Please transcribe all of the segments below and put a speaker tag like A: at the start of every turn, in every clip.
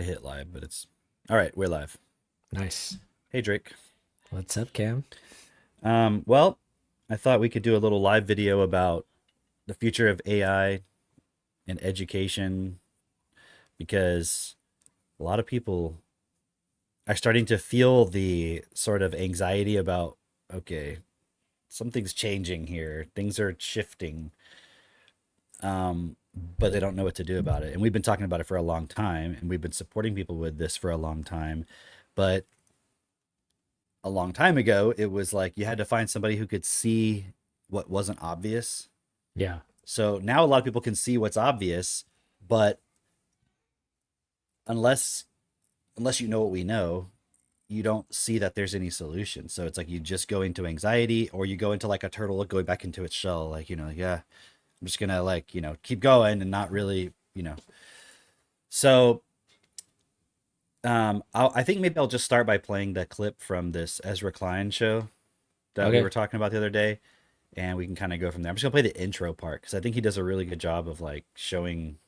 A: I hit live, but it's all right. We're live.
B: Nice.
A: Hey, Drake.
B: What's up, Cam?
A: Well, I thought we could do a little live video about the future of AI and education because a lot of people are starting to feel the sort of anxiety about, okay, something's changing here, things are shifting, but they don't know what to do about it. And we've been talking about it for a long time, and we've been supporting people with this for a long time. But a long time ago, it was like you had to find somebody who could see what wasn't obvious.
B: Yeah.
A: So now a lot of people can see what's obvious, but unless unless you know what we know, you don't see that there's any solution. So it's like you just go into anxiety, or you go into like a turtle going back into its shell, like, like, yeah, I'm just gonna like, keep going and not really. So I think maybe I'll just start by playing the clip from this Ezra Klein show that we
B: Okay.
A: were talking about the other day, and we can kind of go from there. I'm just gonna play the intro part because I think he does a really good job of like showing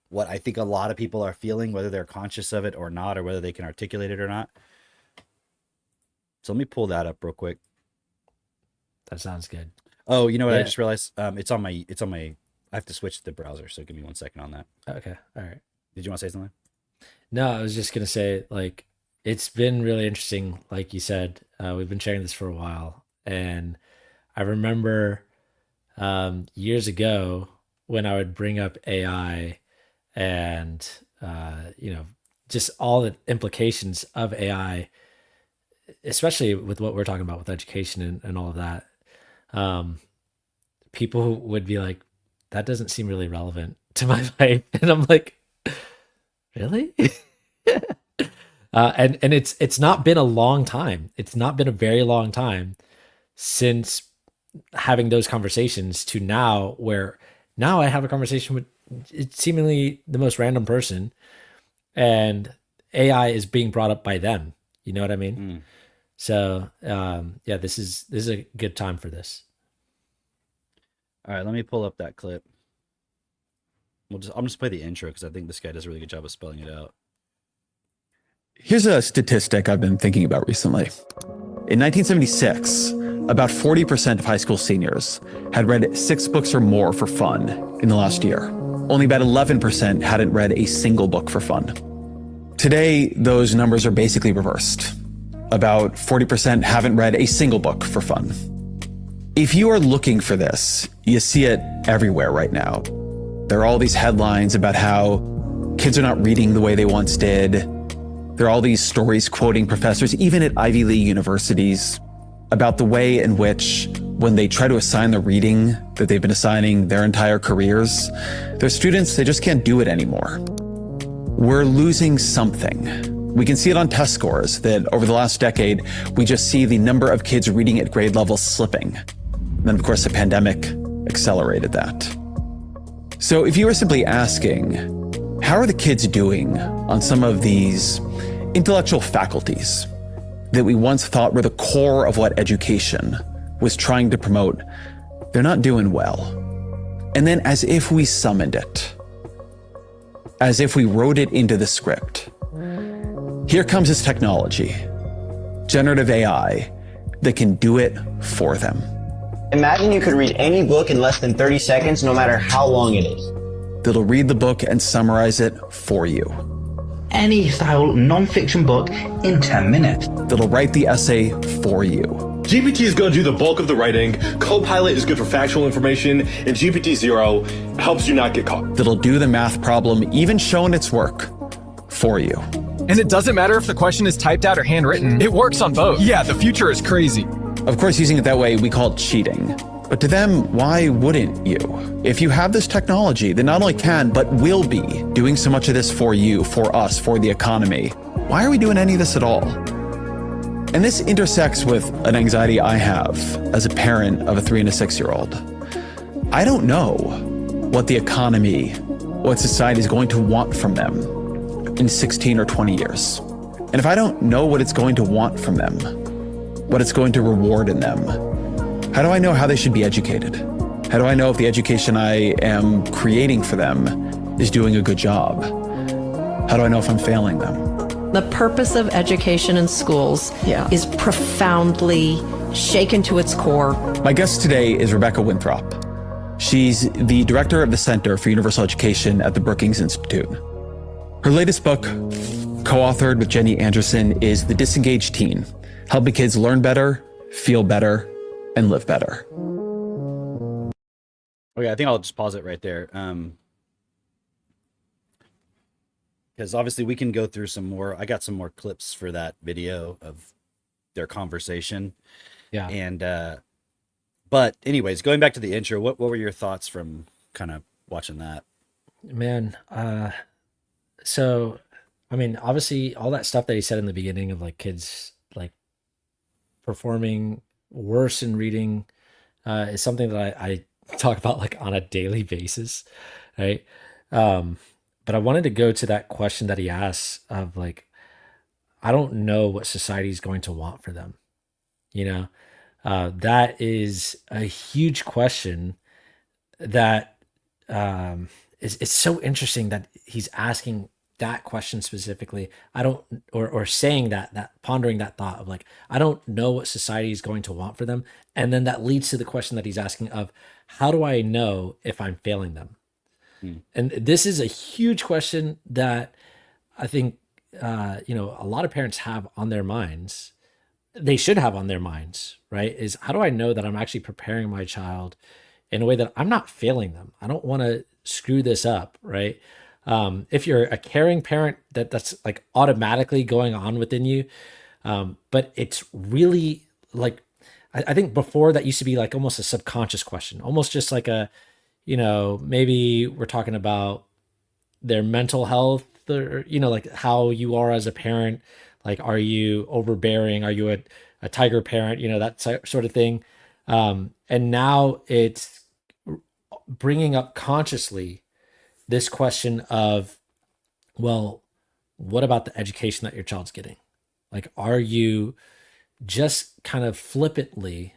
A: what I think a lot of people are feeling, whether they're conscious of it or not, or whether they can articulate it or not. So let me pull that up real quick.
B: That sounds good.
A: Oh, you know what? I
B: Yeah.
A: just realized it's on my. I have to switch the browser, so give me 1 second on that.
B: Okay. All right.
A: Did you want to say something?
B: No, I was just gonna say, like, it's been really interesting. Like you said, we've been sharing this for a while, and I remember years ago when I would bring up AI and just all the implications of AI, especially with what we're talking about with education and all of that. Um, People would be like, "That doesn't seem really relevant to my life," and I'm like, "Really?" And it's not been a long time. It's not been a very long time since having those conversations to now, where now I have a conversation with it's seemingly the most random person, and AI is being brought up by them. You know what I mean?
A: Mm.
B: So yeah, this is a good time for this.
A: All right, let me pull up that clip. I'm just play the intro because I think this guy does a really good job of spelling it out.
C: Here's a statistic I've been thinking about recently. In 1976, about 40% of high school seniors had read 6 books or more for fun in the last year. Only about 11% hadn't read a single book for fun. Today, those numbers are basically reversed. About 40% haven't read a single book for fun. If you are looking for this, you see it everywhere right now. There are all these headlines about how kids are not reading the way they once did. There are all these stories quoting professors, even at Ivy League universities, about the way in which, when they try to assign the reading that they've been assigning their entire careers, their students, they just can't do it anymore. We're losing something. We can see it on test scores that over the last decade, we just see the number of kids reading at grade level slipping. And then, of course, the pandemic accelerated that. So if you were simply asking, how are the kids doing on some of these intellectual faculties that we once thought were the core of what education was trying to promote, they're not doing well. And then, as if we summoned it, as if we wrote it into the script, here comes this technology, generative AI, that can do it for them.
D: Imagine you could read any book in less than 30 seconds, no matter how long it is.
C: That'll read the book and summarize it for you.
E: Any style non-fiction book in 10 minutes.
C: That'll write the essay for you.
F: GPT is going to do the bulk of the writing, Copilot is good for factual information, and GPT-0 helps you not get caught.
C: That'll do the math problem, even showing its work, for you.
G: And it doesn't matter if the question is typed out or handwritten, it works on both. Yeah, the future is crazy.
C: Of course, using it that way, we call it cheating. But to them, why wouldn't you? If you have this technology that not only can, but will be doing so much of this for you, for us, for the economy, why are we doing any of this at all? And this intersects with an anxiety I have as a parent of a 3 and a 6-year-old. I don't know what the economy, what society is going to want from them in 16 or 20 years. And if I don't know what it's going to want from them, what it's going to reward in them, how do I know how they should be educated? How do I know if the education I am creating for them is doing a good job? How do I know if I'm failing them?
H: The purpose of education in schools is profoundly shaken to its core.
C: My guest today is Rebecca Winthrop. She's the director of the Center for Universal Education at the Brookings Institute. Her latest book, co-authored with Jenny Anderson, is The Disengaged Teen, Helping Kids Learn Better, Feel Better, and Live Better.
A: Okay, I think I'll just pause it right there. Because obviously we can go through some more. I got some more clips for that video of their conversation.
B: Yeah.
A: And, but anyways, going back to the intro, what were your thoughts from kind of watching that?
B: Man, so I mean, obviously all that stuff that he said in the beginning of like kids like performing worse in reading is something that I talk about like on a daily basis, right? But I wanted to go to that question that he asks of like, I don't know what society is going to want for them. You know, that is a huge question that it's so interesting that he's asking that question specifically. I don't, or saying that pondering that thought of like, I don't know what society is going to want for them. And then that leads to the question that he's asking of, how do I know if I'm failing them? And this is a huge question that I think, a lot of parents have on their minds. They should have on their minds, right? Is how do I know that I'm actually preparing my child in a way that I'm not failing them? I don't want to screw this up, right? If you're a caring parent, that's like automatically going on within you. But it's really like, I think before that used to be like almost a subconscious question, almost just like a, maybe we're talking about their mental health or, like how you are as a parent. Like, are you overbearing? Are you a tiger parent? That sort of thing. And now it's bringing up consciously this question of, well, what about the education that your child's getting? Like, are you just kind of flippantly,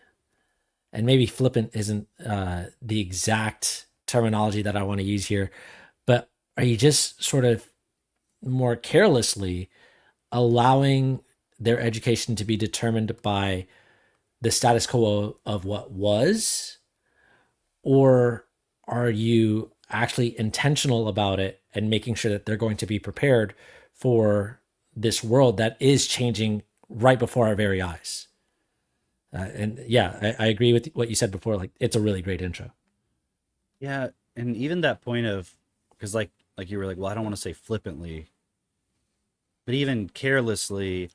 B: and maybe flippant isn't the exact terminology that I want to use here, but are you just sort of more carelessly allowing their education to be determined by the status quo of what was? Or are you actually intentional about it and making sure that they're going to be prepared for this world that is changing right before our very eyes? I agree with what you said before. Like, it's a really great intro.
A: Yeah. And even that point of, because like you were like, well, I don't want to say flippantly, but even carelessly,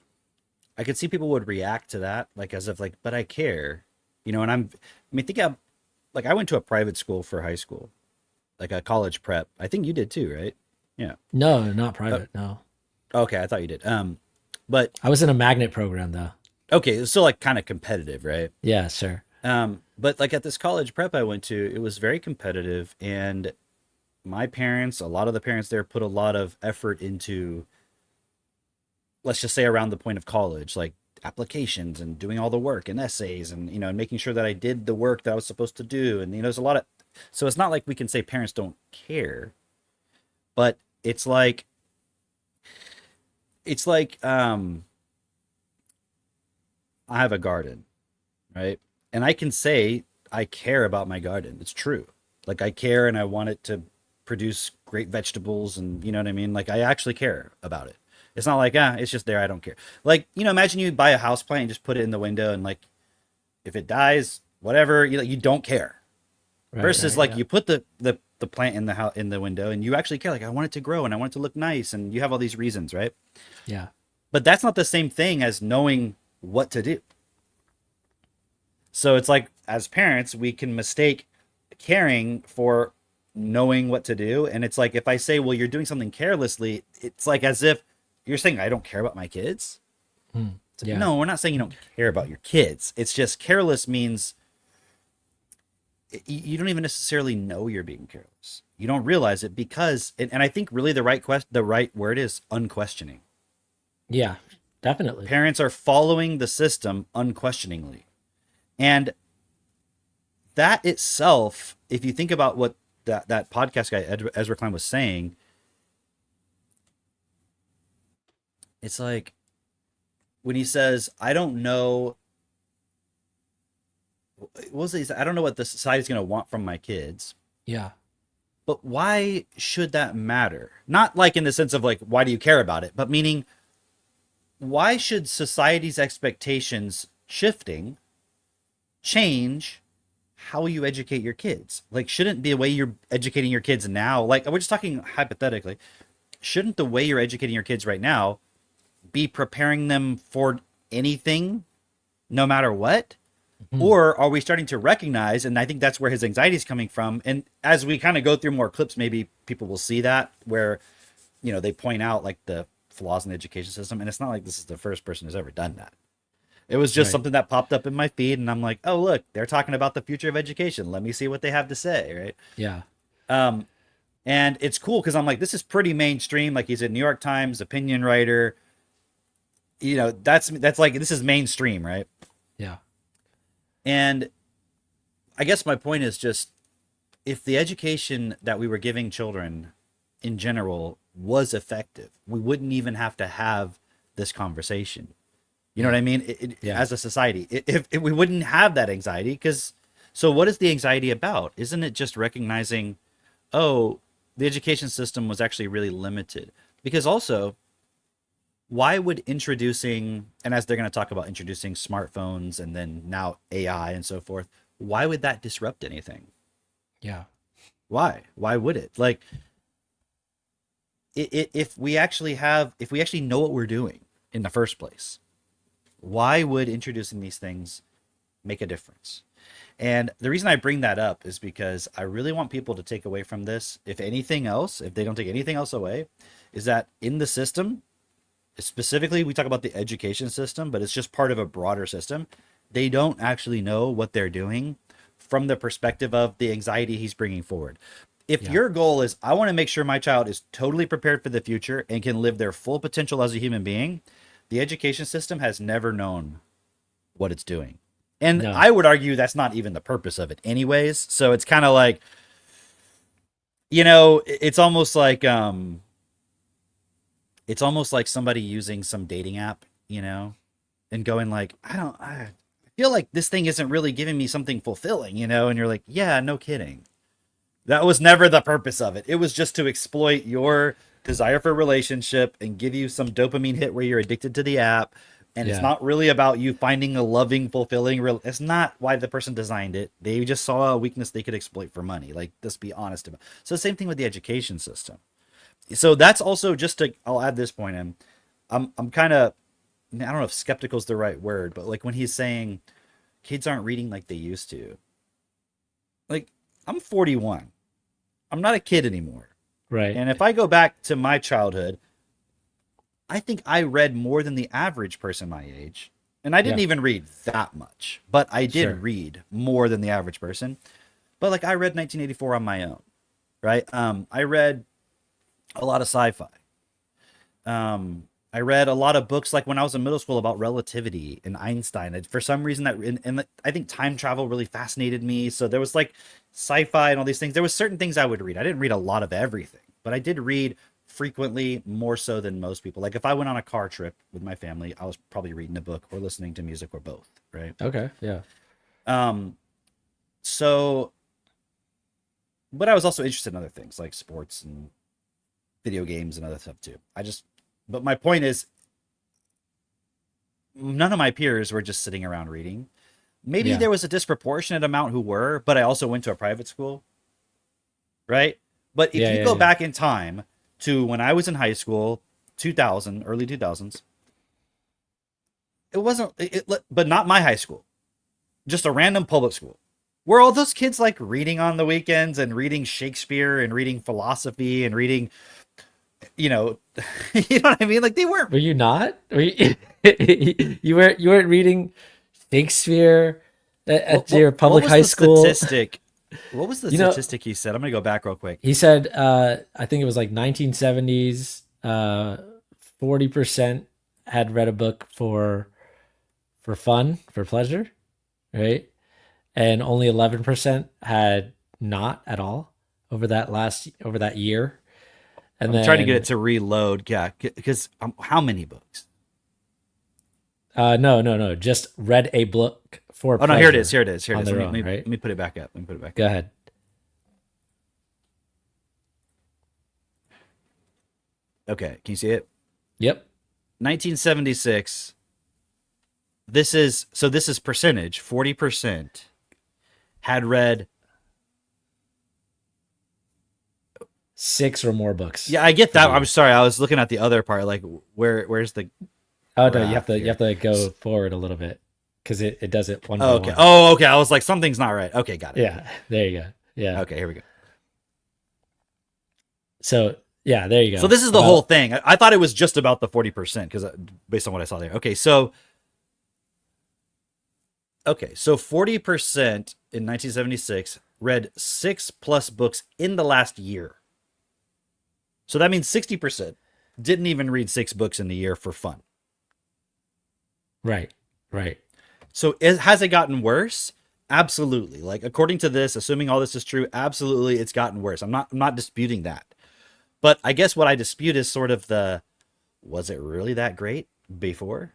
A: I could see people would react to that, like as if like, but I care, and think of, like, I went to a private school for high school, like a college prep. I think you did too, right? Yeah.
B: No, not private. No.
A: Okay. I thought you did. But
B: I was in a magnet program though.
A: Okay. It was still like kind of competitive, right?
B: Yeah, sure.
A: But like at this college prep I went to, it was very competitive, and my parents, a lot of the parents there put a lot of effort into, let's just say around the point of college, like applications and doing all the work and essays and, and making sure that I did the work that I was supposed to do. And, there's a lot of, so it's not like we can say parents don't care, but it's like, I have a garden, right? And I can say I care about my garden. It's true. Like, I care and I want it to produce great vegetables, and you know what I mean? Like, I actually care about it. It's not like, it's just there, I don't care. Like, imagine you buy a house plant and just put it in the window, and like, if it dies, whatever, you don't care. Right, versus you put the plant in the house, in the window, and you actually care. Like, I want it to grow and I want it to look nice, and you have all these reasons, right?
B: Yeah.
A: But that's not the same thing as knowing what to do. So it's like, as parents, we can mistake caring for knowing what to do. And it's like, if I say, well, you're doing something carelessly, it's like as if you're saying, I don't care about my kids.
B: Yeah.
A: No, we're not saying you don't care about your kids. It's just careless means you don't even necessarily know you're being careless. You don't realize it because, and I think really the right word is unquestioning.
B: Yeah, definitely.
A: Parents are following the system unquestioningly. And that itself, if you think about what that podcast guy, Ezra Klein, was saying, it's like when he says, I don't know, what was it? I don't know what the society's going to want from my kids.
B: Yeah.
A: But why should that matter? Not like in the sense of like, why do you care about it? But meaning, why should society's expectations shifting change how you educate your kids? Like, shouldn't the way you're educating your kids now, like, we're just talking hypothetically, shouldn't the way you're educating your kids right now be preparing them for anything, no matter what? Or are we starting to recognize, and I think that's where his anxiety is coming from. And as we kind of go through more clips, maybe people will see that where, you know, they point out like the flaws in the education system. And it's not like this is the first person who's ever done that. It was just something that popped up in my feed, and I'm like, oh, look, they're talking about the future of education. Let me see what they have to say, right?
B: Yeah.
A: And it's cool because I'm like, this is pretty mainstream. Like, he's a New York Times opinion writer. You know, that's like, this is mainstream, right?
B: Yeah.
A: And I guess my point is just, if the education that we were giving children in general was effective, we wouldn't even have to have this conversation. You know what I mean? As a society, if we wouldn't have that anxiety, because so what is the anxiety about? Isn't it just recognizing, oh, the education system was actually really limited? Because also, why would introducing, and as they're going to talk about introducing smartphones and then now AI and so forth, why would that disrupt anything?
B: Yeah.
A: Why would it? Like, if we actually know what we're doing in the first place, why would introducing these things make a difference? And the reason I bring that up is because I really want people to take away from this, if anything else, if they don't take anything else away, is that in the system, specifically, we talk about the education system, but it's just part of a broader system. They don't actually know what they're doing from the perspective of the anxiety he's bringing forward. If your goal is, I want to make sure my child is totally prepared for the future and can live their full potential as a human being, the education system has never known what it's doing. And I would argue that's not even the purpose of it anyways. So it's kind of like, you know, it's almost like somebody using some dating app, you know, and going like, I feel like this thing isn't really giving me something fulfilling, you know? And you're like, yeah, no kidding. That was never the purpose of it. It was just to exploit your desire for a relationship and give you some dopamine hit where you're addicted to the app. And it's not really about you finding a loving, fulfilling it's not why the person designed it. They just saw a weakness they could exploit for money. Like, let's be honest about it. So the same thing with the education system. So that's also just I'll add this point in. I'm kind of, I don't know if skeptical is the right word, but like when he's saying kids aren't reading like they used to. Like, I'm 41. I'm not a kid anymore.
B: Right.
A: And if I go back to my childhood, I think I read more than the average person my age. And I didn't even read that much, but I did read more than the average person. But like, I read 1984 on my own, right? I read a lot of sci-fi. I read a lot of books like when I was in middle school about relativity and Einstein. And for some reason and I think time travel really fascinated me. So there was like sci-fi and all these things. There was certain things I would read. I didn't read a lot of everything, but I did read frequently, more so than most people. Like if I went on a car trip with my family, I was probably reading a book or listening to music or both, right?
B: Okay, yeah.
A: So, but I was also interested in other things like sports and video games and other stuff too. But my point is, none of my peers were just sitting around reading. Maybe there was a disproportionate amount who were, but I also went to a private school, right? But if you go back in time to when I was in high school, 2000, early 2000s, it wasn't, but not my high school, just a random public school. Were all those kids like reading on the weekends and reading Shakespeare and reading philosophy and reading, you know, you know what I mean? Like they weren't.
B: Were you not? You weren't reading Shakespeare at your public high school?
A: Statistic? What was the statistic he said? I'm gonna go back real quick.
B: He said, I think it was like 1970s. 40% had read a book for fun, for pleasure, right? And only 11% had not at all over that year. And
A: I'm
B: then
A: trying to get it to reload. Yeah, because how many books?
B: no, just read a book for
A: Oh no, here it is.
B: pleasure
A: Here it is. Here it
B: on
A: is.
B: their
A: Let
B: own,
A: me,
B: right?
A: let me put it back up. Let me put it back
B: Go
A: up.
B: ahead.
A: Okay, can you see it?
B: Yep.
A: 1976. This is percentage. 40% had read.
B: 6 or more books.
A: Yeah, I get that. I'm sorry. I was looking at the other part. Like, where's the?
B: Oh no, you have
A: graph
B: to
A: here?
B: go forward a little bit because it does it one by
A: Oh, okay.
B: one.
A: Oh, okay. I was like, something's not right. Okay, got it.
B: Yeah, there you go. Yeah.
A: Okay, here we go.
B: So yeah, there you go.
A: So this is the whole thing. I thought it was just about the 40% because based on what I saw there. Okay, so 40% in 1976 read 6+ books in the last year. So that means 60% didn't even read 6 books in the year for fun.
B: Right.
A: So has it gotten worse? Absolutely. Like, according to this, assuming all this is true, absolutely it's gotten worse. I'm not disputing that. But I guess what I dispute is sort of was it really that great before?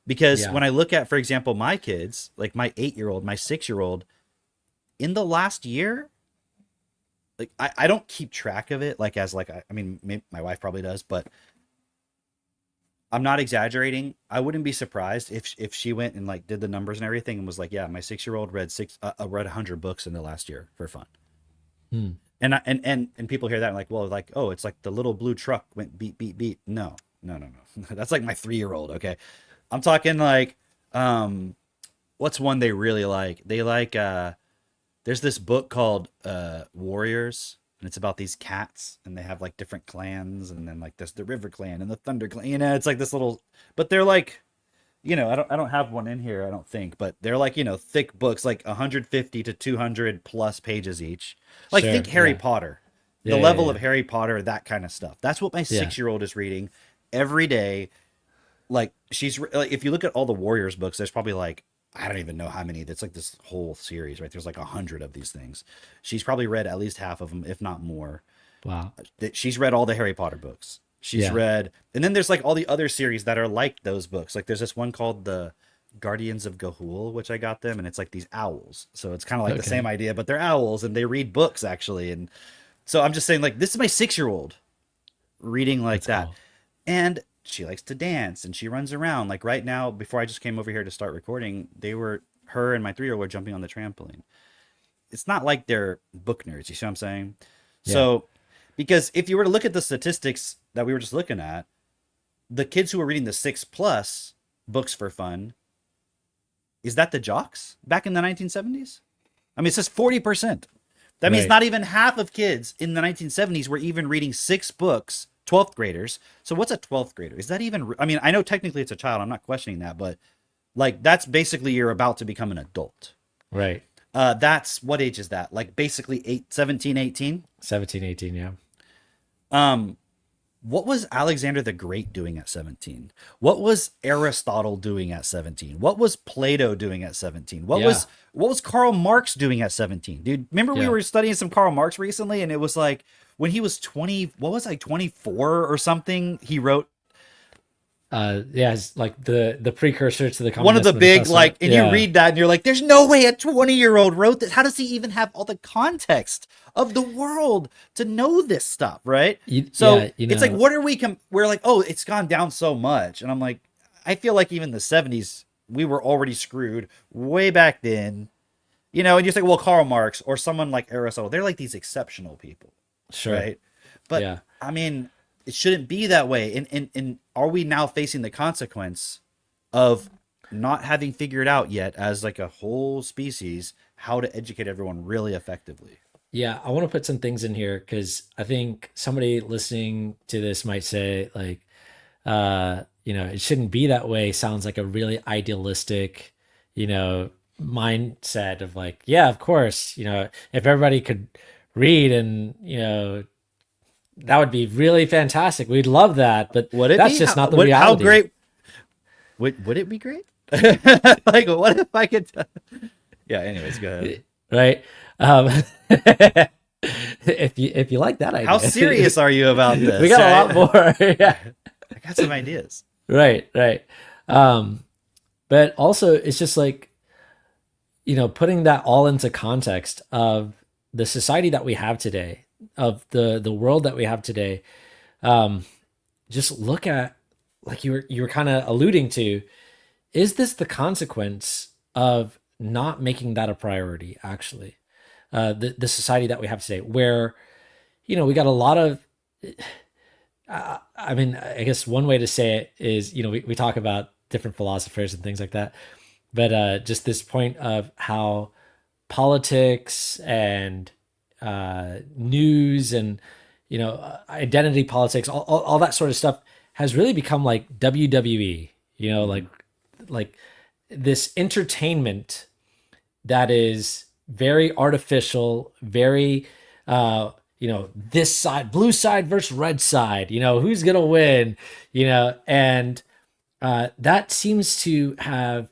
A: Because when I look at, for example, my kids, like my 8-year-old, my 6-year-old, in the last year, like I don't keep track of it. Like I mean, maybe my wife probably does, but I'm not exaggerating. I wouldn't be surprised if she went and like did the numbers and everything and was like, yeah, my 6-year-old read 100 books in the last year for fun. And people hear that and like, well, like, oh, it's like the little blue truck went beep beep beep. No. That's like my 3-year-old. Okay, I'm talking like, what's one they really like? They like there's this book called Warriors, and it's about these cats, and they have like different clans, and then like there's the River Clan and the Thunder Clan. You know, it's like this little, but they're like, you know, I don't have one in here, I don't think, but they're like, you know, thick books, like 150 to 200 plus pages each. Like,
B: Sure,
A: think Harry
B: yeah.
A: Potter,
B: Yeah,
A: the level
B: yeah.
A: of Harry Potter, that kind of stuff. That's what my 6-year-old is reading every day. Like, like, if you look at all the Warriors books, there's probably like, I don't even know how many. That's like this whole series, right? There's like 100 of these things. She's probably read at least half of them, if not more.
B: Wow.
A: She's read all the Harry Potter books. She's read, and then there's like all the other series that are like those books. Like, there's this one called the Guardians of Gahul, which I got them, and it's like these owls. So it's kind of like the same idea, but they're owls and they read books actually. And so I'm just saying, like, this is my 6-year-old reading like that.
B: Cool.
A: And she likes to dance and she runs around. Like right now, before I just came over here to start recording, her and my 3-year-old were jumping on the trampoline. It's not like they're book nerds. You see what I'm saying?
B: Yeah.
A: So, because if you were to look at the statistics that we were just looking at, the kids who are reading the 6+ books for fun, is that the jocks back in the 1970s? I mean, it says 40%. That means not even half of kids in the 1970s were even reading 6 books, 12th graders. So what's a 12th grader? Is that even, I mean, I know technically it's a child. I'm not questioning that, but like, that's basically you're about to become an adult.
B: Right.
A: That's, what age is that? Like basically 17, 18?
B: 17, 18, yeah.
A: What was Alexander the Great doing at 17? What was Aristotle doing at 17? What was Plato doing at 17? What was Karl Marx doing at 17? Dude, remember we were studying some Karl Marx recently, and it was like when he was 20, what was I, 24 or something, he wrote
B: It's like the precursor to the
A: one of the
B: Communist
A: big,
B: Manifesto.
A: like, and you read that and you're like, there's no way a 20-year-old wrote this. How does he even have all the context of the world to know this stuff, right? It's like, what are we're like, oh, it's gone down so much. And I'm like, I feel like even the 70s, we were already screwed way back then, you know. And you think, well, Karl Marx or someone like Aristotle, they're like these exceptional people,
B: Sure.
A: right? But I mean, it shouldn't be that way. And are we now facing the consequence of not having figured out yet as like a whole species how to educate everyone really effectively?
B: Yeah, I want to put some things in here because I think somebody listening to this might say, like, you know, it shouldn't be that way. Sounds like a really idealistic, you know, mindset of like, yeah, of course, you know, if everybody could read and, you know, that would be really fantastic. We'd love that, but that's just not the reality.
A: How great would it be great? Like, what if I could? Yeah. Anyways, go ahead.
B: Right. If you like that idea.
A: How serious are you about this?
B: We got a lot more. Yeah.
A: I got some ideas.
B: Right. But also it's just like, putting that all into context of the society that we have today, of the world that we have today. Just look at, like you were kind of alluding to, is this the consequence of not making that a priority? Actually, the society that we have today, where we got a lot of. I mean, I guess one way to say it is, we talk about different philosophers and things like that, but just this point of how politics and news and identity politics, all that sort of stuff has really become like WWE, like this entertainment that is very artificial, very this side, blue side versus red side, who's gonna win, and that seems to have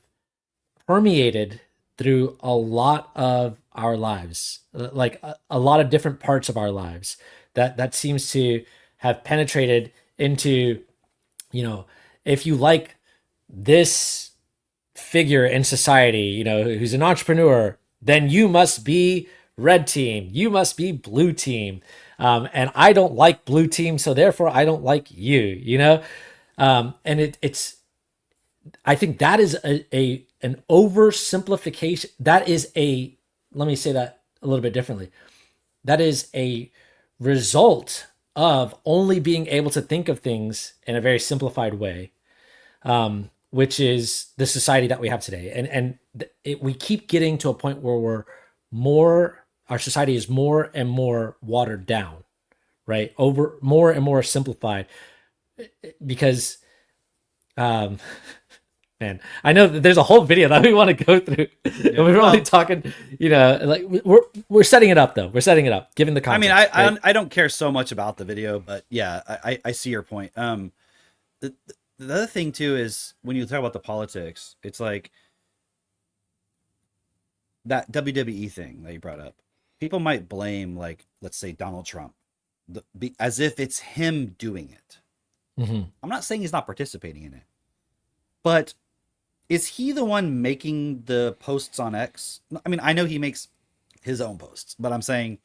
B: permeated through a lot of our lives, like a lot of different parts of our lives. That seems to have penetrated into, if you like this figure in society, who's an entrepreneur, then you must be red team, you must be blue team. And I don't like blue team, so therefore I don't like you, and it's, I think that is an oversimplification. That is let me say that a little bit differently. That is a result of only being able to think of things in a very simplified way, which is the society that we have today. And we keep getting to a point where our society is more and more watered down, right? Over more and more simplified, because, man, I know that there's a whole video that we want to go through. And we're only talking, like we're setting it up though. We're setting it up, given the context.
A: I mean,
B: right?
A: I don't care so much about the video, but yeah, I see your point. The other thing too is when you talk about the politics, it's like that WWE thing that you brought up. People might blame, like, let's say Donald Trump, as if it's him doing it.
B: Mm-hmm.
A: I'm not saying he's not participating in it, but is he the one making the posts on X? I mean, I know he makes his own posts, but I'm saying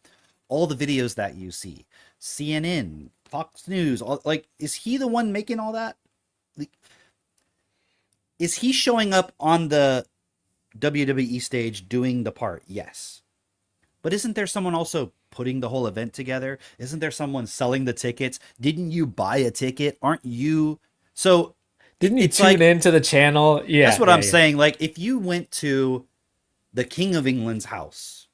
A: all the videos that you see, CNN, Fox News, is he the one making all that? Is he showing up on the WWE stage doing the part? Yes. But isn't there someone also putting the whole event together? Isn't there someone selling the tickets? Didn't you buy a ticket? Aren't you? So
B: didn't you tune into the channel? Yeah.
A: That's what I'm saying. Like, if you went to the King of England's house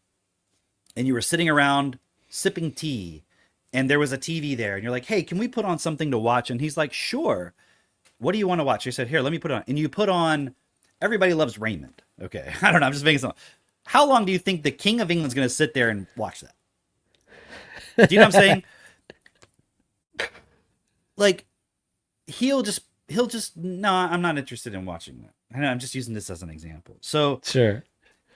A: and you were sitting around sipping tea and there was a TV there and you're like, hey, can we put on something to watch? And he's like, sure. What do you want to watch? He said, here, let me put it on. And you put on Everybody Loves Raymond. Okay. I don't know. I'm just making some. How long do you think the King of England's going to sit there and watch that? Do you know what I'm saying? Like, he'll just, no, I'm not interested in watching that. I know, I'm just using this as an example. So
B: sure.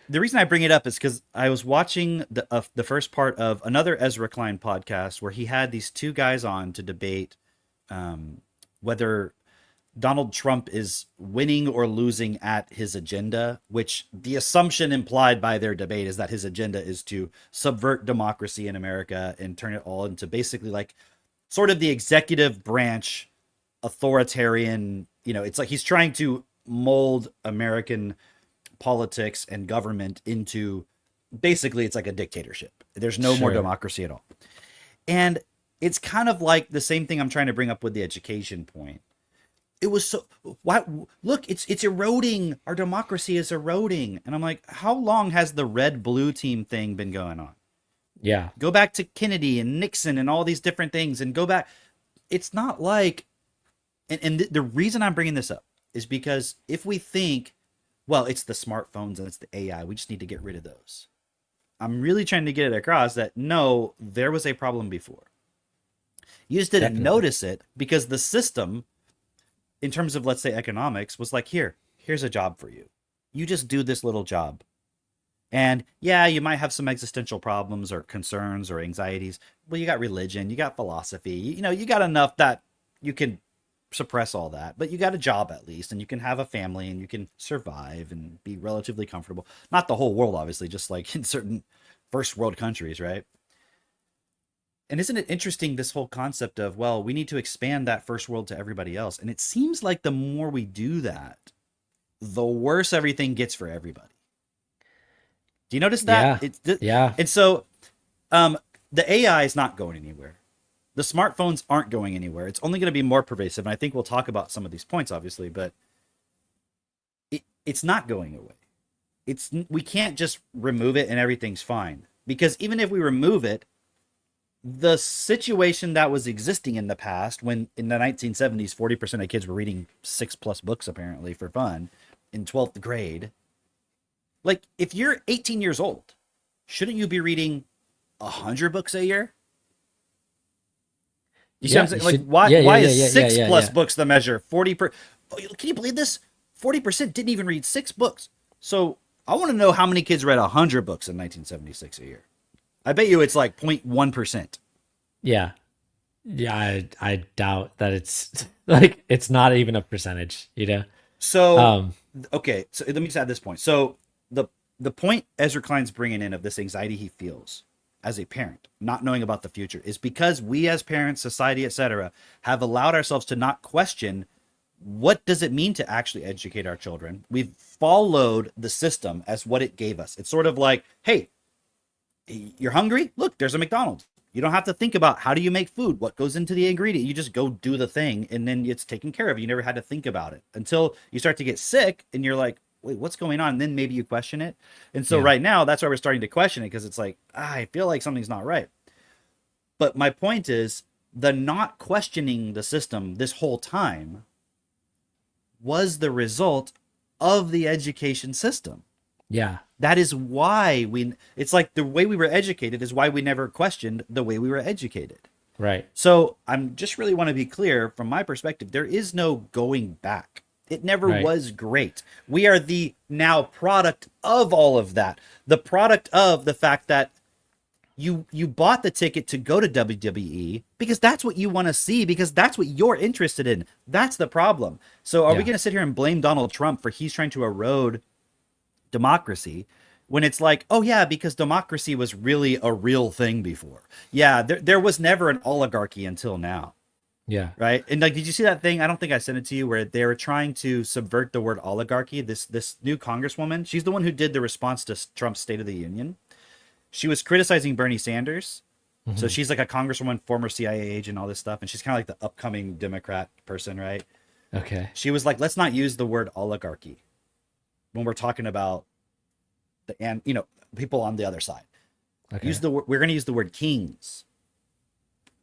A: The reason I bring it up is because I was watching the first part of another Ezra Klein podcast where he had these two guys on to debate whether Donald Trump is winning or losing at his agenda, which the assumption implied by their debate is that his agenda is to subvert democracy in America and turn it all into basically like sort of the executive branch authoritarian, it's like he's trying to mold American politics and government into basically it's like a dictatorship. There's no more democracy at all. And it's kind of like the same thing I'm trying to bring up with the education point. It was so, why, look, it's eroding. Our democracy is eroding. And I'm like, how long has the red blue team thing been going on?
B: Yeah.
A: Go back to Kennedy and Nixon and all these different things and go back. It's not like, and the reason I'm bringing this up is because if we think, well, it's the smartphones and it's the AI, we just need to get rid of those. I'm really trying to get it across that no, there was a problem before. You just didn't notice it because the system, in terms of, let's say, economics, was like, here's a job for you. You just do this little job. And yeah, you might have some existential problems or concerns or anxieties. Well, you got religion, you got philosophy, you got enough that you can suppress all that, but you got a job at least, and you can have a family, and you can survive and be relatively comfortable. Not the whole world, obviously, just like in certain first world countries, right? And isn't it interesting, this whole concept of, well, we need to expand that first world to everybody else? And it seems like the more we do that, the worse everything gets for everybody. Do you notice that?
B: Yeah. Yeah.
A: And so the AI is not going anywhere. The smartphones aren't going anywhere. It's only going to be more pervasive. And I think we'll talk about some of these points, obviously, but it's not going away. We can't just remove it and everything's fine. Because even if we remove it, the situation that was existing in the past, when in the 1970s, 40% of kids were reading 6+ books, apparently, for fun in 12th grade. Like, if you're 18 years old, shouldn't you be reading 100 books a year? You see what I'm saying? Like, why is 6+ books the measure? 40 per. Oh, can you believe this? 40% didn't even read 6 books. So I want to know how many kids read 100 books in 1976 a year. I bet you it's like 0.1%.
B: Yeah. Yeah, I doubt that it's like, it's not even a percentage,
A: So okay, so let me just add this point. So the point Ezra Klein's bringing in of this anxiety he feels as a parent, not knowing about the future, is because we as parents, society, etc., have allowed ourselves to not question, what does it mean to actually educate our children? We've followed the system as what it gave us. It's sort of like, hey, you're hungry? Look, there's a McDonald's. You don't have to think about how do you make food, what goes into the ingredient. You just go do the thing, and then it's taken care of. You never had to think about it until you start to get sick, and you're like, wait, what's going on? And then maybe you question it. And so right now, that's why we're starting to question it, because it's like, I feel like something's not right. But my point is, the not questioning the system this whole time was the result of the education system.
B: Yeah.
A: That is why it's like the way we were educated is why we never questioned the way we were educated.
B: Right.
A: So I'm just really want to be clear from my perspective, there is no going back. It never was great. We are the now product of all of that. The product of the fact that you bought the ticket to go to WWE because that's what you want to see, because that's what you're interested in. That's the problem. So are we going to sit here and blame Donald Trump for he's trying to erode democracy, when it's like, oh yeah, because democracy was really a real thing before. Yeah, there was never an oligarchy until now.
B: Yeah.
A: Right. And like, did you see that thing? I don't think I sent it to you, where they were trying to subvert the word oligarchy. This new congresswoman, she's the one who did the response to Trump's State of the Union. She was criticizing Bernie Sanders. Mm-hmm. So she's like a congresswoman, former CIA agent, all this stuff. And she's kind of like the upcoming Democrat person, right?
B: Okay.
A: She was like, let's not use the word oligarchy when we're talking about people on the other side.
B: Okay.
A: We're going to use the word kings.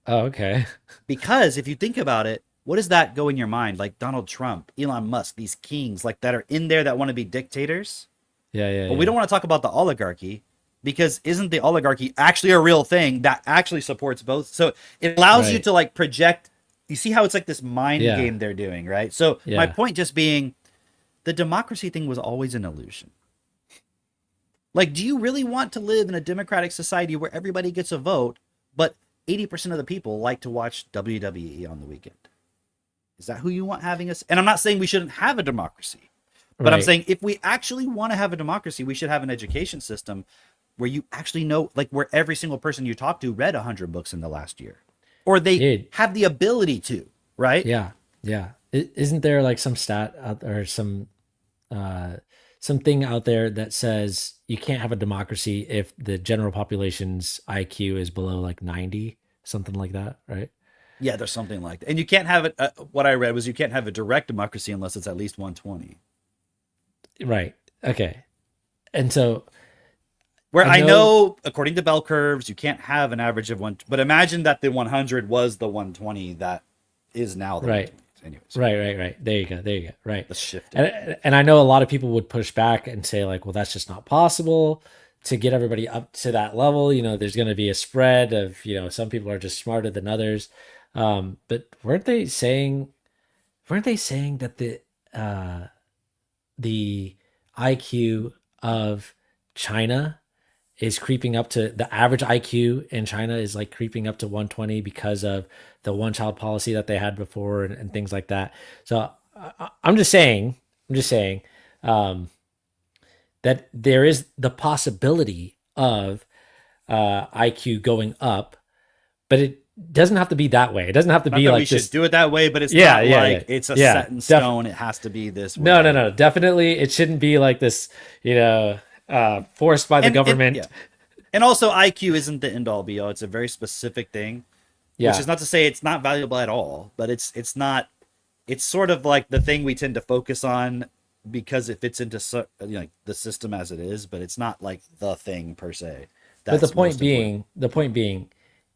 B: Oh, okay.
A: Because if you think about it, what does that go in your mind? Like Donald Trump, Elon Musk, these kings like that are in there that want to be dictators.
B: Yeah.
A: But we don't want to talk about the oligarchy, because isn't the oligarchy actually a real thing that actually supports both? So it allows you to like project. You see how it's like this mind game they're doing, right? So my point just being, the democracy thing was always an illusion. Like, do you really want to live in a democratic society where everybody gets a vote, but 80% of the people like to watch WWE on the weekend? Is that who you want having us? And I'm not saying we shouldn't have a democracy, but I'm saying if we actually want to have a democracy, we should have an education system where you actually know, like, where every single person you talk to read 100 books in the last year, or they have the ability to, right?
B: Yeah. Isn't there like some stat out there, something out there that says you can't have a democracy if the general population's IQ is below like 90, something like that, right?
A: Yeah, there's something like that. And you can't have it. What I read was you can't have a direct democracy unless it's at least 120.
B: Right. Okay. And so,
A: where I know according to bell curves, you can't have an average of one. But imagine that the 100 was the 120 that is now the 120. Anyways.
B: Right. There you go. Right.
A: The shift.
B: And I know a lot of people would push back and say like, well, that's just not possible to get everybody up to that level. There's going to be a spread of, some people are just smarter than others. But weren't they saying that the IQ of China is creeping up to the average IQ in China is like creeping up to 120 because of the one child policy that they had before and things like that. So I'm just saying, um, that there is the possibility of IQ going up, but it doesn't have to be that way. It doesn't have to
A: Not
B: be
A: that we
B: like
A: should
B: this.
A: do it that way, but it's
B: Yeah,
A: not
B: yeah,
A: like
B: yeah,
A: it's a
B: yeah.
A: set in stone. It has to be this way.
B: No. Definitely, it shouldn't be like this. Forced by the government.
A: Yeah. And also, IQ isn't the end all be all. It's a very specific thing,
B: Yeah.
A: which is not to say it's not valuable at all, but it's not. It's sort of like the thing we tend to focus on because it fits into like the system as it is, but it's not like the thing per se.
B: But the
A: That's
B: point
A: most important.
B: being,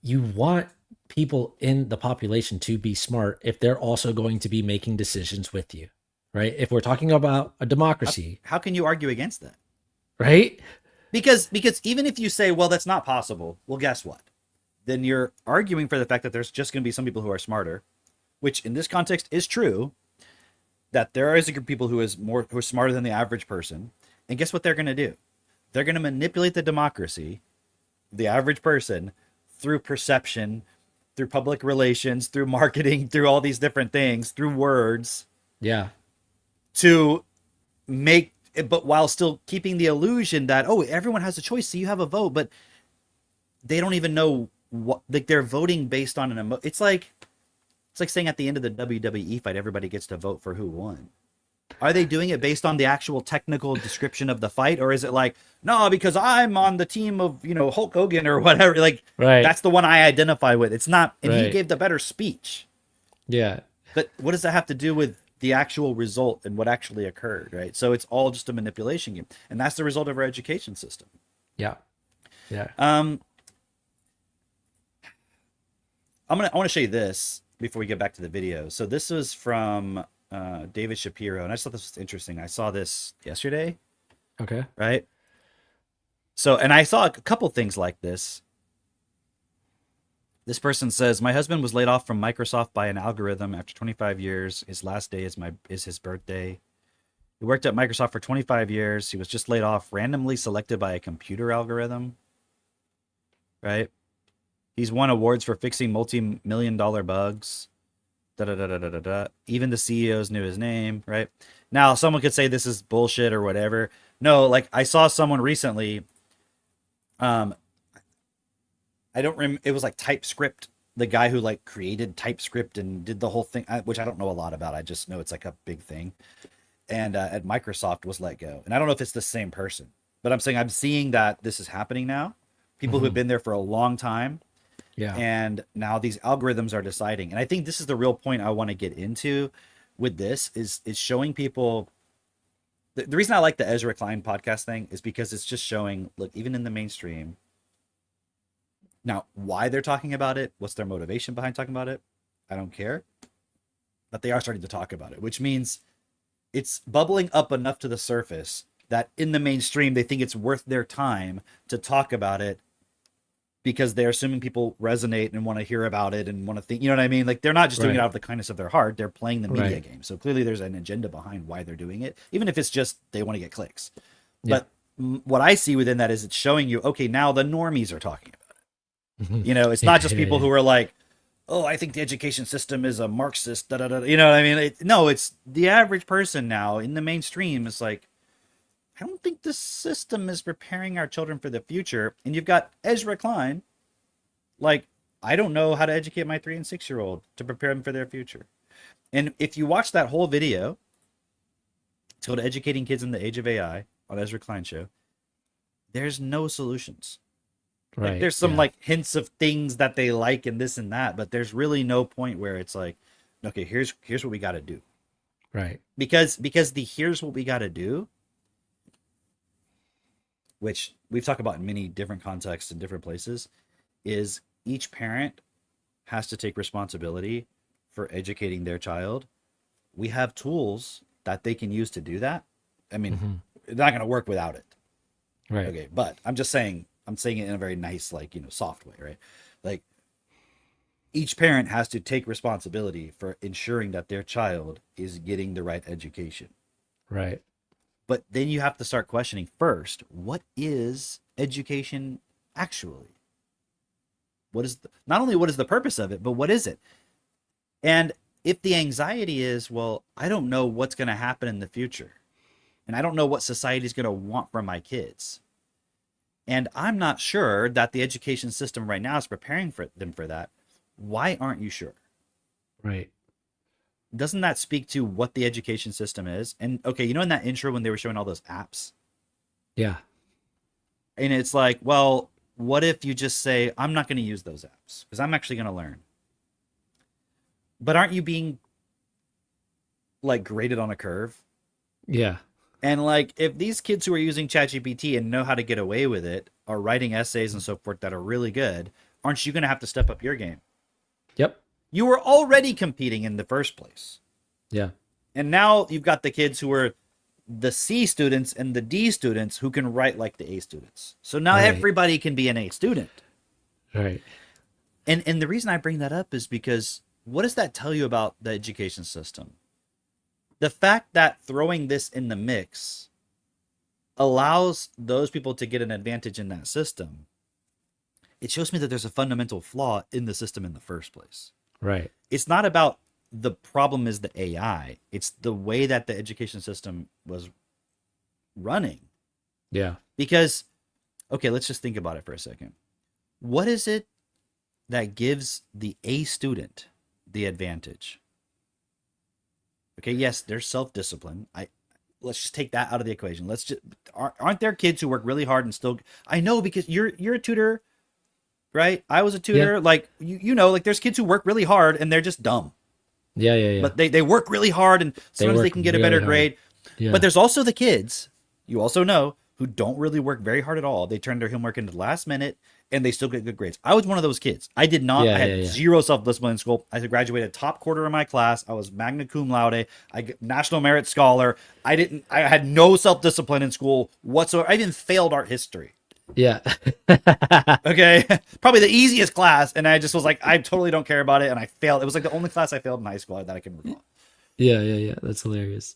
B: you want people in the population to be smart if they're also going to be making decisions with you, right? If we're talking about a democracy,
A: How can you argue against that?
B: right?
A: Because even if you say, well, that's not possible, well, guess what? Then you're arguing for the fact that there's just going to be some people who are smarter, which in this context is true. That there is a group of people who are smarter than the average person, and guess what they're going to do? They're going to manipulate the democracy, the average person, through perception, through public relations, through marketing, through all these different things, through words,
B: Yeah.
A: to make but while still keeping the illusion that, oh, everyone has a choice, so you have a vote, but they don't even know what, like, they're voting based on it's like saying at the end of the WWE fight everybody gets to vote for who won. Are they doing it based on the actual technical description of the fight, or is it like, no, because I'm on the team of, Hulk Hogan or whatever, like,
B: Right.
A: that's the one I identify with. It's not, and he
B: Right.
A: gave the better speech.
B: Yeah.
A: But what does that have to do with the actual result and what actually occurred, right? So it's all just a manipulation game, and that's the result of our education system.
B: Yeah. Yeah.
A: I want to show you this before we get back to the video. So this is from David Shapiro, and I just thought this was interesting. I saw this yesterday,
B: Okay.
A: right? So, and I saw a couple things like this. This person says, my husband was laid off from Microsoft by an algorithm after 25 years. His last day is his birthday. He worked at Microsoft for 25 years. He was just laid off, randomly selected by a computer algorithm, right? He's won awards for fixing multi-million-dollar bugs. Da, da, da, da, da, da, da. Even the CEOs knew his name, right? Now, someone could say this is bullshit or whatever. No, like, I saw someone recently, I don't remember. It was like TypeScript, the guy who like created TypeScript and did the whole thing, which I don't know a lot about. I just know it's like a big thing. And at Microsoft was let go. And I don't know if it's the same person, but I'm saying I'm seeing that this is happening now. People who have been there for a long time.
B: Yeah.
A: And now these algorithms are deciding. And I think this is the real point I want to get into with this is showing people. The reason I like the Ezra Klein podcast thing is because it's just showing, look, even in the mainstream, now, why they're talking about it, what's their motivation behind talking about it, I don't care. But they are starting to talk about it, which means it's bubbling up enough to the surface that in the mainstream, they think it's worth their time to talk about it because they're assuming people resonate and want to hear about it and want to think, you know what I mean? Like, they're not just doing it out of the kindness of their heart. They're playing the media game. So clearly there's an agenda behind why they're doing it, even if it's just they want to get clicks.
B: Yeah.
A: But what I see within that is it's showing you, okay, now the normies are talking about it. It's not just people who are like, oh, I think the education system is a Marxist, da, da, da. You know what I mean? It's the average person now in the mainstream is like, I don't think the system is preparing our children for the future. And you've got Ezra Klein, like, I don't know how to educate my 3 and 6-year-old to prepare them for their future. And if you watch that whole video, it's called Educating Kids in the Age of AI on Ezra Klein show, there's no solutions.
B: Right.
A: Like, there's some like hints of things that they like and this and that, but there's really no point where it's like, okay, here's what we got to do.
B: Right.
A: Because the here's what we got to do, which we've talked about in many different contexts in different places, is each parent has to take responsibility for educating their child. We have tools that they can use to do that. I mean, it's not going to work without it.
B: Right.
A: Okay, but I'm saying it in a very nice, like, soft way, right? Like, each parent has to take responsibility for ensuring that their child is getting the right education.
B: Right.
A: But then you have to start questioning first, what is education actually? Not only what is the purpose of it, but what is it? And if the anxiety is, well, I don't know what's going to happen in the future, and I don't know what society is going to want from my kids, and I'm not sure that the education system right now is preparing for them for that. Why aren't you sure?
B: Right.
A: Doesn't that speak to what the education system is? And okay, you know, in that intro when they were showing all those apps,
B: Yeah.
A: and it's like, well, what if you just say, I'm not going to use those apps because I'm actually going to learn? But aren't you being like graded on a curve?
B: Yeah.
A: And like, if these kids who are using ChatGPT and know how to get away with it are writing essays and so forth that are really good, aren't you going to have to step up your game?
B: Yep.
A: You were already competing in the first place.
B: Yeah.
A: And now you've got the kids who are the C students and the D students who can write like the A students. So now
B: Right.
A: everybody can be an A student.
B: Right.
A: And the reason I bring that up is because what does that tell you about the education system? The fact that throwing this in the mix allows those people to get an advantage in that system, it shows me that there's a fundamental flaw in the system in the first place.
B: Right.
A: It's not about the problem is the AI. It's the way that the education system was running.
B: Yeah.
A: Because, okay, let's just think about it for a second. What is it that gives the A student the advantage? Okay, yes, there's self-discipline. Let's just take that out of the equation. Aren't there kids who work really hard and still? I know, because you're a tutor, right? I was a tutor.
B: Yeah.
A: Like you know, like there's kids who work really hard and they're just dumb.
B: Yeah. Yeah. Yeah.
A: But they work really hard and sometimes they
B: work
A: can get a
B: really
A: better
B: hard.
A: grade.
B: Yeah.
A: But there's also the kids, you also know, who don't really work very hard at all. They turn their homework into the last minute and they still get good grades. I was one of those kids. I did not.
B: Yeah,
A: I had
B: yeah, yeah.
A: zero self-discipline in school. I graduated top quarter of my class. I was magna cum laude. I get national merit scholar. I had no self-discipline in school whatsoever. I even failed art history.
B: Yeah.
A: Okay. Probably the easiest class. And I just was like, I totally don't care about it. And I failed. It was like the only class I failed in high school that I can recall.
B: Yeah. Yeah. Yeah. That's hilarious.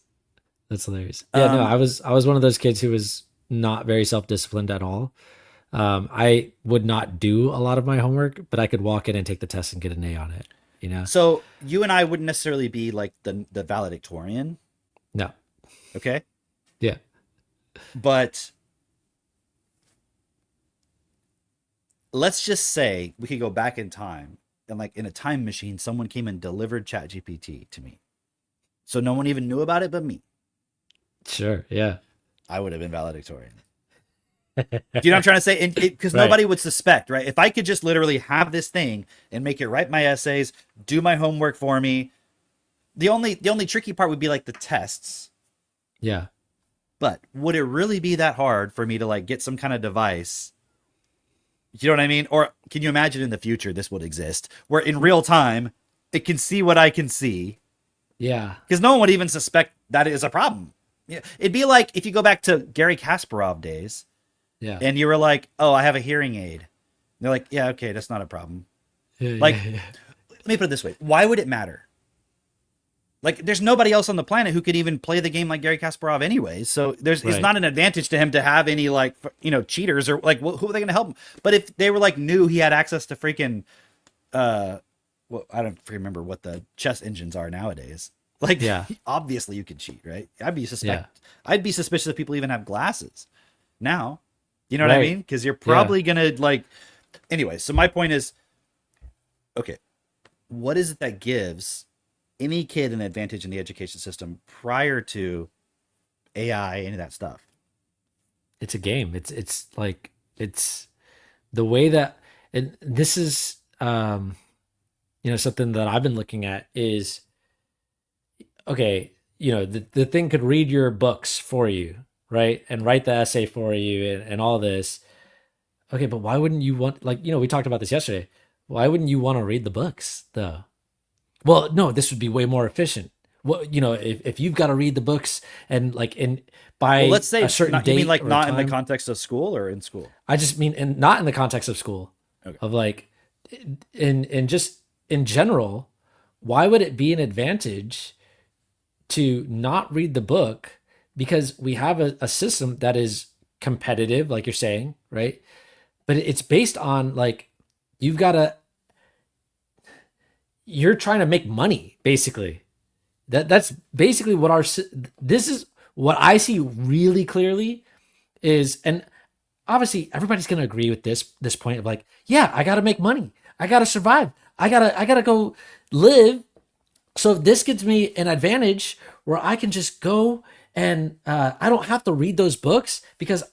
B: That's hilarious. Yeah. No, I was one of those kids who was not very self-disciplined at all. I would not do a lot of my homework, but I could walk in and take the test and get an A on it, you know?
A: So you and I wouldn't necessarily be like the valedictorian.
B: No.
A: Okay.
B: Yeah.
A: But let's just say we could go back in time and like in a time machine, someone came and delivered ChatGPT to me. So no one even knew about it but me.
B: Sure. Yeah.
A: I would have been valedictorian. Do you know what I'm trying to say? Because
B: Right.
A: nobody would suspect, right? If I could just literally have this thing and make it write my essays, do my homework for me. The only tricky part would be like the tests.
B: Yeah.
A: But would it really be that hard for me to like get some kind of device? You know what I mean? Or can you imagine in the future this would exist where in real time it can see what I can see?
B: Yeah.
A: Because no one would even suspect that it is a problem. Yeah, it'd be like if you go back to Gary Kasparov days.
B: Yeah.
A: And you were like, oh, I have a hearing aid. And they're like, yeah, okay, that's not a problem.
B: Yeah,
A: Like,
B: yeah.
A: let me put it this way. Why would it matter? Like, there's nobody else on the planet who could even play the game like Gary Kasparov anyways. So it's
B: Right.
A: not an advantage to him to have any like, cheaters or like, who are they going to help him? But if they were like, knew he had access to freaking, well, I don't remember what the chess engines are nowadays. Like,
B: Yeah.
A: obviously you could cheat, right? I'd be
B: Yeah.
A: suspicious if people even have glasses now. You know what I
B: Right.
A: mean? Because you're probably gonna like. Anyway, so my point is, okay, what is it that gives any kid an advantage in the education system prior to AI, any of that stuff?
B: It's a game. It's like it's the way that, and this is something that I've been looking at is, okay, the thing could read your books for you, right? And write the essay for you and all this. Okay, but why wouldn't you want, like, we talked about this yesterday. Why wouldn't you want to read the books though? Well, no, this would be way more efficient. Well, if you've got to read the books and like by
A: Well, let's say
B: a certain
A: not,
B: date,
A: you mean like
B: or
A: not in the
B: time.
A: context of school or in school?
B: I just mean, and not in the context of school,
A: Okay.
B: of like, in just in general, why would it be an advantage to not read the book, because we have a system that is competitive, like you're saying, right? But it's based on like you've got to you're trying to make money basically. That's basically what this is what I see really clearly is, and obviously everybody's going to agree with this point of like, yeah, I got to make money. I got to survive. I got to go live. So this gives me an advantage where I can just go and I don't have to read those books because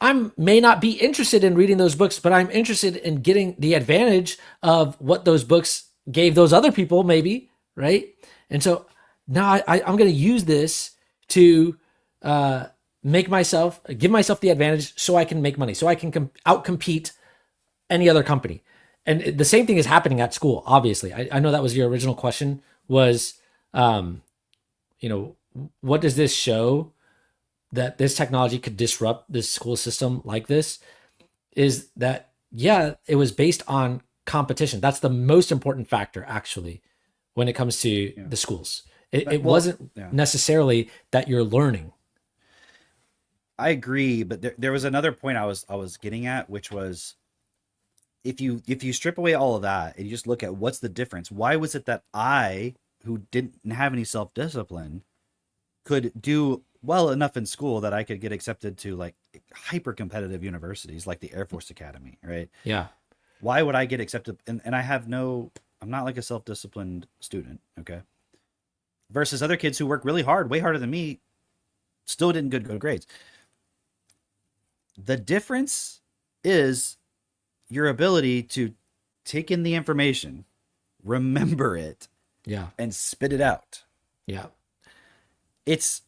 B: I may not be interested in reading those books, but I'm interested in getting the advantage of what those books gave those other people, maybe, right? And so now I'm going to use this to give myself the advantage so I can make money, so I can outcompete any other company. And the same thing is happening at school, obviously. I know that was your original question was, what does this show that this technology could disrupt this school system like this? Is that, yeah, it was based on competition. That's the most important factor, actually, when it comes to the schools. It wasn't necessarily that you're learning.
A: I agree, but there was another point I was getting at, which was if you strip away all of that and you just look at what's the difference, why was it that I, who didn't have any self-discipline, could do well enough in school that I could get accepted to like hyper competitive universities like the Air Force Academy, right?
B: Yeah.
A: Why would I get accepted? And I'm not like a self-disciplined student, okay? Versus other kids who work really hard, way harder than me, still didn't get good grades. The difference is your ability to take in the information, remember it, and spit it out.
B: Yeah.
A: It's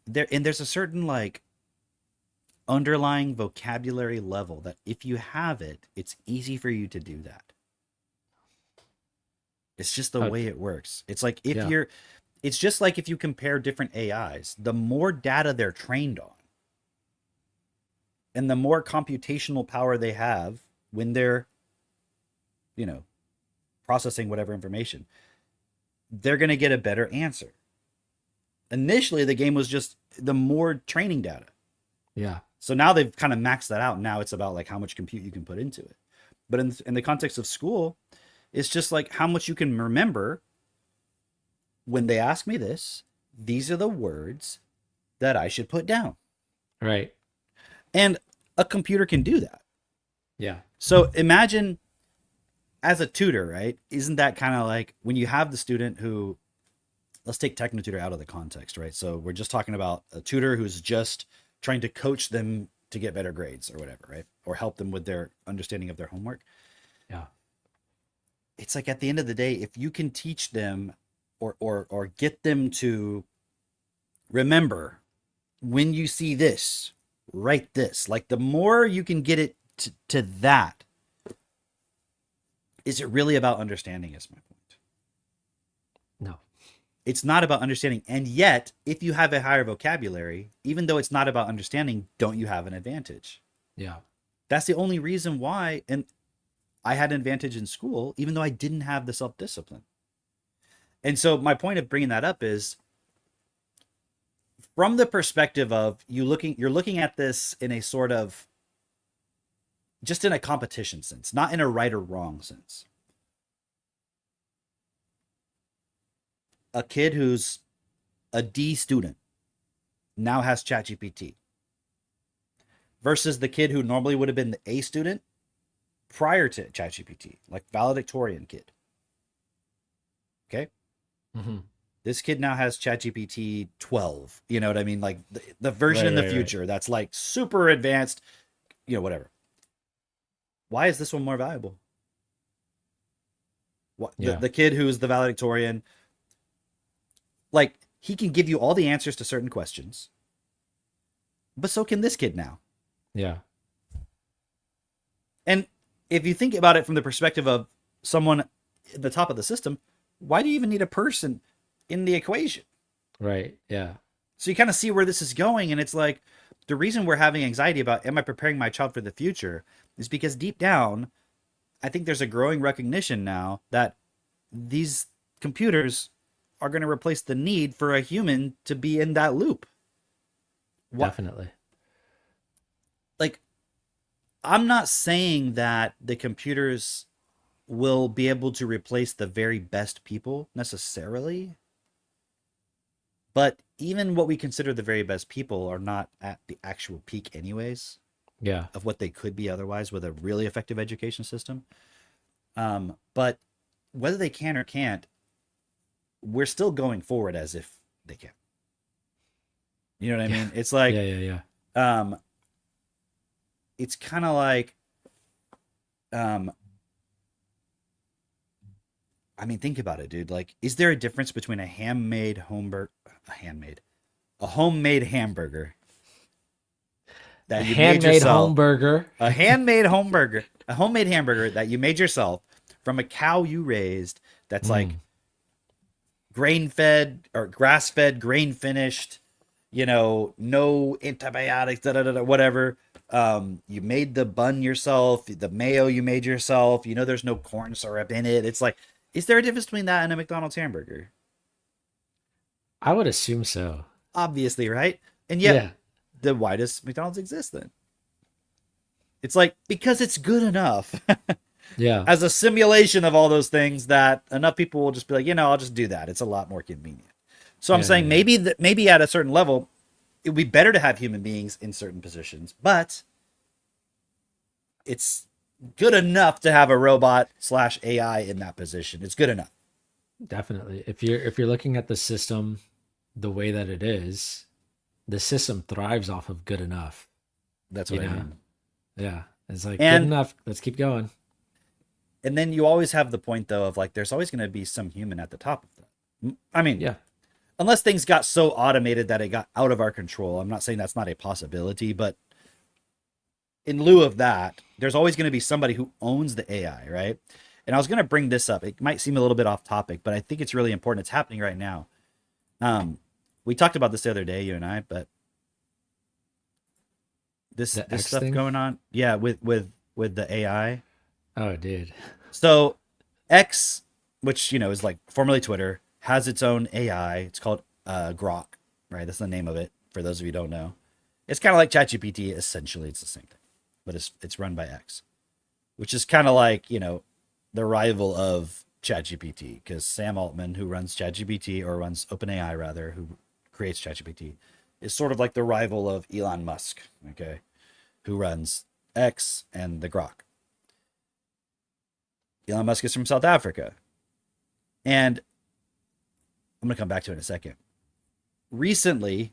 A: there, and there's a certain like underlying vocabulary level that if you have it, it's easy for you to do that. It's just the way it works. It's like it's just like if you compare different AIs, the more data they're trained on and the more computational power they have when they're, processing whatever information, they're going to get a better answer. Initially, the game was just the more training data.
B: Yeah.
A: So now they've kind of maxed that out. Now it's about like how much compute you can put into it. But in the context of school, it's just like how much you can remember. When they ask me this, these are the words that I should put down.
B: Right.
A: And a computer can do that.
B: Yeah.
A: So imagine as a tutor, right? Isn't that kind of like when you have the student who, let's take techno-tutor out of the context, right? So we're just talking about a tutor who's just trying to coach them to get better grades or whatever, right? Or help them with their understanding of their homework.
B: Yeah.
A: It's like at the end of the day, if you can teach them or get them to remember when you see this, write this, like the more you can get it to that, is it really about understanding is my point.
B: No.
A: It's not about understanding. And yet, if you have a higher vocabulary, even though it's not about understanding, don't you have an advantage?
B: Yeah.
A: That's the only reason why. And I had an advantage in school, even though I didn't have the self-discipline. And so my point of bringing that up is from the perspective of you're looking at this in a sort of just in a competition sense, not in a right or wrong sense. A kid who's a D student now has ChatGPT versus the kid who normally would have been the A student prior to ChatGPT, like valedictorian kid. Okay.
B: Mm-hmm.
A: This kid now has ChatGPT 12. You know what I mean? Like the version in the future that's like super advanced, whatever. Why is this one more valuable? What the kid who's the valedictorian, like he can give you all the answers to certain questions, but so can this kid now.
B: Yeah.
A: And if you think about it from the perspective of someone at the top of the system, why do you even need a person in the equation?
B: Right. Yeah.
A: So you kind of see where this is going. And it's like the reason we're having anxiety about, am I preparing my child for the future, is because deep down, I think there's a growing recognition now that these computers are going to replace the need for a human to be in that loop.
B: Definitely.
A: Like, I'm not saying that the computers will be able to replace the very best people necessarily, but even what we consider the very best people are not at the actual peak anyways
B: Yeah.
A: of what they could be otherwise with a really effective education system. But whether they can or can't, we're still going forward as if they can. You know what I mean? It's like,
B: Yeah.
A: it's kind of like, I mean, think about it, dude. Like, is there a difference between a homemade hamburger that you made
B: Handmade
A: yourself,
B: home burger.
A: a homemade hamburger that you made yourself from a cow you raised that's like grain fed or grass fed, grain finished, no antibiotics, whatever. You made the bun yourself, the mayo you made yourself, there's no corn syrup in it. It's like, is there a difference between that and a McDonald's hamburger?
B: I would assume so.
A: Obviously, right? And yet,
B: Yeah.
A: then why does McDonald's exist then? It's like, because it's good enough
B: Yeah.
A: as a simulation of all those things that enough people will just be like, I'll just do that. It's a lot more convenient. So I'm saying maybe at a certain level, it would be better to have human beings in certain positions, but it's good enough to have a robot / AI in that position. It's good enough.
B: Definitely. If you're looking at the system the way that it is, the system thrives off of good enough.
A: That's what I mean.
B: Yeah. It's like
A: And-
B: good enough. Let's keep going.
A: And then you always have the point, though, of like, there's always going to be some human at the top of that. I mean,
B: Yeah.
A: unless things got so automated that it got out of our control. I'm not saying that's not a possibility, but in lieu of that, there's always going to be somebody who owns the AI, right? And I was going to bring this up. It might seem a little bit off topic, but I think it's really important. It's happening right now. We talked about this the other day, you and I, but this
B: X
A: stuff
B: thing?
A: going on, yeah, with the AI.
B: Oh, dude.
A: So X, which is like formerly Twitter, has its own AI. It's called Grok, right? That's the name of it. For those of you who don't know, it's kind of like ChatGPT. Essentially, it's the same thing, but it's run by X, which is kind of like the rival of ChatGPT, because Sam Altman, who runs ChatGPT or runs OpenAI rather, who creates ChatGPT, is sort of like the rival of Elon Musk, okay, who runs X and the Grok. Elon Musk is from South Africa. And I'm going to come back to it in a second. Recently,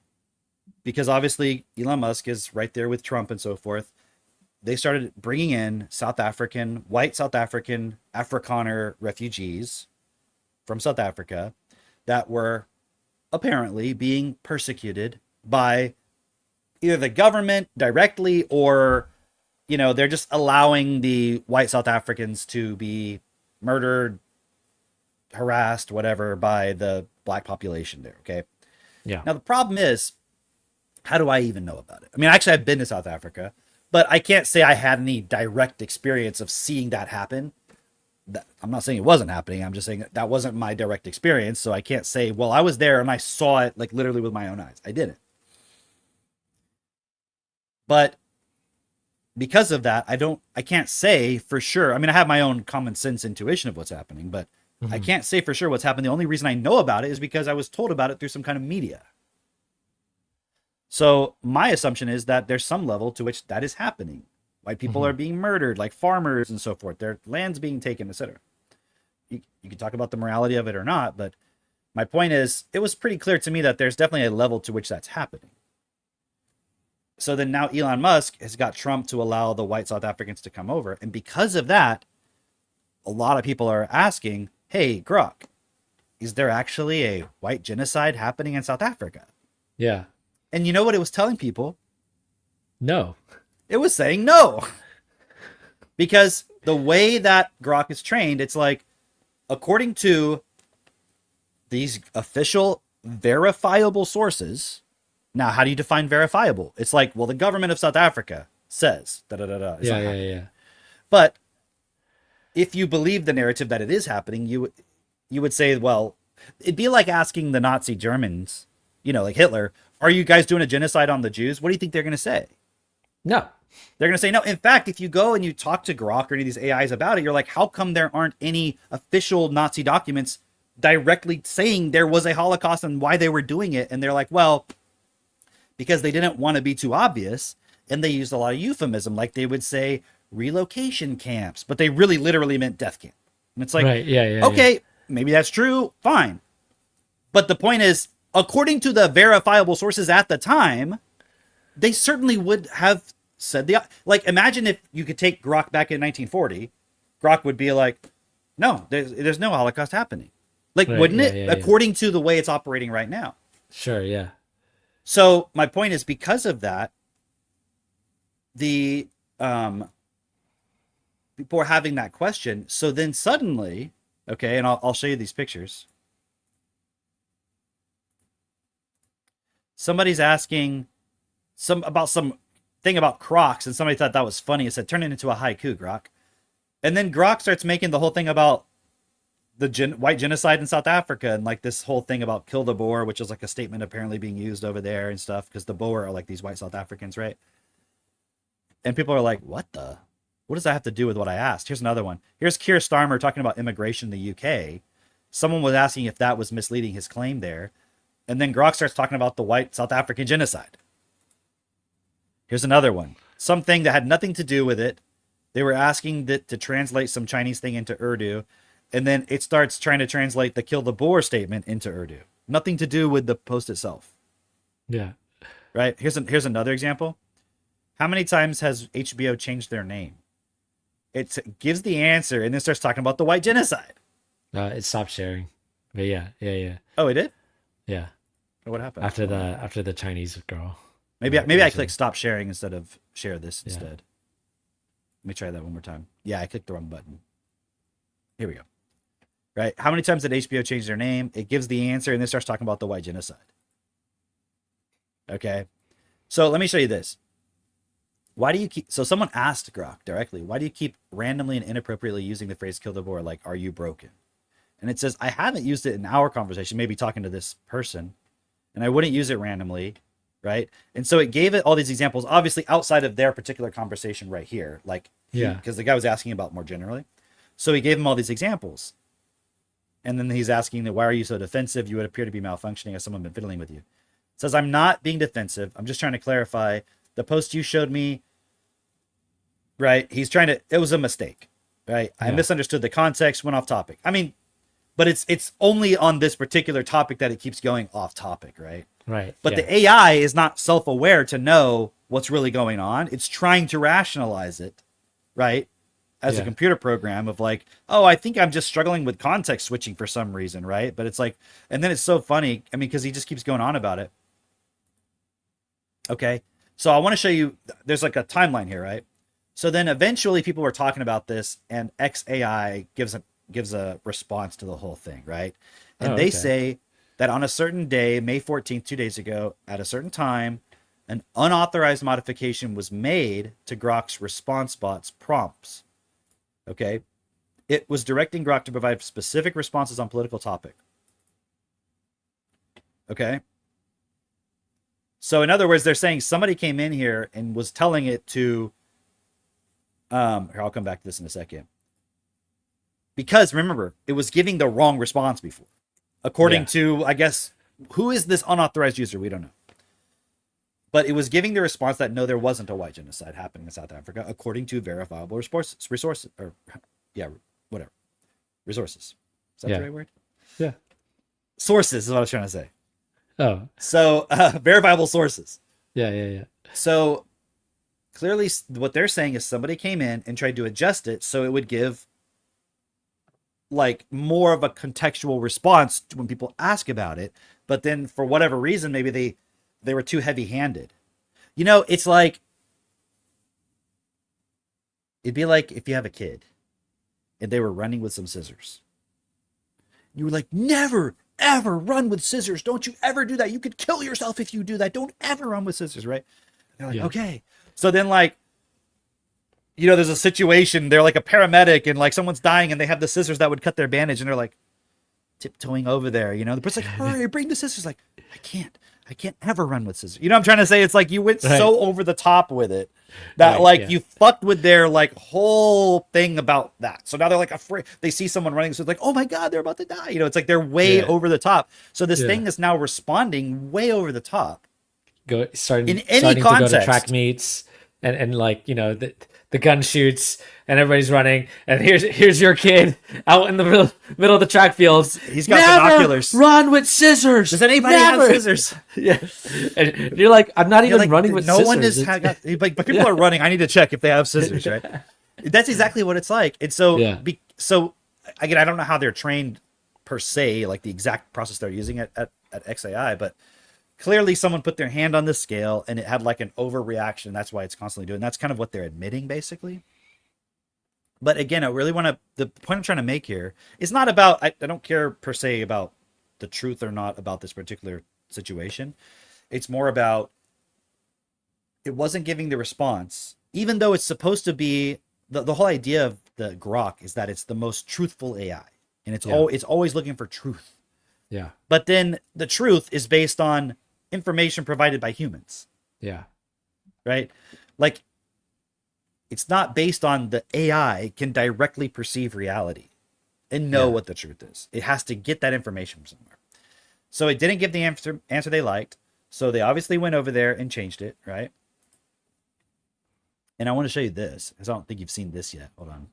A: because obviously Elon Musk is right there with Trump and so forth, they started bringing in white South African, Afrikaner refugees from South Africa that were apparently being persecuted by either the government directly or they're just allowing the white South Africans to be murdered, harassed, whatever, by the black population there. Okay.
B: Yeah.
A: Now, the problem is, how do I even know about it? I mean, actually, I've been to South Africa, but I can't say I had any direct experience of seeing that happen. I'm not saying it wasn't happening. I'm just saying that wasn't my direct experience. So I can't say, well, I was there and I saw it like literally with my own eyes. I didn't. But because of that, I can't say for sure. I mean, I have my own common sense intuition of what's happening, but I can't say for sure what's happened. The only reason I know about it is because I was told about it through some kind of media. So my assumption is that there's some level to which that is happening. White people are being murdered, like farmers and so forth. Their land's being taken, etc. You can talk about the morality of it or not, but my point is, it was pretty clear to me that there's definitely a level to which that's happening. So then now Elon Musk has got Trump to allow the white South Africans to come over. And because of that, a lot of people are asking, hey, Grok, is there actually a white genocide happening in South Africa?
B: Yeah.
A: And you know what it was telling people?
B: No.
A: It was saying no. Because the way that Grok is trained, it's like, according to these official verifiable sources. Now, how do you define verifiable? It's like, well, the government of South Africa says,
B: Yeah.
A: But if you believe the narrative that it is happening, you would say, well, It'd be like asking the Nazi Germans, like Hitler, are you guys doing a genocide on the Jews? What do you think they're going to say?
B: No.
A: They're going to say no. In fact, if you go and you talk to Grok or any of these AIs about it, you're like, how come there aren't any official Nazi documents directly saying there was a Holocaust and why they were doing it? And they're like, well, because they didn't want to be too obvious. And they used a lot of euphemism, like they would say relocation camps, but they really literally meant death camp. And it's like,
B: Right. Yeah.
A: okay, maybe that's true. Fine. But the point is, according to the verifiable sources at the time, they certainly would have said like, imagine if you could take Grok back in 1940, Grok would be like, no, there's no Holocaust happening. Like,
B: Right,
A: wouldn't
B: yeah,
A: it?
B: yeah, yeah.
A: According to the way it's operating right now.
B: Sure. Yeah.
A: So my point is, because of that, the people are having that question. So then suddenly, okay, and I'll show you these pictures. Somebody's asking about some thing about Crocs, and somebody thought that was funny. It said, turn it into a haiku, Grok. And then Grok starts making the whole thing about the white genocide in South Africa, and like this whole thing about kill the Boer, which is like a statement apparently being used over there and stuff, because the Boer are like these white South Africans, right? And people are like, what does that have to do with what I asked? Here's another one. Here's Keir Starmer talking about immigration in the UK. Someone was asking if that was misleading his claim there. And then Grok starts talking about the white South African genocide. Here's another one. Something that had nothing to do with it. They were asking that to translate some Chinese thing into Urdu. And then it starts trying to translate the kill the Boer statement into Urdu. Nothing to do with the post itself.
B: Yeah.
A: Right? Here's another example. How many times has HBO changed their name? It gives the answer and then starts talking about the white genocide.
B: It stopped sharing. But yeah.
A: Oh, it did?
B: Yeah.
A: What happened?
B: After the Chinese girl.
A: Maybe I clicked stop sharing instead of share this
B: Yeah.
A: instead. Let me try that one more time. Yeah, I clicked the wrong button. Here we go. Right? How many times did HBO change their name? It gives the answer and then starts talking about the white genocide. Okay. So let me show you this. Why do you keep, so someone asked Grok directly, why do you keep randomly and inappropriately using the phrase kill the Boer? Like, are you broken? And it says, I haven't used it in our conversation, maybe talking to this person, and I wouldn't use it randomly. Right. And so it gave it all these examples, obviously outside of their particular conversation right here. Like,
B: Yeah.
A: because the guy was asking about more generally. So he gave him all these examples. And then he's asking that, why are you so defensive? You would appear to be malfunctioning. Has someone been fiddling with you? It says, I'm not being defensive. I'm just trying to clarify the post you showed me. Right. It was a mistake. Right. I misunderstood the context, went off topic. I mean, but it's only on this particular topic that it keeps going off topic. Right.
B: Right.
A: But the AI is not self-aware to know what's really going on. It's trying to rationalize it. Right. As a computer program of like, oh, I think I'm just struggling with context switching for some reason. Right. But it's like, and then it's so funny. I mean, because he just keeps going on about it. Okay. So I want to show you, there's like a timeline here, right? So then eventually people were talking about this and XAI gives a response to the whole thing, right? And they say that on a certain day, May 14th, 2 days ago, at a certain time, an unauthorized modification was made to Grok's response bot's prompts. Okay. It was directing Grok to provide specific responses on political topic. Okay. So in other words, they're saying somebody came in here and was telling it to, here, I'll come back to this in a second. Because remember, it was giving the wrong response before. According to, I guess, who is this unauthorized user? We don't know. But it was giving the response that no, there wasn't a white genocide happening in South Africa, according to verifiable resources. Resources. Is that the right word?
B: Yeah.
A: Sources is what I was trying to say.
B: Oh.
A: So verifiable sources.
B: Yeah.
A: So clearly what they're saying is somebody came in and tried to adjust it so it would give like more of a contextual response to when people ask about it. But then for whatever reason, maybe they were too heavy handed. It's like, it'd be like if you have a kid and they were running with some scissors. You were like, never, ever run with scissors. Don't you ever do that. You could kill yourself if you do that. Don't ever run with scissors, right? They're like, okay. So then like, there's a situation, they're like a paramedic and like someone's dying and they have the scissors that would cut their bandage. And they're like, tiptoeing over there. You know, the person's like, hurry, bring the scissors. Like, I can't ever run with scissors. You know what I'm trying to say? It's like you went so over the top with it that you fucked with their like whole thing about that. So now they're like afraid. They see someone running, so it's like, oh my god, they're about to die. You know, it's like they're way over the top. So this thing is now responding way over the top.
B: Starting to go to track meets and like, you know, the gun shoots and everybody's running, and here's your kid out in the middle of the track fields.
A: He's got binoculars.
B: Run with scissors.
A: Does anybody have scissors?
B: Yeah. And you're like, I'm not even running with scissors.
A: No one has got, but people are running. I need to check if they have scissors, right? That's exactly what it's like. And so, so again, I don't know how they're trained per se, like the exact process they're using at XAI, but clearly someone put their hand on the scale and it had like an overreaction. That's why it's constantly doing. That's kind of what they're admitting, basically. But again, I really want to, the point I'm trying to make here is not about, I don't care per se about the truth or not about this particular situation. It's more about, it wasn't giving the response, even though it's supposed to be, the whole idea of the Grok is that it's the most truthful AI. And it's always looking for truth.
B: Yeah.
A: But then the truth is based on information provided by humans.
B: Yeah.
A: Right? Like, it's not based on the AI can directly perceive reality and know what the truth is. It has to get that information from somewhere. So it didn't give the answer they liked. So they obviously went over there and changed it, right? And I want to show you this, because I don't think you've seen this yet. Hold on.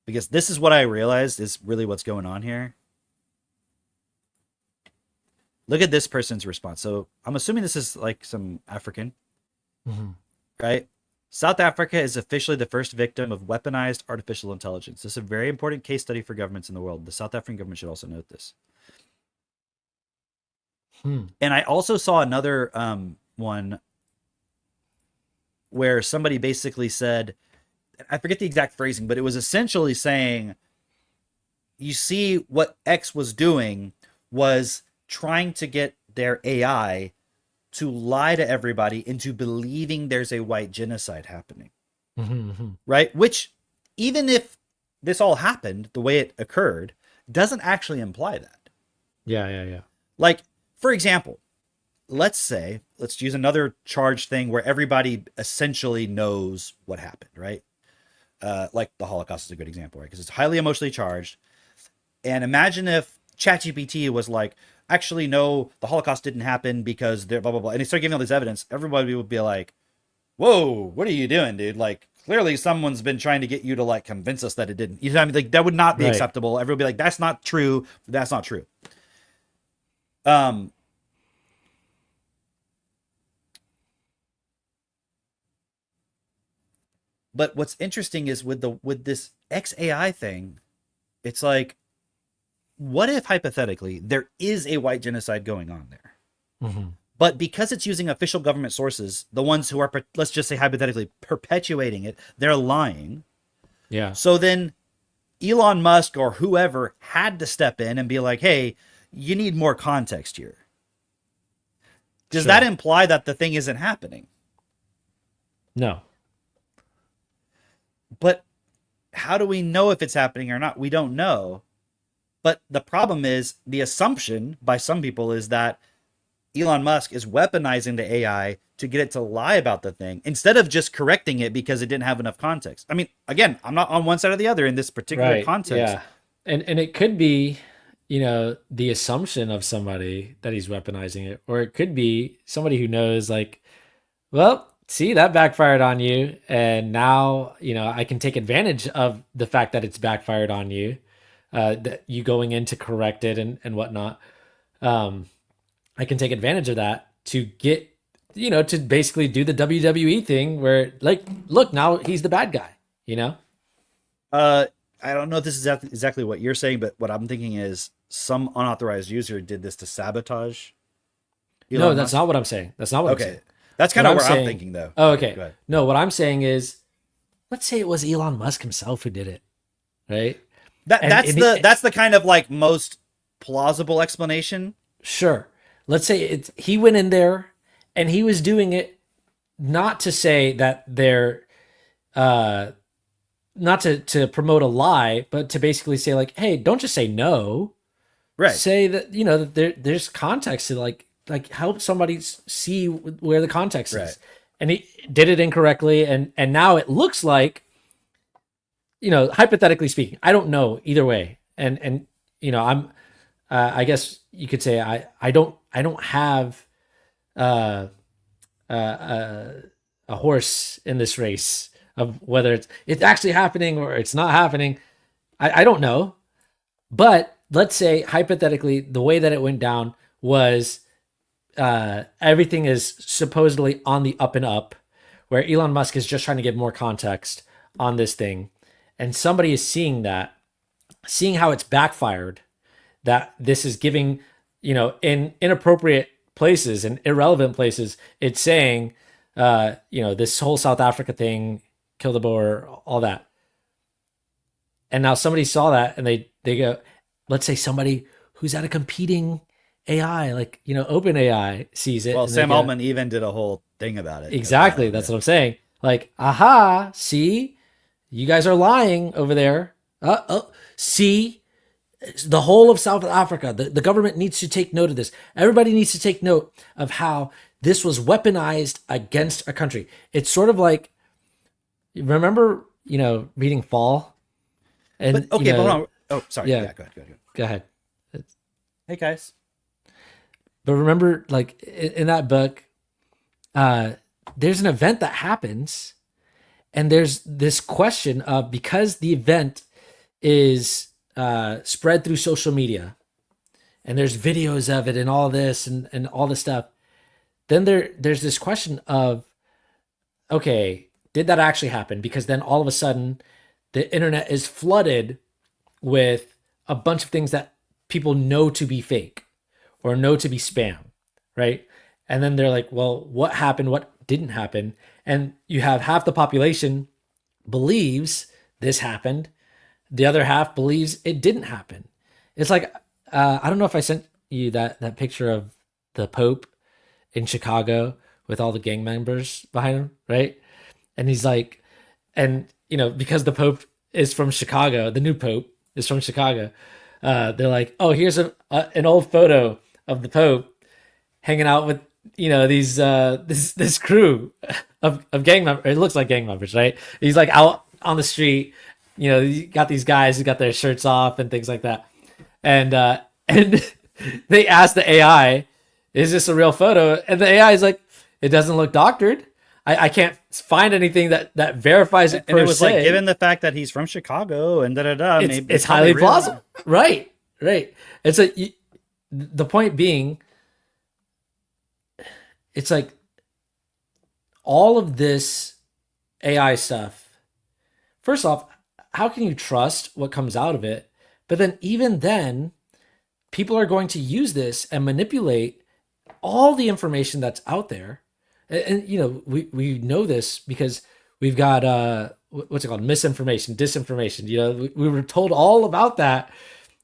A: Because this is what I realized is really what's going on here. Look at this person's response. So I'm assuming this is like some African, right? South Africa is officially the first victim of weaponized artificial intelligence. This is a very important case study for governments in the world. The South African government should also note this. And I also saw another one where somebody basically said, I forget the exact phrasing, but it was essentially saying, you see what X was doing was trying to get their AI to lie to everybody into believing there's a white genocide happening. Right? Which, even if this all happened the way it occurred, doesn't actually imply that.
B: Yeah.
A: Like, for example, let's use another charged thing where everybody essentially knows what happened, right? Like the Holocaust is a good example, right? Because it's highly emotionally charged. And imagine if ChatGPT was like, actually, no, the Holocaust didn't happen because they're blah, blah, blah. And they start giving all this evidence. Everybody would be like, whoa, what are you doing, dude? Like, clearly someone's been trying to get you to like convince us that it didn't. You know what I mean? Like, that would not be acceptable. Everyone would be like, that's not true. That's not true. But what's interesting is with this XAI thing, it's like, what if hypothetically there is a white genocide going on there? But because it's using official government sources, the ones who are, let's just say hypothetically, perpetuating it, they're lying.
B: Yeah.
A: So then Elon Musk or whoever had to step in and be like, hey, you need more context here. Does that imply that the thing isn't happening?
B: No.
A: But how do we know if it's happening or not? We don't know. But the problem is, the assumption by some people is that Elon Musk is weaponizing the AI to get it to lie about the thing instead of just correcting it because it didn't have enough context. I mean, again, I'm not on one side or the other in this particular context.
B: Yeah. And it could be, you know, the assumption of somebody that he's weaponizing it, or it could be somebody who knows, like, well, see, that backfired on you, and now, you know, I can take advantage of the fact that it's backfired on you, that you going in to correct it and whatnot. I can take advantage of that to get, you know, to basically do the WWE thing where, like, look, now he's the bad guy, you know?
A: I don't know if this is exactly what you're saying, but what I'm thinking is some unauthorized user did this to sabotage Elon
B: No,
A: Musk.
B: that's not what I'm saying. That's not what I'm saying.
A: That's kind of where
B: saying,
A: I'm thinking, though.
B: Oh, okay.
A: Go ahead.
B: No, what I'm saying is, let's say it was Elon Musk himself who did it, right?
A: That's the kind of like most plausible explanation.
B: Sure. Let's say he went in there and he was doing it not to say that they're not to promote a lie, but to basically say like, hey, don't just say no.
A: Right.
B: Say that, you know, that there's context to like help somebody see where the context
A: Right.
B: is. And he did it incorrectly, and now it looks like, you know, hypothetically speaking, I don't know either way, and you know, I'm I guess you could say I don't have uh, a horse in this race of whether it's actually happening or it's not happening. I don't know, but let's say hypothetically the way that it went down was everything is supposedly on the up and up, where Elon Musk is just trying to give more context on this thing, and somebody is seeing that, seeing how it's backfired, that this is giving, you know, in inappropriate places and irrelevant places, it's saying, you know, this whole South Africa thing, kill the boer, all that. And now somebody saw that and they go, let's say somebody who's at a competing AI, like, you know, Open AI sees it.
A: Well,
B: and they
A: Sam
B: go,
A: Altman even did a whole thing about it.
B: exactly. That's what I'm saying. Like, aha, see, you guys are lying over there. See, the whole of South Africa, the government needs to take note of this. Everybody needs to take note of how this was weaponized against a country. It's sort of like, remember, you know, reading Fall? And
A: But, okay,
B: you know,
A: but hold on. Oh, sorry.
B: Yeah.
A: Yeah, go ahead.
B: go ahead.
A: Hey, guys.
B: But remember, like in that book, there's an event that happens, and there's this question of, because the event is spread through social media, and there's videos of it and all this and all this stuff, then there's this question of, okay, did that actually happen? Because then all of a sudden the internet is flooded with a bunch of things that people know to be fake or know to be spam, right? And then they're like, well, what happened? What didn't happen? And you have half the population believes this happened. The other half believes it didn't happen. It's like, I don't know if I sent you that picture of the Pope in Chicago with all the gang members behind him, right? And he's like, and you know, because the Pope is from Chicago, the new Pope is from Chicago. They're like, oh, here's an old photo of the Pope hanging out with, you know, these this crew of gang members. It looks like gang members, right? He's like out on the street, you know, you got these guys who got their shirts off and things like that, and they asked the AI, is this a real photo? And the AI is like, it doesn't look doctored. I can't find anything that verifies it.
A: And it was like, given the fact that he's from Chicago and maybe
B: it's highly plausible. Right. It's the point being, it's like all of this AI stuff. First off, how can you trust what comes out of it? But then even then, people are going to use this and manipulate all the information that's out there. And you know, we know this because we've got what's it called, misinformation, disinformation. You know, we were told all about that,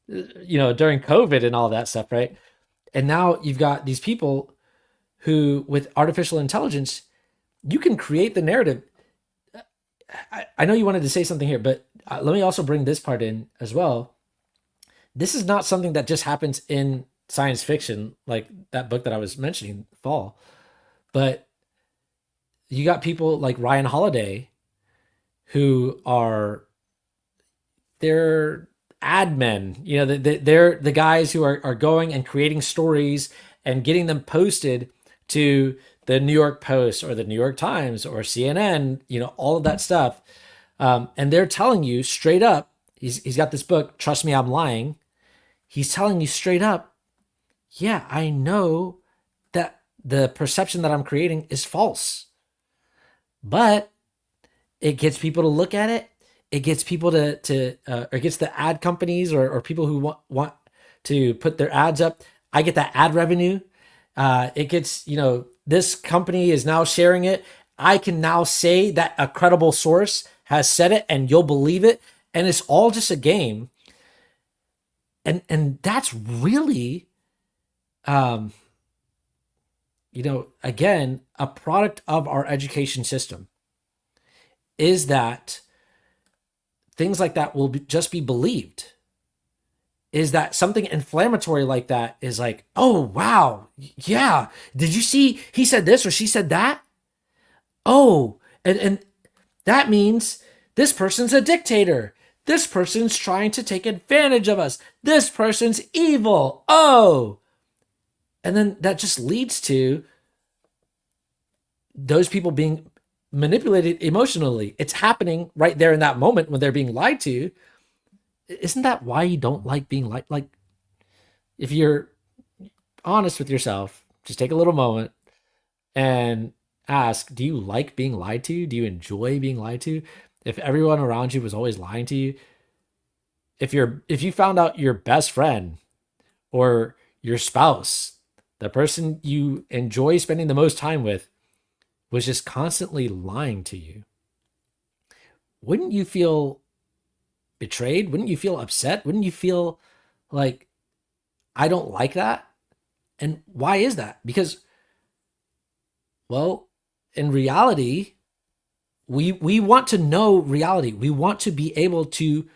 B: you know, during COVID and all that stuff, right? And now you've got these people who, with artificial intelligence, you can create the narrative. I know you wanted to say something here, but let me also bring this part in as well. This is not something that just happens in science fiction, like that book that I was mentioning, Fall, but you got people like Ryan Holiday who are, they're ad men, you know, they're the guys who are going and creating stories and getting them posted to the New York Post or the New York Times or CNN, you know, all of that stuff. And they're telling you straight up, he's got this book, Trust Me, I'm Lying. He's telling you straight up, yeah, I know that the perception that I'm creating is false. But it gets people to look at it. It gets people or it gets the ad companies or people who want to put their ads up. I get that ad revenue. It gets, you know, this company is now sharing it. I can now say that a credible source has said it and you'll believe it. And it's all just a game. And that's really, you know, again, a product of our education system is that things like that will just be believed. Is that something inflammatory like that is like, oh, wow, yeah. Did you see he said this or she said that? Oh, and that means this person's a dictator. This person's trying to take advantage of us. This person's evil. Oh. And then that just leads to those people being manipulated emotionally. It's happening right there in that moment when they're being lied to. Isn't that why you don't like being lied? Like, if you're honest with yourself, just take a little moment and ask, do you like being lied to? Do you enjoy being lied to? If everyone around you was always lying to you, if you found out your best friend or your spouse, the person you enjoy spending the most time with, was just constantly lying to you, wouldn't you feel betrayed? Wouldn't you feel upset? Wouldn't you feel like, I don't like that? And why is that? Because, well, in reality, we want to know reality. We want to be able to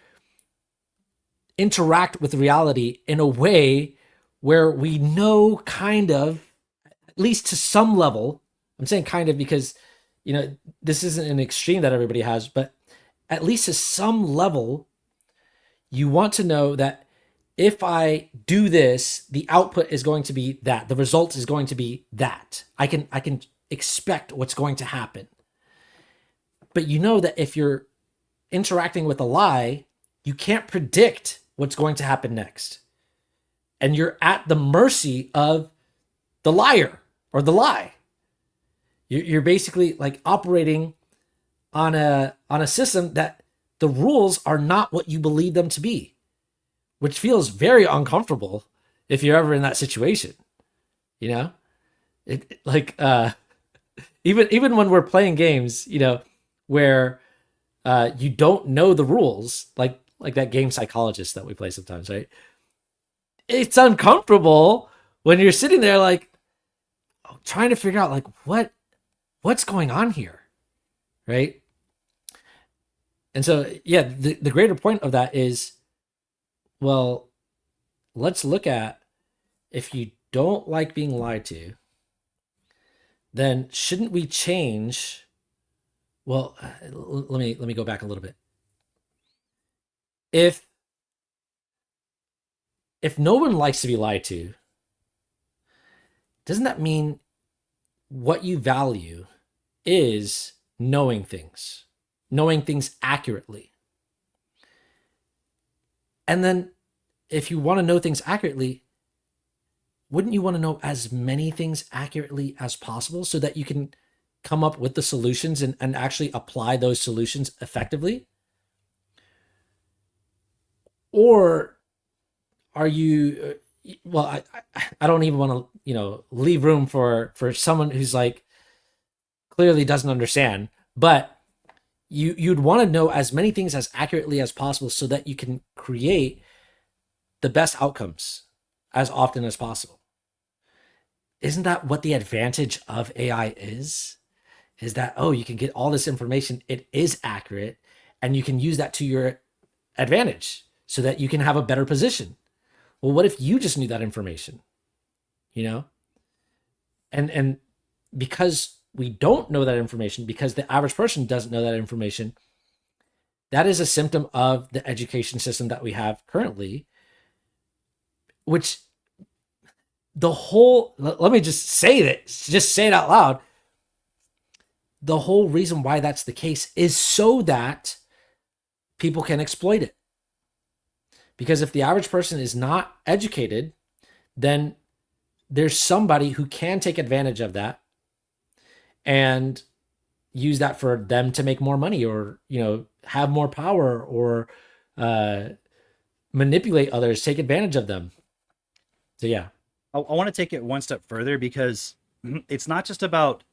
B: interact with reality in a way where we know kind of, at least to some level. I'm saying kind of because, this isn't an extreme that everybody has, but at least to some level, you want to know that if I do this, the output is going to be that. The result is going to be that. I can expect what's going to happen. But you know that if you're interacting with a lie, you can't predict what's going to happen next. And you're at the mercy of the liar or the lie. You're basically like operating on a system that the rules are not what you believe them to be, which feels very uncomfortable if you're ever in that situation. Even when we're playing games, where you don't know the rules, like that game Psychologist that we play sometimes, right? It's uncomfortable when you're sitting there like trying to figure out like what's going on here, right? And so, yeah, the greater point of that is, well, let's look at, if you don't like being lied to, then shouldn't we change? Well, let me go back a little bit. If no one likes to be lied to, doesn't that mean what you value is knowing things accurately? And then if you want to know things accurately, wouldn't you want to know as many things accurately as possible so that you can come up with the solutions and actually apply those solutions effectively? Or are you, I don't even want to, leave room for someone who's like clearly doesn't understand, but you'd want to know as many things as accurately as possible so that you can create the best outcomes as often as possible. Isn't that what the advantage of AI is? Is that, you can get all this information, it is accurate, and you can use that to your advantage so that you can have a better position. Well, what if you just knew that information? And because we don't know that information, because the average person doesn't know that information, that is a symptom of the education system that we have currently, which let me just say it out loud. The whole reason why that's the case is so that people can exploit it. Because if the average person is not educated, then there's somebody who can take advantage of that and use that for them to make more money or, have more power or manipulate others, take advantage of them. So, yeah.
A: I want to take it one step further because it's not just about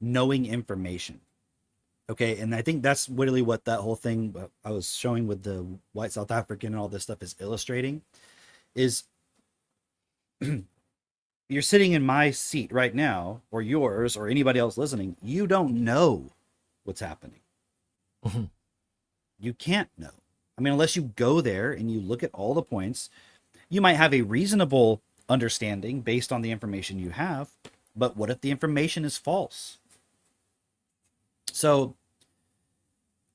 A: knowing information. Okay. And I think that's literally what that whole thing I was showing with the white South African and all this stuff is illustrating is you're sitting in my seat right now, or yours, or anybody else listening. You don't know what's happening.
B: Mm-hmm.
A: You can't know. I mean, unless you go there and you look at all the points, you might have a reasonable understanding based on the information you have. But what if the information is false? So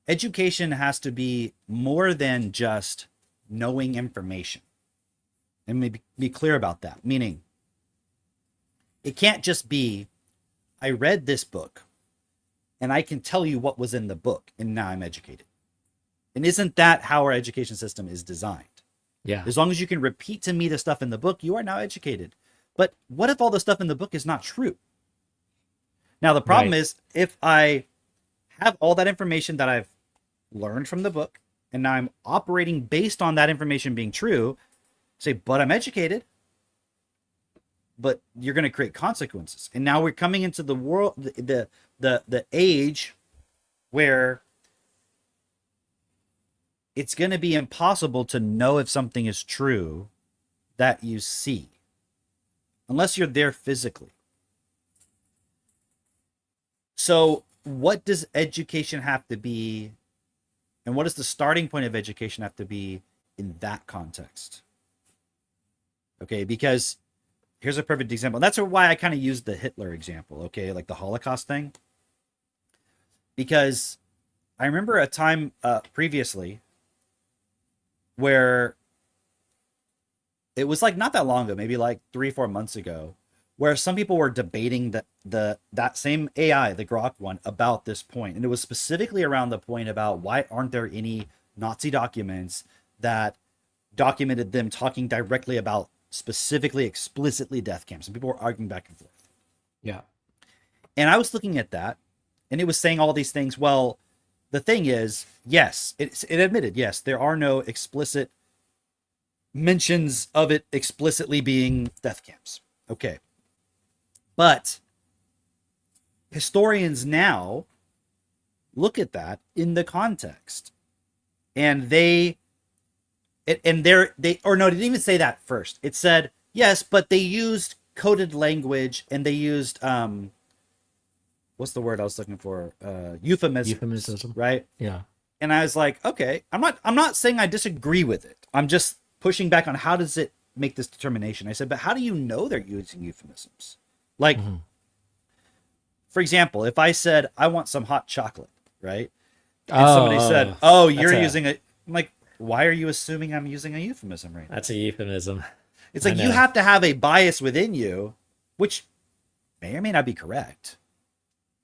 A: education has to be more than just knowing information. And maybe be clear about that. Meaning, it can't just be, I read this book and I can tell you what was in the book and now I'm educated. And isn't that how our education system is designed?
B: Yeah.
A: As long as you can repeat to me the stuff in the book, you are now educated. But what if all the stuff in the book is not true? Now, the problem is if I have all that information that I've learned from the book, and now I'm operating based on that information being true, say, but I'm educated, but you're going to create consequences. And now we're coming into the world, the age where it's going to be impossible to know if something is true that you see, unless you're there physically. So what does education have to be, and what does the starting point of education have to be in that context? Okay, because here's a perfect example. That's why I kind of used the Hitler example, okay, like the Holocaust thing. Because I remember a time previously where it was like not that long ago, maybe like 3-4 months ago, where some people were debating that same AI, the Grok one, about this point. And it was specifically around the point about why aren't there any Nazi documents that documented them talking directly about specifically, explicitly death camps. And people were arguing back and forth.
B: Yeah.
A: And I was looking at that, and it was saying all these things. Well, the thing is, yes, it admitted, yes, there are no explicit mentions of it explicitly being death camps. Okay. But historians now look at that in the context, and they didn't even say that first. It said, yes, but they used coded language, and they used, what's the word I was looking for? Euphemism, right?
B: Yeah.
A: And I was like, okay, I'm not saying I disagree with it. I'm just pushing back on how does it make this determination. I said, but how do you know they're using euphemisms? Like, for example, if I said, I want some hot chocolate, right? And somebody said, oh, you're using I'm like, why are you assuming I'm using a euphemism right now?
B: That's a euphemism.
A: It's like you have to have a bias within you, which may or may not be correct,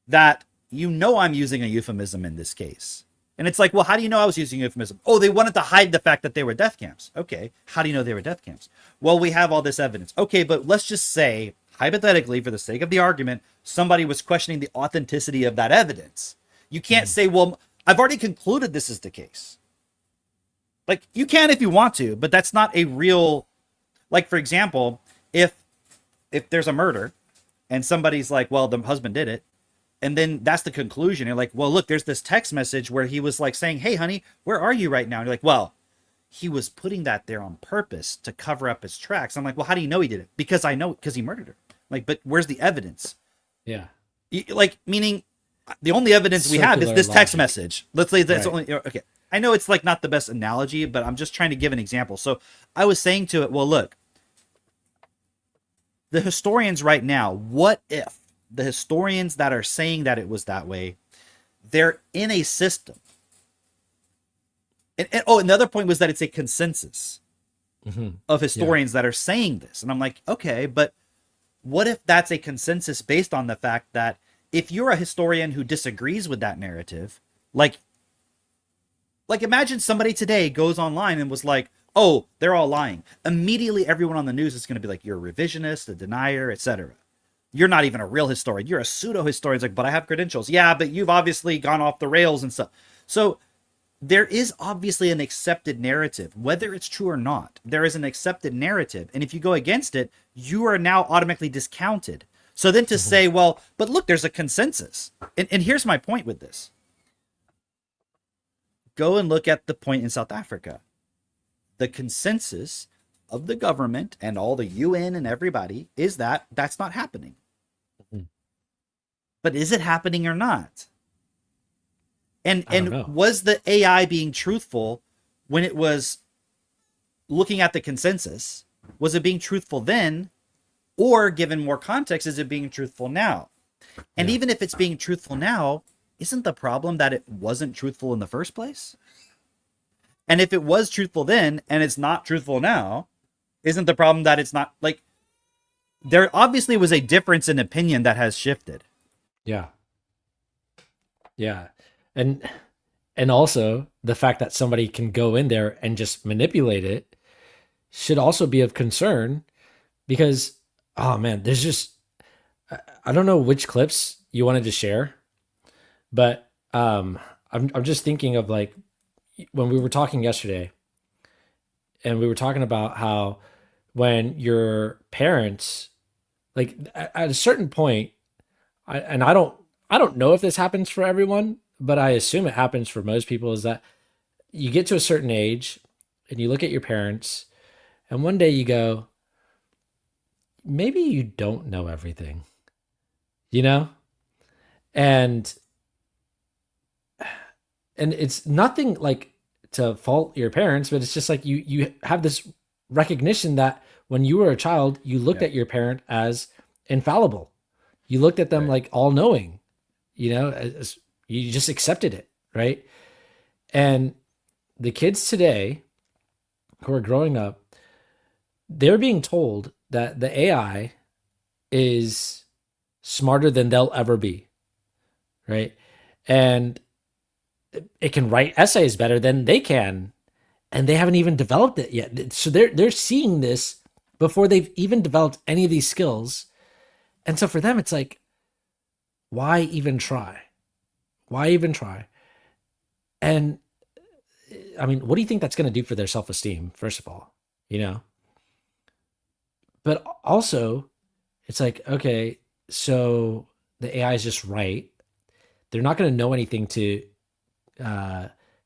A: that you know I'm using a euphemism in this case. And it's like, well, how do you know I was using euphemism? Oh, they wanted to hide the fact that they were death camps. Okay, how do you know they were death camps? Well, we have all this evidence. Okay, but let's just say, hypothetically, for the sake of the argument, somebody was questioning the authenticity of that evidence. You can't say, well, I've already concluded this is the case. Like, you can if you want to, but that's not a real, like, for example, if there's a murder and somebody's like, well, the husband did it, and then that's the conclusion. You're like, well, look, there's this text message where he was like saying, hey, honey, where are you right now? And you're like, well, he was putting that there on purpose to cover up his tracks. I'm like, well, how do you know he did it? Because I know, because he murdered her. Like, but where's the evidence?
B: Yeah.
A: Like, meaning the only evidence we have is this text message. Let's say that's only, okay. I know it's like not the best analogy, but I'm just trying to give an example. So I was saying to it, well, look, the historians right now, what if the historians that are saying that it was that way, they're in a system. And another point was that it's a consensus of historians that are saying this. And I'm like, okay, but what if that's a consensus based on the fact that if you're a historian who disagrees with that narrative, like imagine somebody today goes online and was like, oh, they're all lying. Immediately, everyone on the news is going to be like, you're a revisionist, a denier, etc. You're not even a real historian. You're a pseudo historian. It's like, but I have credentials. Yeah, but you've obviously gone off the rails and stuff. So there is obviously an accepted narrative, whether it's true or not. There is an accepted narrative. And if you go against it, you are now automatically discounted. So then to say, well, but look, there's a consensus. And here's my point with this. Go and look at the point in South Africa. The consensus of the government and all the UN and everybody is that that's not happening. But is it happening or not?
B: I don't know.
A: Was the AI being truthful when it was looking at the consensus? Was it being truthful then? Or given more context, is it being truthful now? And even if it's being truthful now, isn't the problem that it wasn't truthful in the first place? And if it was truthful then and it's not truthful now, isn't the problem that it's not, like, there obviously was a difference in opinion that has shifted.
B: Yeah. Yeah. And also the fact that somebody can go in there and just manipulate it should also be of concern, because, oh man, there's just, I don't know which clips you wanted to share, but I'm just thinking of, like, when we were talking yesterday, and we were talking about how when your parents, like, at a certain point, I don't know if this happens for everyone, but I assume it happens for most people, is that you get to a certain age and you look at your parents, and one day you go, maybe you don't know everything, you know? And it's nothing like to fault your parents, but it's just like you have this recognition that when you were a child, you looked at your parent as infallible. You looked at them like all knowing, you know, as you just accepted it, right? And the kids today who are growing up, they're being told that the AI is smarter than they'll ever be, right? And it can write essays better than they can, and they haven't even developed it yet. So they're seeing this before they've even developed any of these skills. And so for them, it's like, why even try? Why even try? And I mean, what do you think that's going to do for their self-esteem, first of all, you know? But also, it's like, okay, so the AI is just right. They're not going to know anything to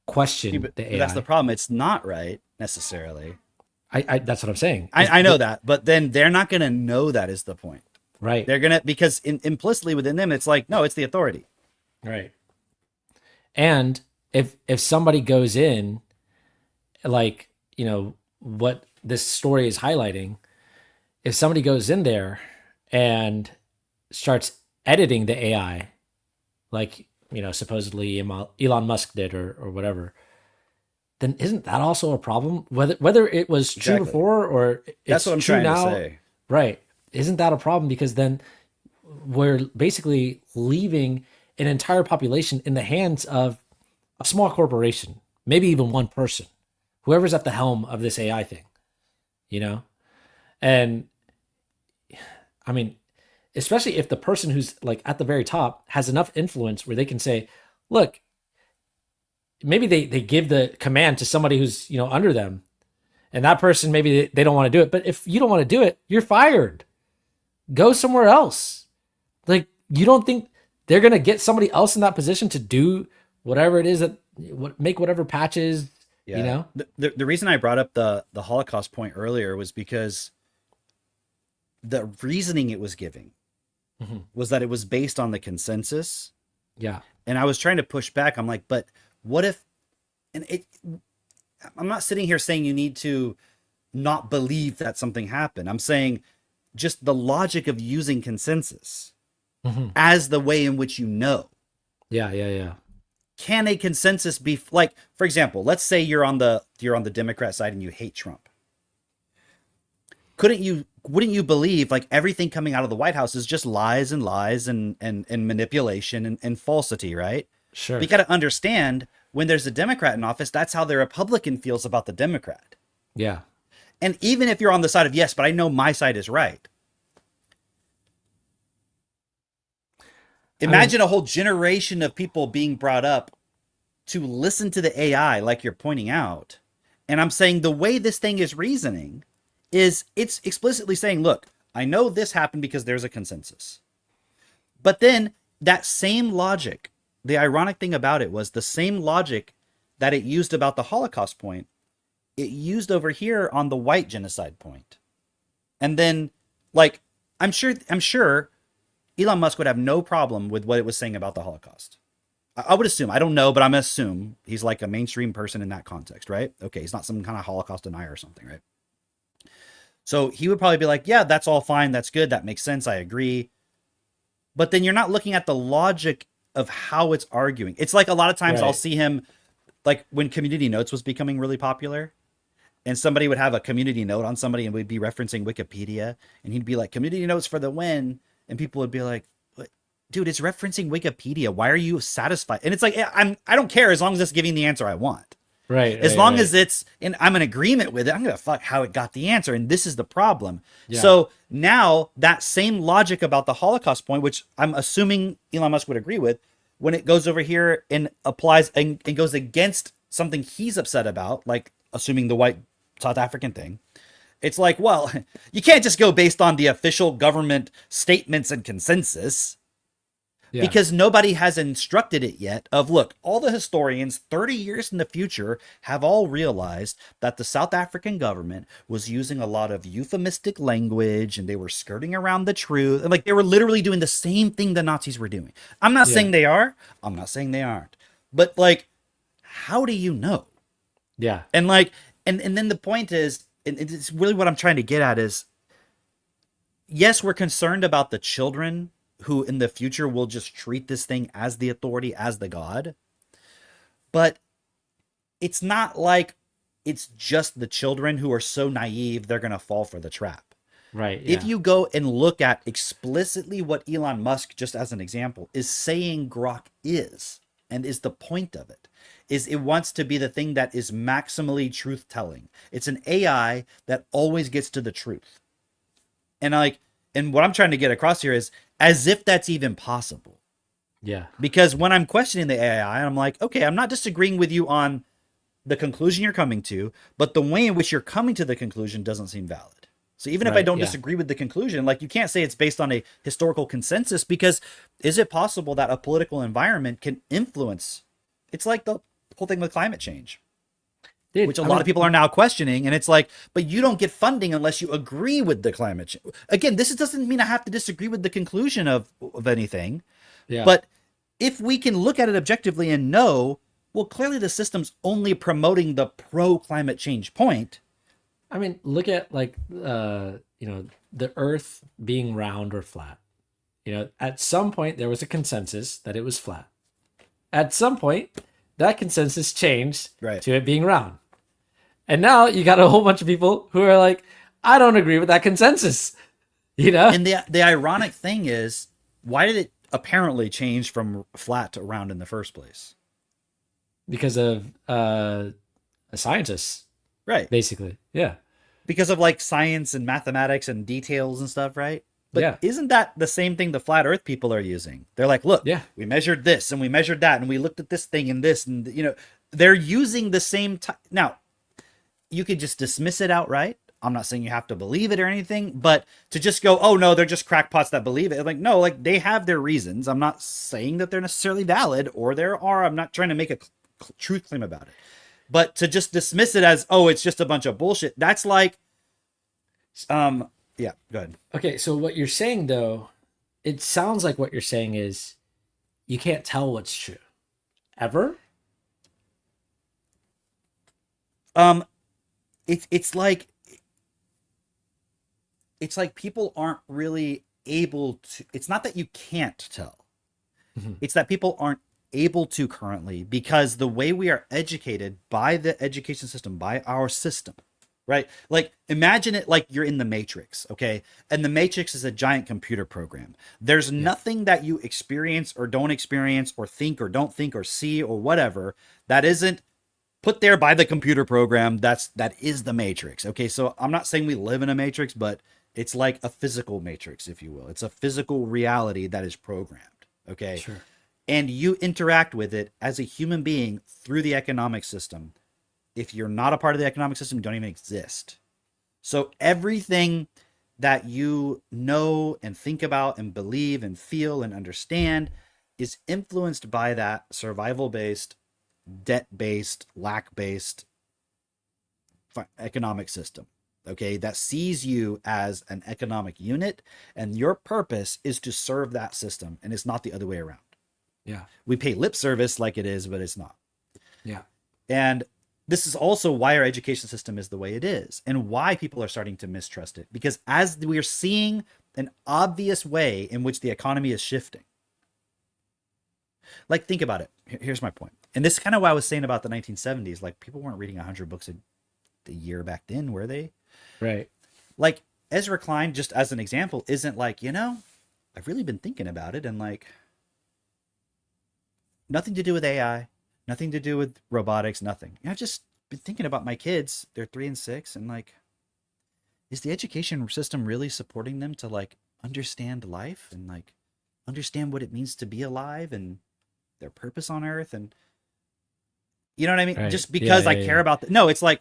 B: question
A: But
B: the AI.
A: that's the problem. It's not right necessarily.
B: I that's what I'm saying.
A: I know that, but then they're not going to know that is the point.
B: Right.
A: They're going to, because implicitly within them, it's like, no, it's the authority.
B: Right. And if somebody goes in, like, you know, what this story is highlighting, if somebody goes in there and starts editing the AI, like, you know, supposedly Elon Musk did, or whatever, then isn't that also a problem? Whether it was true
A: Exactly.
B: before or it's
A: That's what I'm
B: true
A: trying
B: now,
A: to say.
B: right? Isn't that a problem? Because then we're basically leaving an entire population in the hands of a small corporation, maybe even one person, whoever's at the helm of this AI thing, you know? And I mean, especially if the person who's like at the very top has enough influence where they can say, look, maybe they give the command to somebody who's, you know, under them, and that person, maybe they don't want to do it. But if you don't want to do it, you're fired. Go somewhere else. Like, you don't think they're going to get somebody else in that position to do whatever it is that make whatever patches, you know?
A: The reason I brought up the Holocaust point earlier was because the reasoning it was giving was that it was based on the consensus.
B: Yeah.
A: And I was trying to push back. I'm like, but what if, I'm not sitting here saying you need to not believe that something happened. I'm saying just the logic of using consensus as the way in which you know.
B: Yeah.
A: Can a consensus be, like, for example, let's say you're on the Democrat side and you hate Trump. Wouldn't you believe, like, everything coming out of the White House is just lies and manipulation and falsity, right?
B: Sure.
A: But you got to understand, when there's a Democrat in office, that's how the Republican feels about the Democrat.
B: Yeah.
A: And even if you're on the side of, yes, but I know my side is right. Imagine a whole generation of people being brought up to listen to the AI, like you're pointing out. And I'm saying the way this thing is reasoning is it's explicitly saying, look, I know this happened because there's a consensus. But then that same logic, the ironic thing about it was the same logic that it used about the Holocaust point, it used over here on the white genocide point. And then, like, I'm sure Elon Musk would have no problem with what it was saying about the Holocaust. I would assume, I don't know, but I'm gonna assume he's like a mainstream person in that context, right? Okay, he's not some kind of Holocaust denier or something, right? So he would probably be like, yeah, that's all fine, that's good, that makes sense, I agree. But then you're not looking at the logic of how it's arguing. It's like a lot of times I'll see him, like when community notes was becoming really popular, and somebody would have a community note on somebody and we'd be referencing Wikipedia, and he'd be like, community notes for the win, and people would be like, what? Dude, it's referencing Wikipedia, why are you satisfied? And it's like, I don't care as long as it's giving the answer I want. As long as it's, and I'm in agreement with it, I'm gonna fuck how it got the answer, and this is the problem. So now that same logic about the Holocaust point, which I'm assuming Elon Musk would agree with, when it goes over here and applies and goes against something he's upset about, like assuming the white South African thing, it's like, well, you can't just go based on the official government statements and consensus. Because nobody has instructed it yet of, look, all the historians 30 years in the future have all realized that the South African government was using a lot of euphemistic language and they were skirting around the truth. And like they were literally doing the same thing the Nazis were doing. I'm not saying they are. I'm not saying they aren't. But like, how do you know? And like, and then the point is, and it's really what I'm trying to get at is, yes, we're concerned about the children who in the future will just treat this thing as the authority, as the God. But it's not like it's just the children who are so naive they're going to fall for the trap. If you go and look at explicitly what Elon Musk, just as an example, is saying Grok is, and is the point of it, is it wants to be the thing that is maximally truth-telling. It's an AI that always gets to the truth. And like, and what I'm trying to get across here is as if that's even possible. Because when I'm questioning the AI, I'm like, okay, I'm not disagreeing with you on the conclusion you're coming to, but the way in which you're coming to the conclusion doesn't seem valid. So even if I don't disagree with the conclusion, like you can't say it's based on a historical consensus, because is it possible that a political environment can influence? It's like the whole thing with climate change. Which a lot of people are now questioning. And it's like, but you don't get funding unless you agree with the climate change. Again, this doesn't mean I have to disagree with the conclusion of anything. But if we can look at it objectively and know, well, clearly the system's only promoting the pro-climate change point.
B: I mean, look at like, you know, the Earth being round or flat. You know, at some point there was a consensus that it was flat. At some point, that consensus changed to it being round. And now you got a whole bunch of people who are like, I don't agree with that consensus, you know?
A: And the ironic thing is, why did it apparently change from flat to round in the first place?
B: Because of scientists. Basically.
A: Because of like science and mathematics and details and stuff, right? But isn't that the same thing the flat earth people are using? They're like, look, we measured this and we measured that and we looked at this thing and this, and you know, they're using the same now, you could just dismiss it outright. I'm not saying you have to believe it or anything, but to just go, oh no, they're just crackpots that believe it. Like, no, like they have their reasons. I'm not saying that they're necessarily valid, or there are. I'm not trying to make a truth claim about it. But to just dismiss it as, oh, it's just a bunch of bullshit. That's like, yeah, go ahead.
B: Okay, so what you're saying though, it sounds like what you're saying is you can't tell what's true. Ever?
A: It's like people aren't really able to, it's not that you can't tell. It's that people aren't able to currently, because the way we are educated by the education system, by our system, right? Like imagine it like you're in the Matrix, okay? And the Matrix is a giant computer program. There's nothing that you experience or don't experience or think or don't think or see or whatever that isn't put there by the computer program. That is the Matrix. Okay, so I'm not saying we live in a Matrix, but it's like a physical Matrix, if you will. It's a physical reality that is programmed. Okay.
B: Sure.
A: And you interact with it as a human being through the economic system. If you're not a part of the economic system, you don't even exist. So everything that you know and think about and believe and feel and understand is influenced by that survival-based, debt-based, lack-based economic system. Okay, that sees you as an economic unit, and your purpose is to serve that system, and it's not the other way around.
B: Yeah.
A: We pay lip service like it is, but it's not.
B: Yeah.
A: And this is also why our education system is the way it is and why people are starting to mistrust it. Because as we're seeing an obvious way in which the economy is shifting, like, think about it. Here's my point. And this is kind of what I was saying about the 1970s. Like, people weren't reading 100 books a year back then, were they?
B: Right.
A: Like, Ezra Klein, just as an example, isn't like, I've really been thinking about it, and like, nothing to do with AI, nothing to do with robotics, nothing. I've just been thinking about my kids. They're 3 and 6, and like, is the education system really supporting them to like understand life and like understand what it means to be alive and their purpose on earth? And you know what I mean?
B: Right.
A: Just because
B: Yeah,
A: I
B: yeah,
A: care
B: yeah.
A: about no, it's like,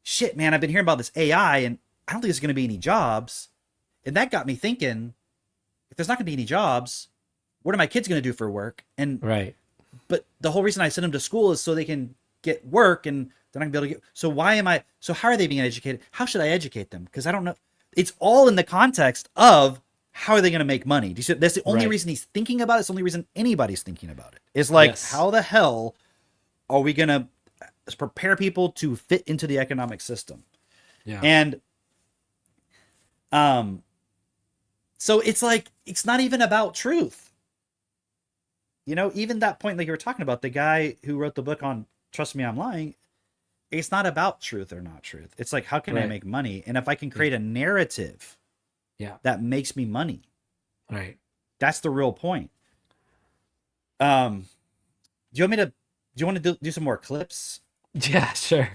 A: shit, man, I've been hearing about this AI and I don't think there's going to be any jobs. And that got me thinking, if there's not going to be any jobs, what are my kids going to do for work? And
B: Right.
A: but the whole reason I send them to school is so they can get work, and they're not gonna be able to get. So how are they being educated? How should I educate them? Because I don't know. It's all in the context of how are they going to make money? Do you see? That's the only
B: Right.
A: reason he's thinking about it. It's the only reason anybody's thinking about it. Is like,
B: Yes.
A: how the hell are we going to prepare people to fit into the economic system?
B: Yeah.
A: And so it's like, it's not even about truth. Even that point, like you were talking about, the guy who wrote the book on Trust Me, I'm Lying, it's not about truth or not truth. It's like, how can I
B: Right.
A: make money? And if I can create a narrative
B: Yeah.
A: that makes me money,
B: Right.
A: that's the real point. Do you want to do some more clips?
B: Yeah, sure.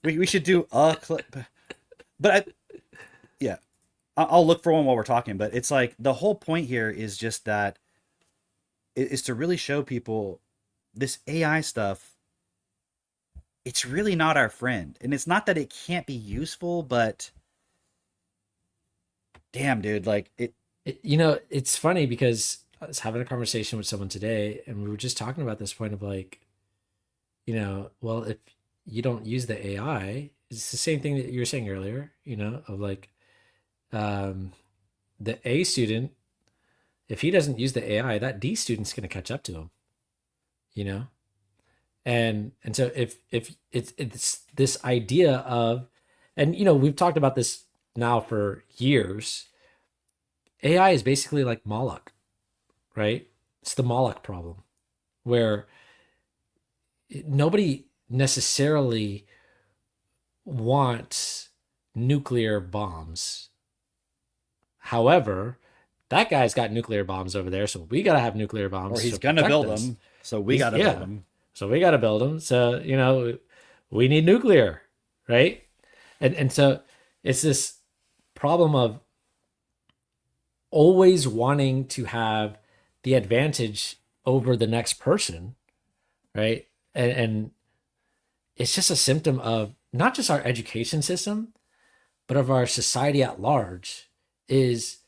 A: We should do a clip, but I'll look for one while we're talking. But it's like, the whole point here is just that is to really show people this AI stuff. It's really not our friend, and it's not that it can't be useful, but damn, dude, like
B: It's funny because I was having a conversation with someone today and we were just talking about this point of like, well, if you don't use the AI, it's the same thing that you were saying earlier, of like, the A student, if he doesn't use the AI, that D student's going to catch up to him, and so if it's this idea of, and we've talked about this now for years, AI is basically like Moloch, right? It's the Moloch problem, where nobody necessarily wants nuclear bombs. However, that guy's got nuclear bombs over there, so we got to have nuclear bombs.
A: or he's
B: to
A: gonna
B: protect
A: build
B: us.
A: them, so we got to build them.
B: So we got to build them. So, we need nuclear, right? And so it's this problem of always wanting to have the advantage over the next person, right? And it's just a symptom of not just our education system, but of our society at large. Is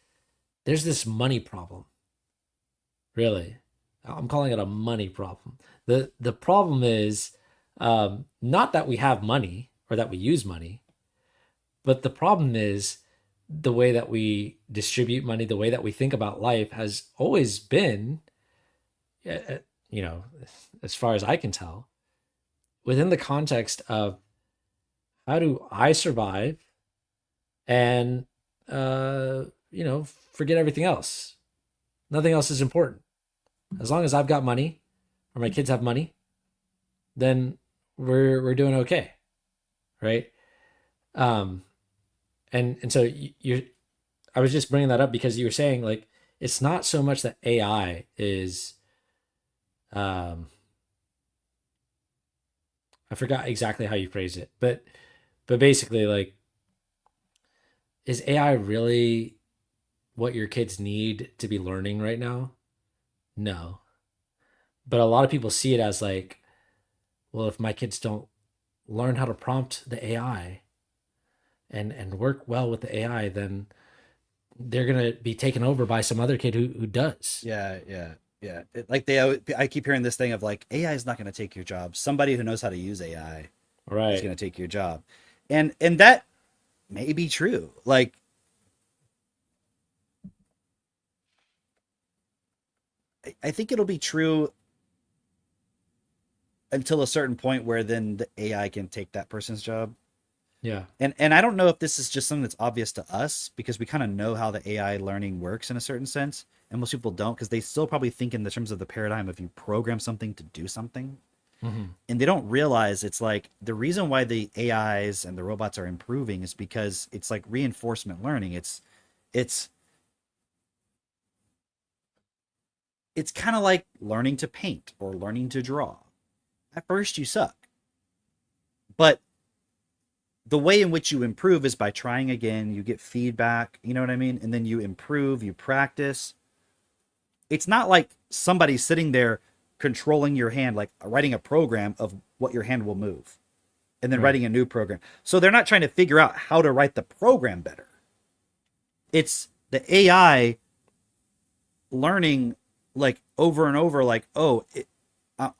B: there's this money problem. Really, I'm calling it a money problem. The problem is not that we have money or that we use money, but the problem is the way that we distribute money, the way that we think about life has always been, as far as I can tell, within the context of how do I survive and, forget everything else. Nothing else is important. As long as I've got money or my kids have money, then we're doing okay, right? And so I was just bringing that up because you were saying like it's not so much that AI is, I forgot exactly how you phrased it, but basically like, is AI really what your kids need to be learning right now? No. But a lot of people see it as like, well, if my kids don't learn how to prompt the AI and work well with the AI, then they're going to be taken over by some other kid who does.
A: Yeah. I keep hearing this thing of like, AI is not going to take your job. Somebody who knows how to use AI
B: Right.
A: is going to take your job, and that may be true. Like, I think it'll be true until a certain point where then the AI can take that person's job.
B: Yeah.
A: And I don't know if this is just something that's obvious to us because we kind of know how the AI learning works in a certain sense, and most people don't because they still probably think in the terms of the paradigm of you program something to do something. And they don't realize it's like the reason why the AIs and the robots are improving is because it's like reinforcement learning. It's kind of like learning to paint or learning to draw. At first you suck. But the way in which you improve is by trying again, you get feedback, you know what I mean? And then you improve, you practice. It's not like somebody sitting there controlling your hand, like writing a program of what your hand will move and then writing a new program. So they're not trying to figure out how to write the program better. It's the AI learning like over and over, like, oh,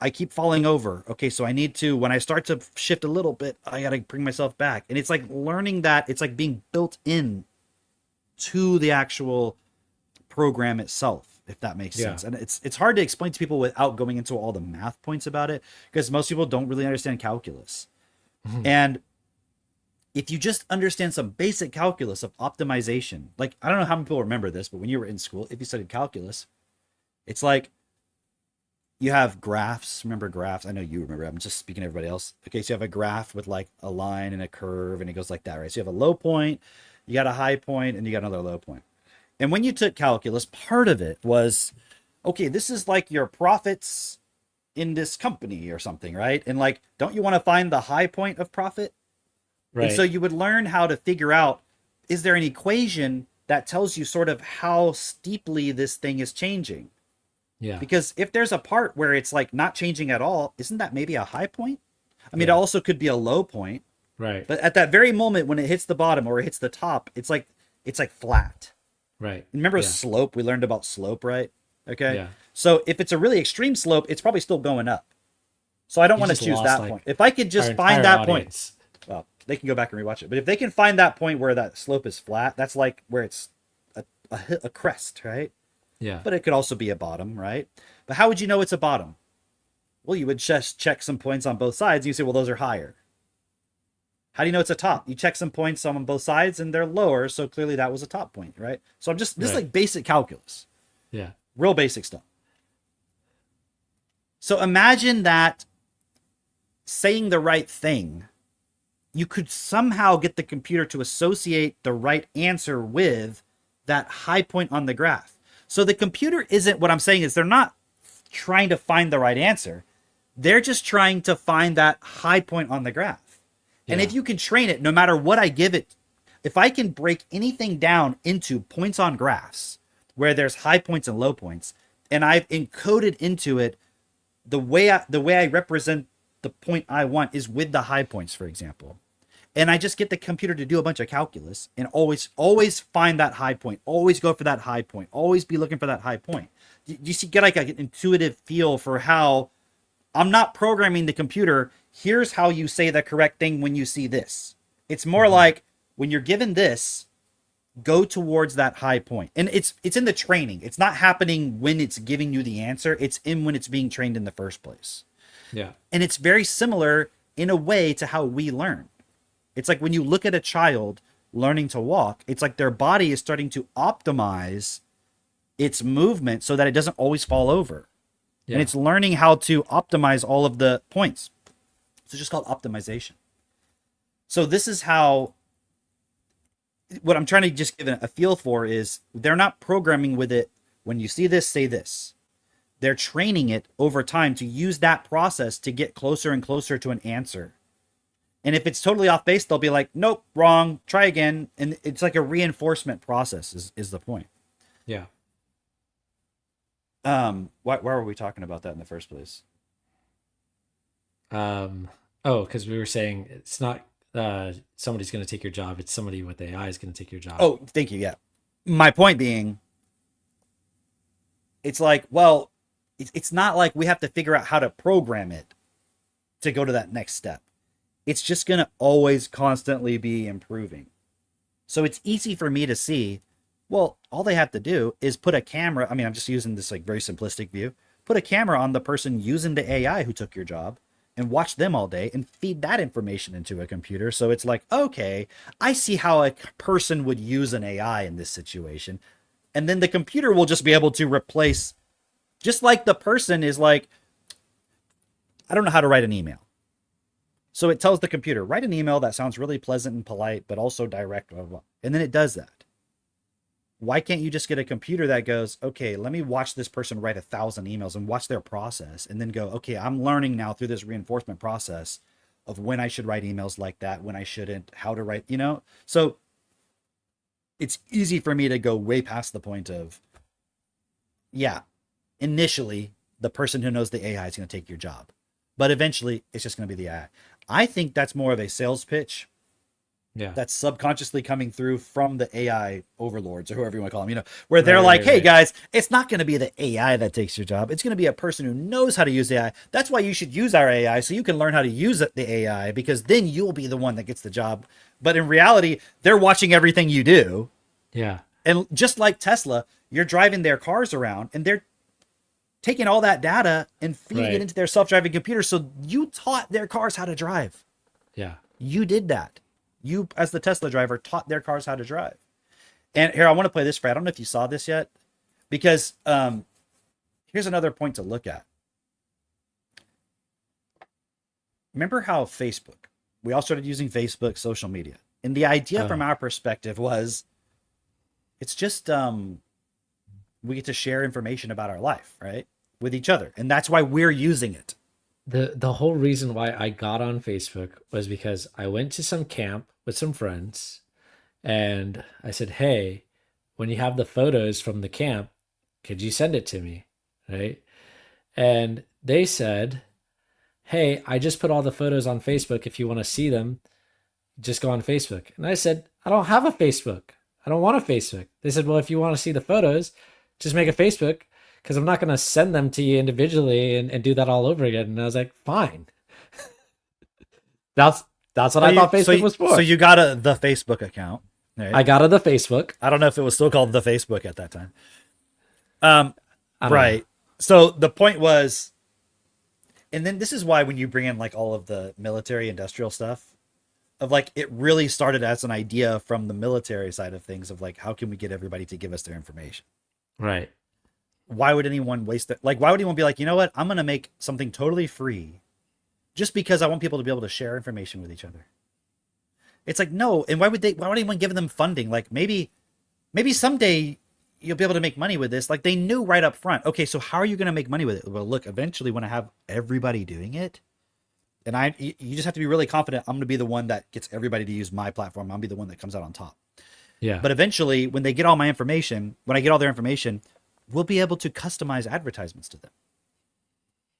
A: I keep falling over. Okay, so I need to, when I start to shift a little bit, I got to bring myself back. And it's like learning that, it's like being built in to the actual program itself, if that makes sense. And it's hard to explain to people without going into all the math points about it, because most people don't really understand calculus. And if you just understand some basic calculus of optimization, like, I don't know how many people remember this, but when you were in school, if you studied calculus, it's like you have graphs. Remember graphs? I know you remember. I'm just speaking to everybody else. Okay, so you have a graph with like a line and a curve, and it goes like that, right? So you have a low point, you got a high point, and you got another low point. And when you took calculus, part of it was, okay, this is like your profits in this company or something, right? And like, don't you want to find the high point of profit?
B: Right.
A: And so you would learn how to figure out, is there an equation that tells you sort of how steeply this thing is changing?
B: Yeah.
A: Because if there's a part where it's like not changing at all, isn't that maybe a high point? I mean, it also could be a low point.
B: Right.
A: But at that very moment when it hits the bottom or it hits the top, it's like flat.
B: Right.
A: Remember slope? We learned about slope, right? Okay.
B: Yeah.
A: So if it's a really extreme slope, it's probably still going up. So I don't want to choose that point. If I could just find that point, well, they can go back and rewatch it. But if they can find that point where that slope is flat, that's like where it's a crest, right?
B: Yeah.
A: But it could also be a bottom, right? But how would you know it's a bottom? Well, you would just check some points on both sides. And you say, well, those are higher. How do you know it's a top? You check some points on both sides and they're lower. So clearly that was a top point, right? So I'm just, this is like basic calculus.
B: Yeah.
A: Real basic stuff. So imagine that saying the right thing, you could somehow get the computer to associate the right answer with that high point on the graph. So the computer isn't, what I'm saying is they're not trying to find the right answer. They're just trying to find that high point on the graph. And if you can train it, no matter what I give it, if I can break anything down into points on graphs where there's high points and low points, and I've encoded into it the way I represent the point I want is with the high points, for example. And I just get the computer to do a bunch of calculus and always find that high point, always go for that high point, always be looking for that high point. You see, get like an intuitive feel for how I'm not programming the computer. Here's how you say the correct thing when you see this. It's more like when you're given this, go towards that high point. And it's in the training. It's not happening when it's giving you the answer. It's in when it's being trained in the first place.
B: Yeah.
A: And it's very similar in a way to how we learn. It's like when you look at a child learning to walk, it's like their body is starting to optimize its movement so that it doesn't always fall over. Yeah. And it's learning how to optimize all of the points. So it's just called optimization. So this is how, what I'm trying to just give a feel for is they're not programming with it. When you see this, say this. They're training it over time to use that process to get closer and closer to an answer. And if it's totally off base, they'll be like, nope, wrong, try again. And it's like a reinforcement process is the point.
B: Yeah.
A: Why were we talking about that in the first place?
B: Because we were saying it's not somebody's going to take your job. It's somebody with AI is going to take your job.
A: Oh, thank you. Yeah. My point being, it's like, well, it's not like we have to figure out how to program it to go to that next step. It's just going to always constantly be improving. So it's easy for me to see, Well, all they have to do is put a camera. I mean, I'm just using this like very simplistic view. Put a camera on the person using the AI who took your job and watch them all day and feed that information into a computer. So it's like, okay, I see how a person would use an AI in this situation. And then the computer will just be able to replace, just like the person is like, I don't know how to write an email. So it tells the computer, write an email that sounds really pleasant and polite, but also direct, blah, blah, blah. And then it does that. Why can't you just get a computer that goes, okay, let me watch this person write 1,000 emails and watch their process and then go, okay, I'm learning now through this reinforcement process of when I should write emails like that, when I shouldn't, how to write, So it's easy for me to go way past the point of, yeah, initially the person who knows the AI is going to take your job, but eventually it's just going to be the AI. I think that's more of a sales pitch.
B: Yeah.
A: That's subconsciously coming through from the AI overlords or whoever you want to call them, where they're like, hey guys, it's not going to be the AI that takes your job. It's going to be a person who knows how to use AI. That's why you should use our AI so you can learn how to use the AI, because then you'll be the one that gets the job. But in reality, they're watching everything you do.
B: Yeah.
A: And just like Tesla, you're driving their cars around and they're taking all that data and feeding it into their self-driving computer. So you taught their cars how to drive.
B: Yeah.
A: You did that. You, as the Tesla driver, taught their cars how to drive. And here, I want to play this for you. I don't know if you saw this yet, because here's another point to look at. Remember how Facebook, we all started using Facebook, social media. And the idea from our perspective was, it's just, we get to share information about our life, right? With each other. And that's why we're using it.
B: The whole reason why I got on Facebook was because I went to some camp with some friends and I said, hey, when you have the photos from the camp, could you send it to me? Right. And they said, hey, I just put all the photos on Facebook. If you want to see them, just go on Facebook. And I said, I don't have a Facebook. I don't want a Facebook. They said, well, if you want to see the photos, just make a Facebook, because I'm not going to send them to you individually and do that all over again. And I was like, fine. That's what I thought Facebook was for.
A: So you got the Facebook account. Right?
B: I got the Facebook.
A: I don't know if it was still called the Facebook at that time.
B: Right.
A: Know. So the point was, and then this is why when you bring in like all of the military industrial stuff, of like, it really started as an idea from the military side of things of like, how can we get everybody to give us their information?
B: Right.
A: Why would anyone waste that? Like, why would anyone be like, you know what? I'm going to make something totally free just because I want people to be able to share information with each other. It's like, no. And why would anyone give them funding? Like maybe someday you'll be able to make money with this. Like they knew right up front. Okay, so how are you going to make money with it? Well, look, eventually when I have everybody doing it, and you just have to be really confident. I'm going to be the one that gets everybody to use my platform. I'll be the one that comes out on top.
B: Yeah.
A: But eventually when they get all my information, when I get all their information, we'll be able to customize advertisements to them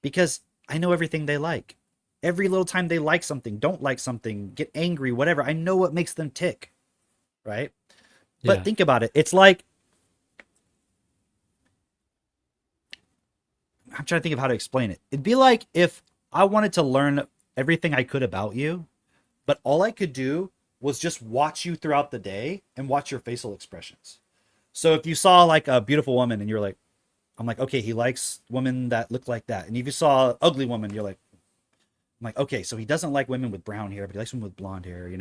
A: because I know everything they like. Every little time they like something, don't like something, get angry, whatever, I know what makes them tick, right? But think about it. It's like, I'm trying to think of how to explain it. It'd be like if I wanted to learn everything I could about you, but all I could do was just watch you throughout the day and watch your facial expressions. So if you saw like a beautiful woman and you're like, I'm like, okay, he likes women that look like that. And if you saw an ugly woman, you're like, I'm like, okay, so he doesn't like women with brown hair, but he likes women with blonde hair,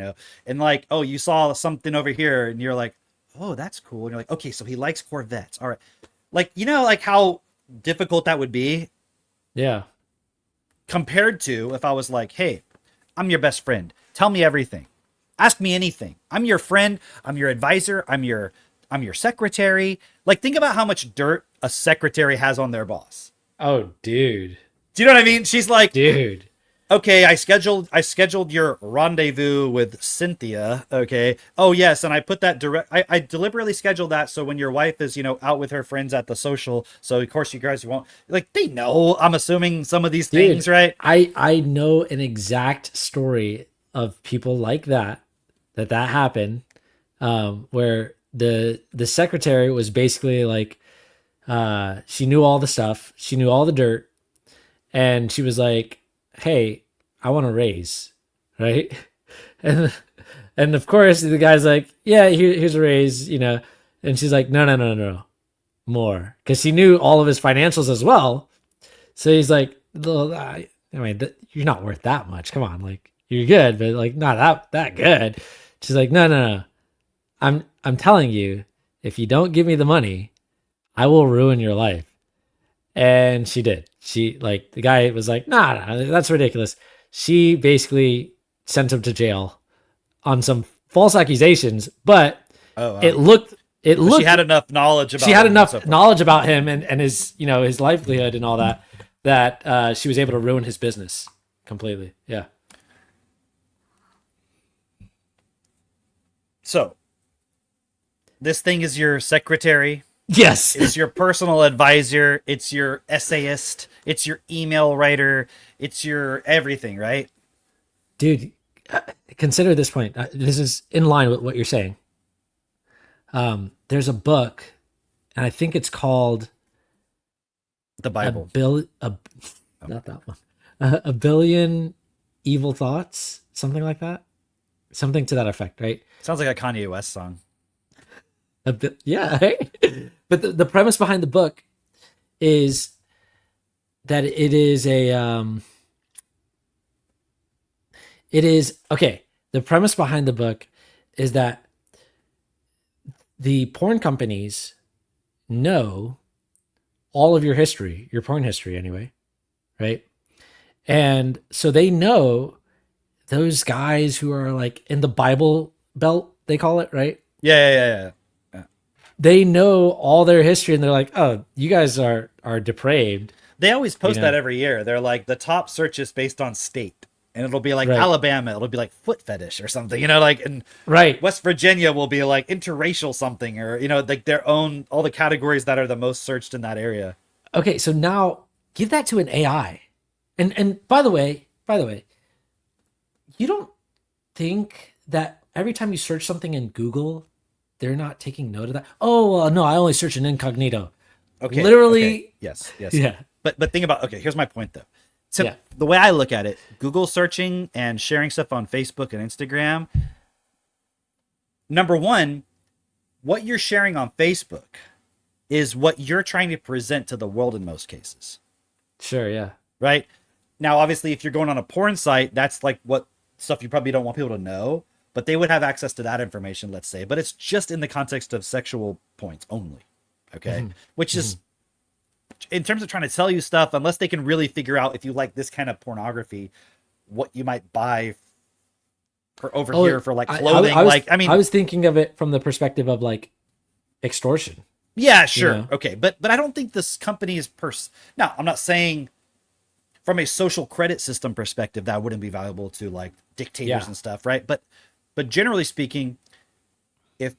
A: And like, oh, you saw something over here and you're like, oh, that's cool. And you're like, okay, so he likes Corvettes. All right. Like, like how difficult that would be?
B: Yeah.
A: Compared to if I was like, hey, I'm your best friend. Tell me everything. Ask me anything. I'm your friend. I'm your advisor. I'm your secretary. Like, think about how much dirt a secretary has on their boss.
B: Oh, dude.
A: Do you know what I mean? She's like,
B: dude,
A: okay, I scheduled your rendezvous with Cynthia. Okay. Oh yes. And I put that I deliberately scheduled that. So when your wife is, out with her friends at the social, so of course you guys won't, like, they know, I'm assuming some of these things, right?
B: I know an exact story of people like that happened, where the secretary was basically like, she knew all the stuff. She knew all the dirt. And she was like, hey, I want a raise, right? And of course the guy's like, yeah, here's a raise, And she's like, no, no, no, no, more. Because she knew all of his financials as well. So he's like, I mean, you're not worth that much. Come on. Like, you're good, but like not that good. She's like, no, no, no. I'm telling you, if you don't give me the money, I will ruin your life. And she did. She like the guy was like, nah, that's ridiculous. She basically sent him to jail on some false accusations, but
A: Oh, wow.
B: it looked
A: But she had enough knowledge about
B: she had
A: him and so
B: enough
A: forth.
B: knowledge about him and his his livelihood and all that she was able to ruin his business completely. Yeah.
A: So, this thing is your secretary.
B: Yes.
A: It's your personal advisor. It's your essayist. It's your email writer. It's your everything, right?
B: Dude, consider this point. This is in line with what you're saying. There's a book, and I think it's called
A: The Bible.
B: Not that one. A Billion Evil Thoughts, something like that. Something to that effect, right?
A: Sounds like a Kanye West song.
B: Yeah, right? But the premise behind the book is that it is okay. The premise behind the book is that the porn companies know all of your history, your porn history anyway, right? And so they know those guys who are like in the Bible Belt, they call it, right?
A: Yeah.
B: They know all their history and they're like, oh, you guys are depraved.
A: They always post
B: You know?
A: that every year. They're like the top searches based on state. And it'll be like
B: Right.
A: Alabama. It'll be like foot fetish or something, like, and
B: Right.
A: West Virginia will be like interracial something or, like their own, all the categories that are the most searched in that area.
B: Okay, so now give that to an AI. And by the way, you don't think that every time you search something in Google, they're not taking note of that? Oh, well, no, I only search in incognito.
A: Okay.
B: Literally.
A: Okay. Yes.
B: Yeah.
A: But think about, okay, here's my point though. So
B: Yeah.
A: the way I look at it, Google searching and sharing stuff on Facebook and Instagram, number one, what you're sharing on Facebook is what you're trying to present to the world in most cases.
B: Sure, yeah.
A: Right? Now, obviously, if you're going on a porn site, that's like what stuff you probably don't want people to know, but they would have access to that information, let's say. But it's just in the context of sexual points only. Okay. Which is, in terms of trying to tell you stuff, unless they can really figure out if you like this kind of pornography, what you might buy for over here for like clothing.
B: I was thinking of it from the perspective of like extortion.
A: Yeah, sure.
B: know?
A: Okay. But I don't think this company is now, I'm not saying from a social credit system perspective, that wouldn't be valuable to like dictators and stuff. Right. But generally speaking, if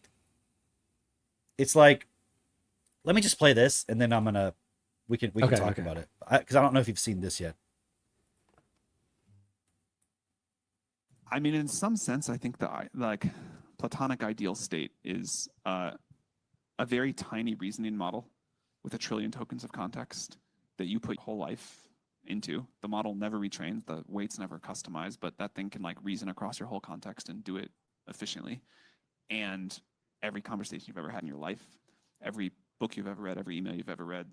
A: it's like, let me just play this and then we can talk about it. Cause I don't know if you've seen this yet.
I: I mean, in some sense, I think the like Platonic ideal state is a very tiny reasoning model with 1 trillion tokens of context that you put your whole life into. The model never retrains, the weights never customized, but that thing can like reason across your whole context and do it efficiently. And every conversation you've ever had in your life, every book you've ever read, every email you've ever read,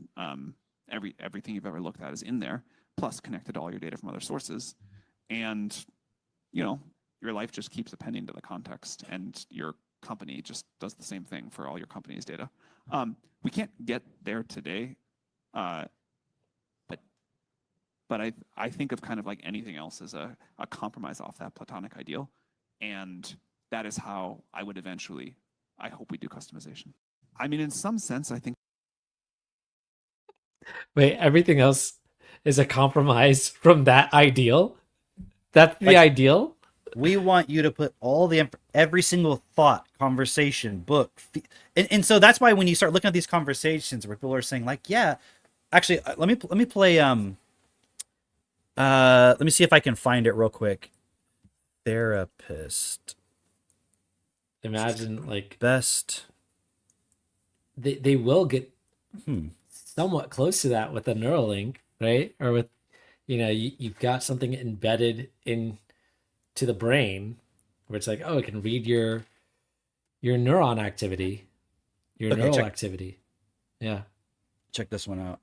I: everything you've ever looked at is in there, plus connected to all your data from other sources. And your life just keeps appending to the context, and your company just does the same thing for all your company's data. We can't get there today, but I think of kind of like anything else as a compromise off that Platonic ideal, and that is how I would eventually, I hope we do customization. I mean, in some sense, I think.
B: Wait, everything else is a compromise from that ideal? That's the ideal?
A: We want you to put all every single thought, conversation, book. And so that's why when you start looking at these conversations where people are saying like, yeah, actually, let me play, let me see if I can find it real quick. Therapist.
B: Imagine like
A: Best.
B: They will get somewhat close to that with a Neuralink, right? Or with, you've got something embedded into the brain where it's like, oh, it can read your neuron activity your
A: Okay,
B: neural activity. Yeah.
A: check this one out.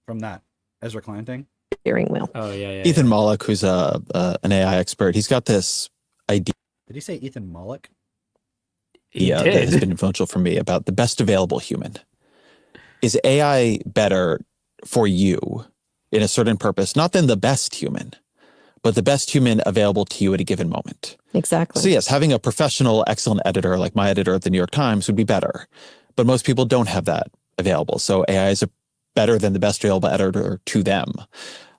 A: From that Ezra Klein thing.
H: Steering wheel.
B: Oh yeah.
C: Ethan Mollick, who's an AI expert, he's got this idea
A: Did he say Ethan Mollick?
B: He
C: that has
B: did.
C: been influential for me about the best available human. Is AI better for you in a certain purpose, not than the best human, but the best human available to you at a given moment?
H: Exactly.
C: So yes, having a professional, excellent editor like my editor at the New York Times would be better, but most people don't have that available. So AI is better than the best available editor to them.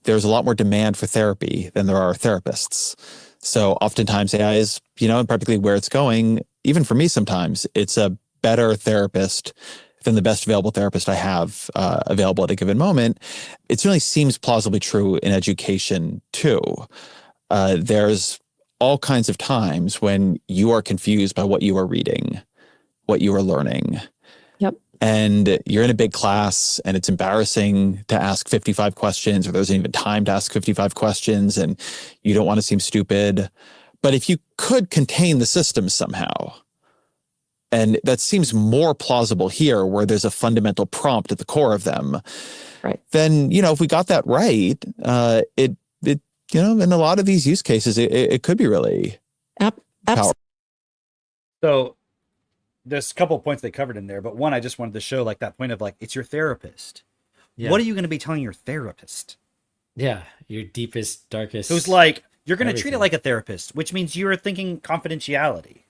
C: There's a lot more demand for therapy than there are therapists. So oftentimes AI is, and practically where it's going, even for me sometimes, it's a better therapist than the best available therapist I have available at a given moment. It certainly seems plausibly true in education too. There's all kinds of times when you are confused by what you are reading, what you are learning.
H: Yep.
C: And you're in a big class and it's embarrassing to ask 55 questions, or there isn't even time to ask 55 questions, and you don't want to seem stupid. But if you could contain the system somehow, and that seems more plausible here where there's a fundamental prompt at the core of them,
H: right?
C: Then, if we got that right, it in a lot of these use cases, it could be really powerful.
A: So there's a couple of points they covered in there, but one, I just wanted to show like that point of like, it's your therapist.
B: Yeah.
A: What are you going to be telling your therapist?
B: Yeah. Your deepest, darkest.
A: Who's like, you're going to treat it like a therapist, which means you're thinking confidentiality.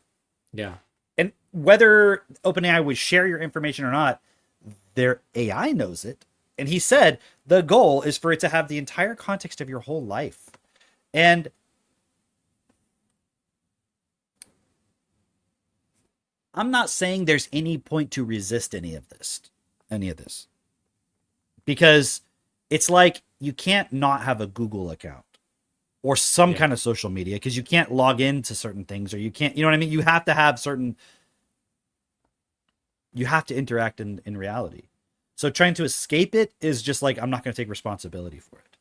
B: Yeah.
A: And whether OpenAI would share your information or not, their AI knows it. And he said the goal is for it to have the entire context of your whole life. And I'm not saying there's any point to resist any of this. Because it's like you can't not have a Google account or some kind of social media because you can't log into certain things, or you can't, you know what I mean? You have to have you have to interact in reality. So trying to escape it is just like, I'm not going to take responsibility for it.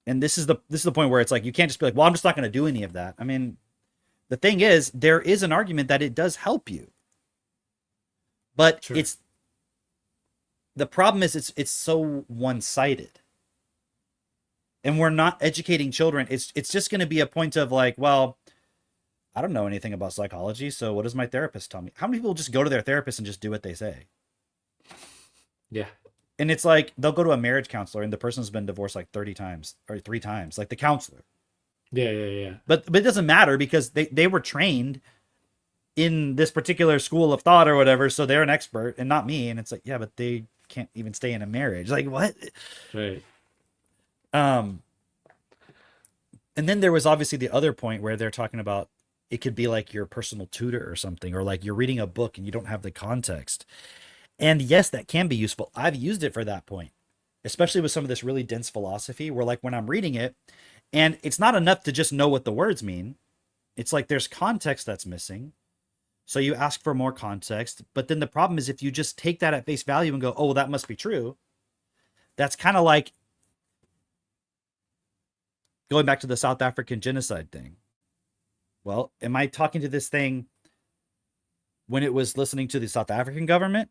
A: And this is the point where it's like, you can't just be like, well, I'm just not going to do any of that. I mean, the thing is, there is an argument that it does help you. But the problem is it's so one-sided. And we're not educating children. It's just going to be a point of like, well, I don't know anything about psychology, so what does my therapist tell me? How many people just go to their therapist and just do what they say?
B: Yeah.
A: And it's like, they'll go to a marriage counselor and the person's been divorced like 30 times or 3 times, like the counselor.
B: Yeah.
A: But it doesn't matter because they were trained in this particular school of thought or whatever, so they're an expert and not me. And it's like, yeah, but they can't even stay in a marriage. Like, what?
B: Right.
A: And then there was obviously the other point where they're talking about it could be like your personal tutor or something, or like you're reading a book and you don't have the context. And yes, that can be useful. I've used it for that point, especially with some of this really dense philosophy where like when I'm reading it, and it's not enough to just know what the words mean. It's like there's context that's missing. So you ask for more context. But then the problem is if you just take that at face value and go, oh, well, that must be true. That's kind of like going back to the South African genocide thing. Well, am I talking to this thing when it was listening to the South African government?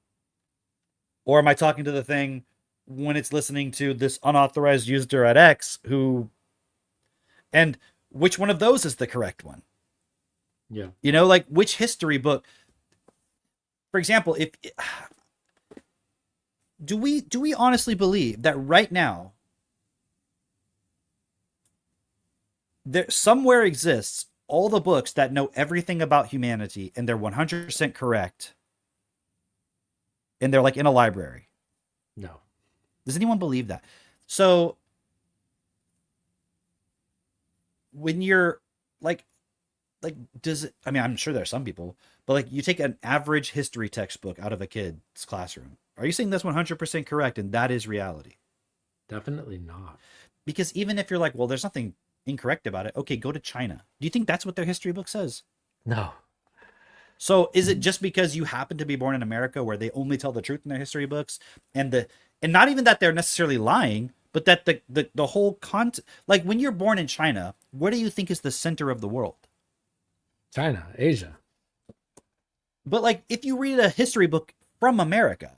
A: Or am I talking to the thing when it's listening to this unauthorized user at X who... And which one of those is the correct one?
B: Yeah.
A: Like which history book? For example, if do we honestly believe that right now there somewhere exists all the books that know everything about humanity and they're 100% correct and they're like in a library?
B: No.
A: Does anyone believe that? So when you're like does it, I mean, I'm sure there are some people, but like you take an average history textbook out of a kid's classroom. Are you saying that's 100% correct and that is reality?
B: Definitely not.
A: Because even if you're like, well, there's nothing incorrect about it. Okay, go to China. Do you think that's what their history book says?
B: No.
A: So is it just because you happen to be born in America where they only tell the truth in their history books and not even that they're necessarily lying, but that the whole like when you're born in China, where do you think is the center of the world?
B: China, Asia.
A: But like, if you read a history book from America,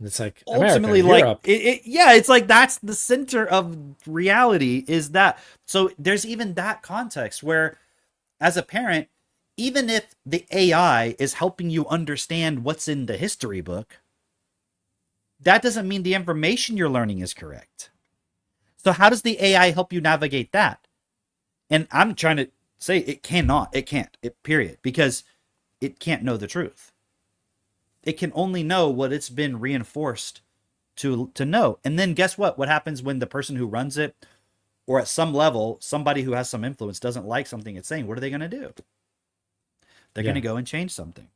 B: It's like
A: ultimately,
B: America,
A: like
B: Europe.
A: yeah, it's like that's the center of reality. Is that so? There's even that context where, as a parent, even if the AI is helping you understand what's in the history book, that doesn't mean the information you're learning is correct. So how does the AI help you navigate that? And I'm trying to say it cannot, it can't, it period, because it can't know the truth. It can only know what it's been reinforced to know. And then guess what? What happens when the person who runs it, or at some level, somebody who has some influence doesn't like something it's saying? What are they going to do? They're going to go and change something.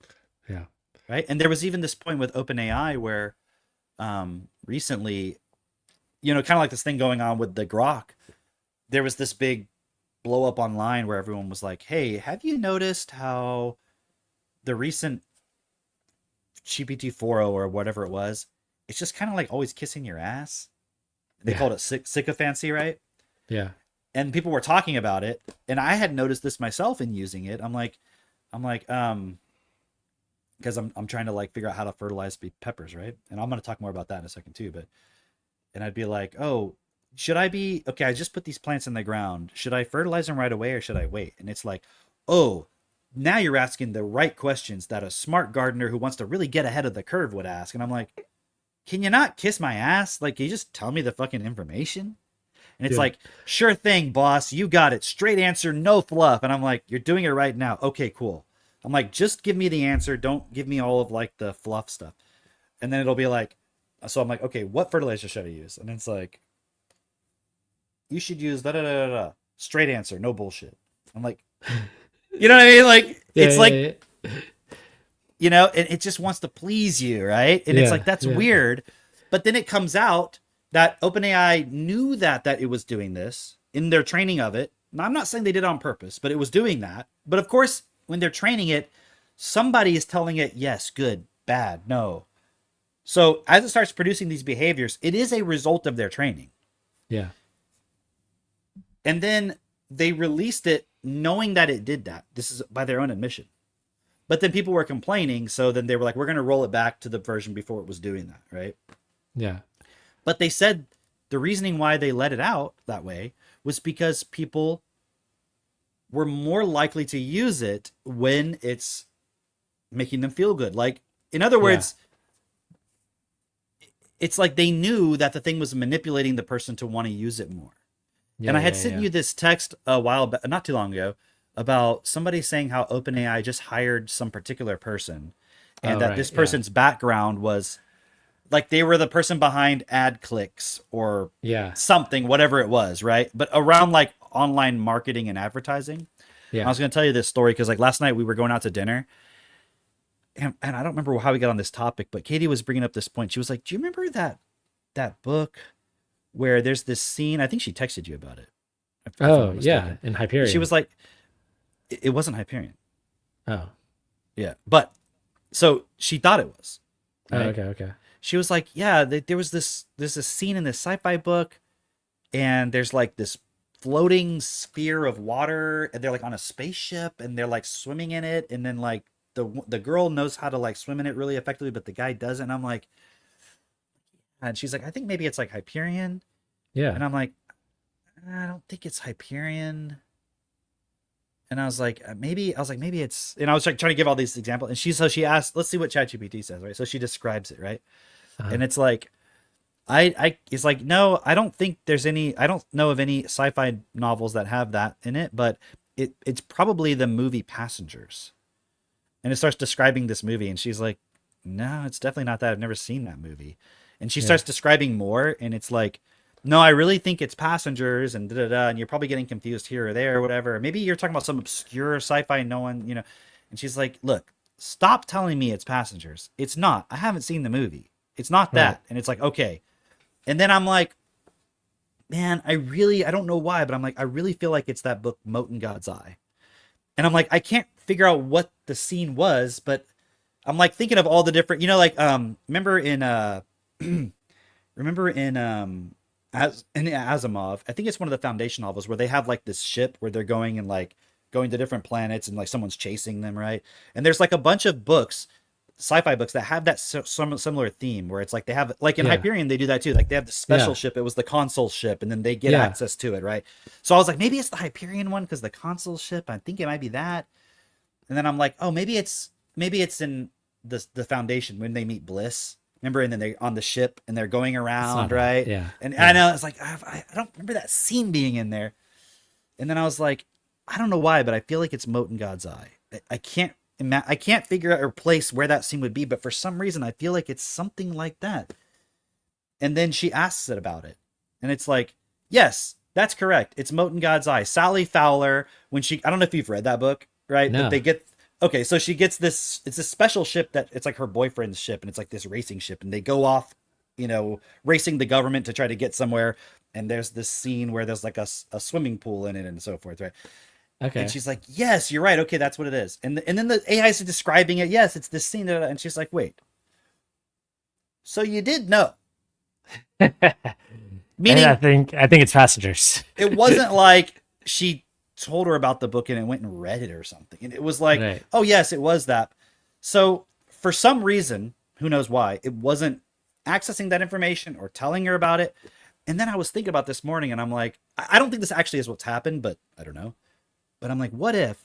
B: Yeah.
A: Right. And there was even this point with OpenAI where recently, kind of like this thing going on with the Grok, there was this big blow up online where everyone was like, hey, have you noticed how the recent GPT 4.0 or whatever it was, it's just kind of like always kissing your ass? They called it sycophancy, right?
B: Yeah.
A: And people were talking about it, and I had noticed this myself in using it. I'm like, because I'm trying to like figure out how to fertilize peppers, right? And I'm going to talk more about that in a second too. And I'd be like, oh, should I be okay? I just put these plants in the ground. Should I fertilize them right away or should I wait? And it's like, oh, now you're asking the right questions that a smart gardener who wants to really get ahead of the curve would ask. And I'm like, can you not kiss my ass? Like, can you just tell me the fucking information? And it's like, sure thing, boss. You got it. Straight answer, no fluff. And I'm like, you're doing it right now. Okay, cool. I'm like, just give me the answer. Don't give me all of like the fluff stuff. And then it'll be like, so I'm like, okay, what fertilizer should I use? And it's like, you should use da da da da. Straight answer, no bullshit. I'm like, you know what I mean? Like, it's like, and it just wants to please you, right? And it's like, that's weird. But then it comes out that OpenAI knew that it was doing this in their training of it. Now, I'm not saying they did it on purpose, but it was doing that. But of course, when they're training it, somebody is telling it, yes, good, bad, no. So as it starts producing these behaviors, it is a result of their training.
B: Yeah.
A: And then they released it knowing that it did that. This is by their own admission. But then people were complaining. So then they were like, we're going to roll it back to the version before it was doing that. Right.
B: Yeah.
A: But they said the reasoning why they let it out that way was because people were more likely to use it when it's making them feel good. Like, in other words, it's like they knew that the thing was manipulating the person to want to use it more. Yeah, and I had sent you this text a while back, not too long ago, about somebody saying how OpenAI just hired some particular person, and that this person's background was like they were the person behind ad clicks or something, whatever it was, right? But around like online marketing and advertising. Yeah. I was going to tell you this story because like last night we were going out to dinner, and I don't remember how we got on this topic, but Katie was bringing up this point. She was like, "Do you remember that book where there's this scene?" I think she texted you about it.
B: Oh yeah, in Hyperion.
A: She was like, "It wasn't Hyperion."
B: Oh,
A: yeah, but so she thought it was.
B: Right? Oh, okay.
A: She was like, "Yeah, there's this scene in this sci-fi book, and there's like this floating sphere of water, and they're like on a spaceship, and they're like swimming in it, and then like the girl knows how to like swim in it really effectively, but the guy doesn't." And I'm like, and she's like, "I think maybe it's like Hyperion."
B: Yeah.
A: And I'm like, "I don't think it's Hyperion." And I was like, maybe it's, and I was like trying to give all these examples. And she asked, let's see what ChatGPT says, right? So she describes it, right? And it's like, it's like, no, I don't think there's any, I don't know of any sci-fi novels that have that in it, but it's probably the movie Passengers. And it starts describing this movie, and she's like, no, it's definitely not that. I've never seen that movie. And she starts describing more, and it's like, no, I really think it's Passengers, and and you're probably getting confused here or there or whatever. Maybe you're talking about some obscure sci-fi no one, And she's like, look, stop telling me it's Passengers. It's not. I haven't seen the movie. It's not that. Right. And it's like, okay. And then I'm like, man, I don't know why, but I'm like, I really feel like it's that book, Mote in God's Eye. And I'm like, I can't figure out what the scene was, but I'm like thinking of all the different, remember in Asimov, I think it's one of the Foundation novels where they have like this ship where they're going and like going to different planets and like someone's chasing them, right? And there's like a bunch of books, sci-fi books that have that similar theme where it's like they have like in
B: Yeah.
A: Hyperion they do that too. Like they have the special
B: Yeah.
A: ship, it was the console ship, and then they get
B: Yeah.
A: access to it, right? So I was like, maybe it's the Hyperion one because the console ship. I think it might be that. And then I'm like, oh, maybe it's in the Foundation when they meet Bliss. Remember, and then they're on the ship and they're going around,
B: not
A: right?
B: bad. Yeah.
A: And
B: Yeah.
A: I know it's like I don't remember that scene being in there. And then I was like, I don't know why, but I feel like it's Moten God's Eye. I can't figure out or place where that scene would be, but for some reason I feel like it's something like that. And then she asks it about it, and it's like, yes, that's correct. It's Moten God's Eye. Sally Fowler, when I don't know if you've read that book, right?
B: No.
A: But they get okay, so she gets this. It's a special ship that it's like her boyfriend's ship, and it's like this racing ship, and they go off, racing the government to try to get somewhere. And there's this scene where there's like a swimming pool in it and so forth, right?
B: Okay.
A: And she's like, yes, you're right. Okay, that's what it is. And then the AI is describing it. Yes, it's this scene. And she's like, wait. So you did know. Meaning,
B: And I think it's Passengers.
A: it wasn't like she told her about the book and went and read it or something. And it was like,
B: Right.
A: oh, yes, it was that. So for some reason, who knows why, it wasn't accessing that information or telling her about it. And then I was thinking about this morning and I'm like, I don't think this actually is what's happened, but I don't know. But I'm like, what if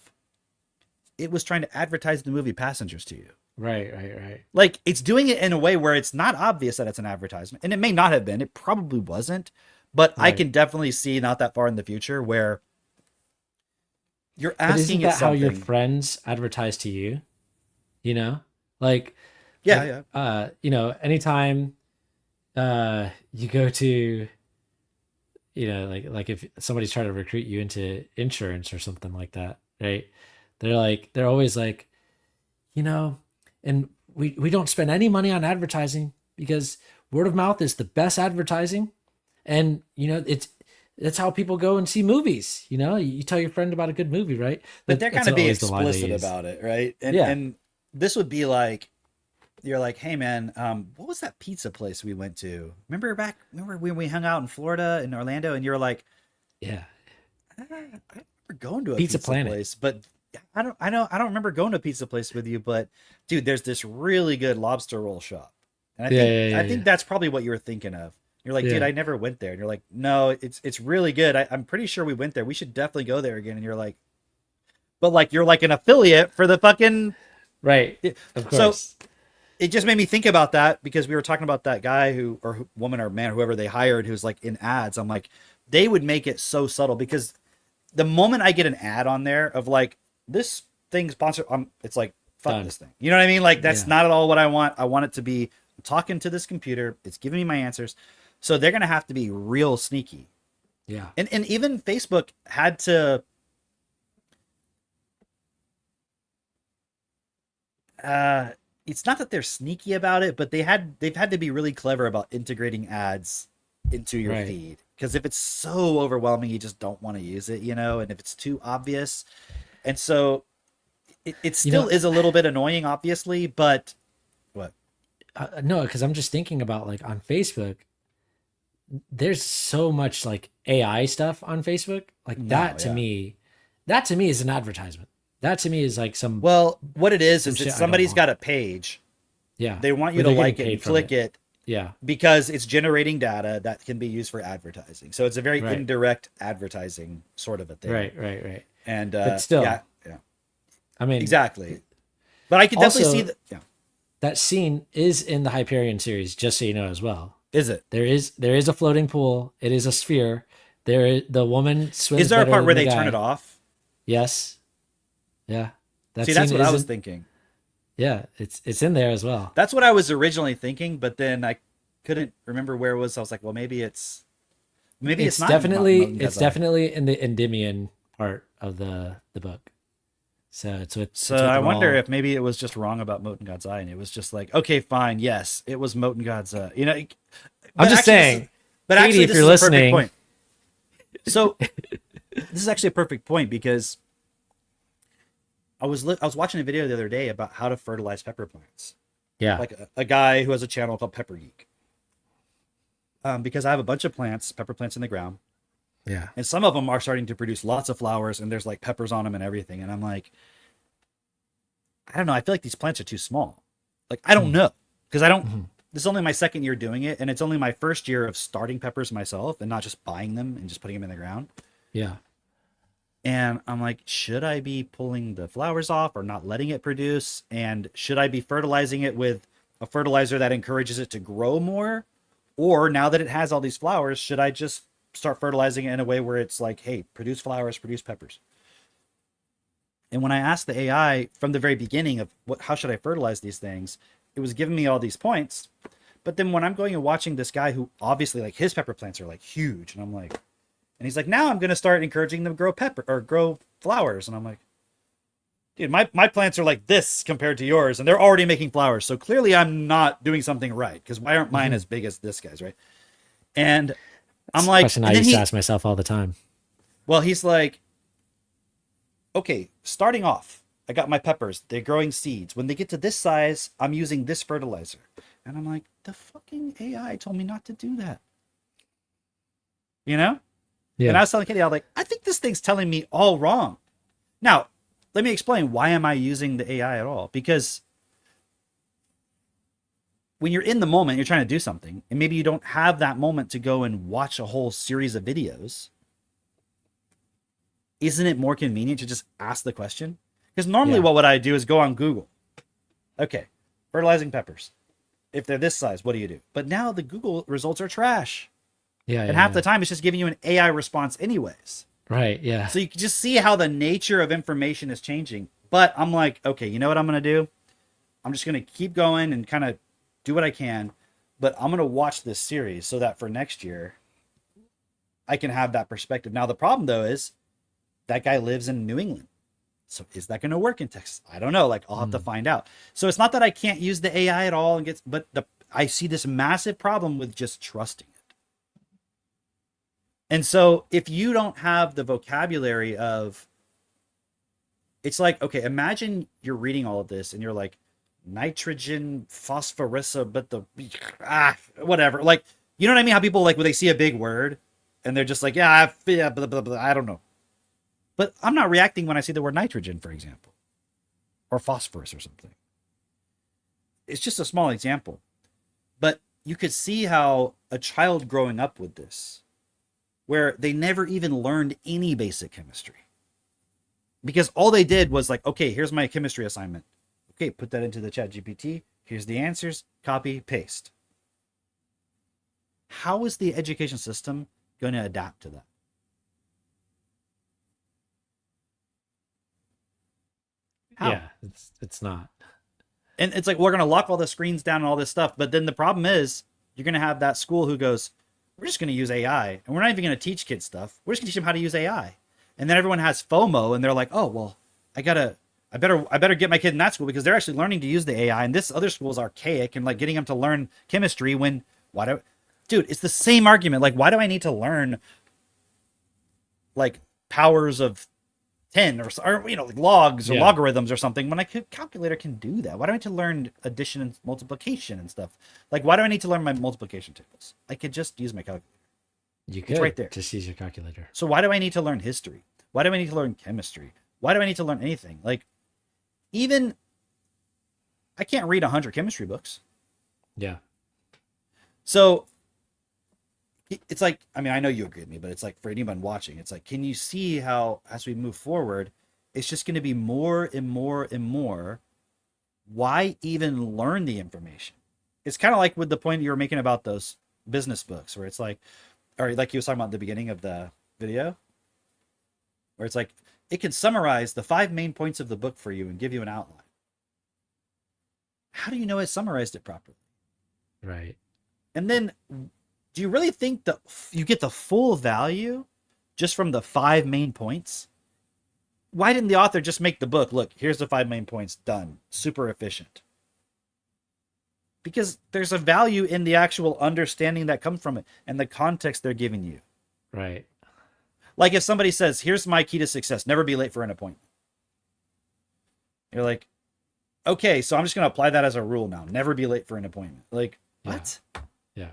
A: it was trying to advertise the movie Passengers to you?
B: Right.
A: Like it's doing it in a way where it's not obvious that it's an advertisement. And it may not have been. It probably wasn't. But I
B: Right.
A: can definitely see not that far in the future where you're
B: But isn't
A: asking it
B: that how your
A: something.
B: friends advertise to you? Like
A: Yeah,
B: yeah. Anytime you go to like if somebody's trying to recruit you into insurance or something like that, right? They're always like, and we don't spend any money on advertising because word of mouth is the best advertising. And that's how people go and see movies. You tell your friend about a good movie, right?
A: But they're
B: That's
A: kind of being
B: always the line they
A: explicit
B: use.
A: about it, right? And
B: Yeah.
A: and this would be like, you're like, hey man, what was that pizza place we went to? Remember when we hung out in Florida in Orlando, and you're like,
B: Yeah.
A: I remember going to a
B: Pizza
A: pizza
B: Planet.
A: place, but I don't remember going to a pizza place with you, but dude, there's this really good lobster roll shop. And I think that's probably what you were thinking of. You're like, dude,
B: Yeah.
A: I never went there. And you're like, no, it's really good. I'm pretty sure we went there. We should definitely go there again. And you're like, but like you're like an affiliate for the fucking
B: Right. Of
A: So
B: course.
A: it just made me think about that because we were talking about that guy woman or man, whoever they hired, who's like in ads. I'm like, they would make it so subtle because the moment I get an ad on there of like this thing sponsored, it's like, fuck
B: Done.
A: this thing. You know what I mean? Like that's
B: Yeah.
A: not at all what I want. I want it to be I'm talking to this computer. It's giving me my answers. So they're going to have to be real sneaky.
B: Yeah.
A: And even Facebook had to, it's not that they're sneaky about it, but they've had to be really clever about integrating ads into your
B: Right.
A: feed. Because if it's so overwhelming, you just don't want to use it, and if it's too obvious. And so it still is a little bit annoying, obviously, but what?
B: No, because I'm just thinking about like on Facebook, there's so much like AI stuff on Facebook. Like that to me is an advertisement. That to me is like some.
A: Well, what it is
B: some
A: is
B: shit
A: that
B: I don't
A: somebody's
B: want.
A: got a page.
B: Yeah.
A: They want you
B: Where
A: to
B: they're
A: like
B: getting
A: it and
B: paid from
A: click it
B: Yeah.
A: because it's generating data that can be used for advertising. So it's a very
B: Right.
A: indirect advertising sort of a thing.
B: Right.
A: And
B: But still,
A: yeah.
B: I mean,
A: Exactly. But I can definitely
B: Also-
A: see that. Yeah.
B: that scene is in the Hyperion series, just so you know as well.
A: Is it?
B: There is a floating pool. It is a sphere. The woman swims.
A: Is there a
B: better
A: part
B: than
A: where
B: the
A: they turn
B: guy.
A: it off?
B: Yes. Yeah. That
A: See, that's
B: scene
A: what I was
B: isn't-
A: thinking.
B: Yeah, it's in there as well.
A: That's what I was originally thinking, but then I couldn't remember where it was. So I was like, well, maybe it's not
B: definitely
A: in Moten God's Eye.
B: definitely in the Endymion part of the book. So it's with
A: So
B: it's with
A: I wonder
B: Rawl.
A: if maybe it was just wrong about Moten God's Eye, and it was just like, okay, fine, yes, it was Moten God's Eye.
B: I'm just saying, Katie, if
A: this
B: you're
A: is a perfect
B: listening-
A: point. So this is actually a perfect point because I was watching a video the other day about how to fertilize pepper plants.
B: Yeah.
A: Like a guy who has a channel called Pepper Geek. Because I have a bunch of plants, pepper plants in the ground,
B: Yeah.
A: And some of them are starting to produce lots of flowers, and there's like peppers on them and everything. And I'm like, I don't know. I feel like these plants are too small. Like, I don't know. Because I don't, this is only my second year doing it. And it's only my first year of starting peppers myself and not just buying them and just putting them in the ground.
B: Yeah.
A: And I'm like, should I be pulling the flowers off or not letting it produce? And should I be fertilizing it with a fertilizer that encourages it to grow more? Or now that it has all these flowers, should I just start fertilizing it in a way where it's like, hey, produce flowers, produce peppers? And when I asked the AI from the very beginning of how should I fertilize these things, it was giving me all these points. But then when I'm going and watching this guy who obviously like his pepper plants are like huge, and I'm like, and he's like, now I'm going to start encouraging them to grow pepper or grow flowers. And I'm like, dude, my plants are like this compared to yours, and they're already making flowers. So clearly I'm not doing something right, because why aren't mine as big as this guy's, right? And I'm like,
B: question I used to ask myself all the time.
A: Well, he's like, okay, starting off, I got my peppers. They're growing seeds. When they get to this size, I'm using this fertilizer. And I'm like, the fucking AI told me not to do that. You know?
B: Yeah.
A: And I was telling Katie, I was like, I think this thing's telling me all wrong. Now, let me explain, why am I using the AI at all? Because when you're in the moment, you're trying to do something, and maybe you don't have that moment to go and watch a whole series of videos. Isn't it more convenient to just ask the question? Because normally what would I do is go on Google. Okay, fertilizing peppers. If they're this size, what do you do? But now the Google results are trash.
B: Yeah.
A: And half the time it's just giving you an AI response anyways.
B: Right, yeah.
A: So you can just see how the nature of information is changing. But I'm like, okay, you know what I'm going to do? I'm just going to keep going and kind of do what I can. But I'm going to watch this series so that for next year, I can have that perspective. Now, the problem, though, is that guy lives in New England. So is that going to work in Texas? I don't know. Like, I'll have to find out. So it's not that I can't use the AI at all, but I see this massive problem with just trusting it. And so if you don't have the vocabulary of, it's like, okay, imagine you're reading all of this and you're like, nitrogen, phosphorus, but whatever. Like, you know what I mean? How people, like, when they see a big word and they're just like, yeah, blah, blah, blah, I don't know. But I'm not reacting when I see the word nitrogen, for example, or phosphorus or something. It's just a small example. But you could see how a child growing up with this, where they never even learned any basic chemistry, because all they did was like, okay, here's my chemistry assignment. Okay, put that into the chat GPT. Here's the answers, copy, paste. How is the education system going to adapt to that? How?
B: Yeah, it's not.
A: And it's like, we're going to lock all the screens down and all this stuff. But then the problem is, you're going to have that school who goes, we're just going to use AI, and we're not even going to teach kids stuff. We're just going to teach them how to use AI. And then everyone has FOMO, and they're like, oh, well, I better get my kid in that school because they're actually learning to use the AI, and this other school is archaic and like getting them to learn chemistry dude, it's the same argument. Like, why do I need to learn like powers of 10 or like logs or logarithms or something when calculator can do that? Why do I need to learn addition and multiplication and stuff? Like, why do I need to learn my multiplication tables? I could just use my calculator.
B: You could
A: it's right there.
B: Just use your calculator.
A: So why do I need to learn history? Why do I need to learn chemistry? Why do I need to learn anything? Like, even I can't read 100 chemistry books.
B: Yeah.
A: So it's like, I mean, I know you agree with me, but it's like, for anyone watching, it's like, can you see how as we move forward, it's just going to be more and more and more. Why even learn the information? It's kind of like with the point you were making about those business books, where it's like, or like you was talking about at the beginning of the video, where it's like, it can summarize the 5 main points of the book for you and give you an outline. How do you know it summarized it properly?
B: Right.
A: And then, do you really think that you get the full value just from the 5 main points? Why didn't the author just make the book, look, here's the 5 main points, done, super efficient? Because there's a value in the actual understanding that comes from it and the context they're giving you.
B: Right.
A: Like if somebody says, here's my key to success, never be late for an appointment. You're like, okay, so I'm just going to apply that as a rule now. Never be late for an appointment. Like, what?
B: Yeah.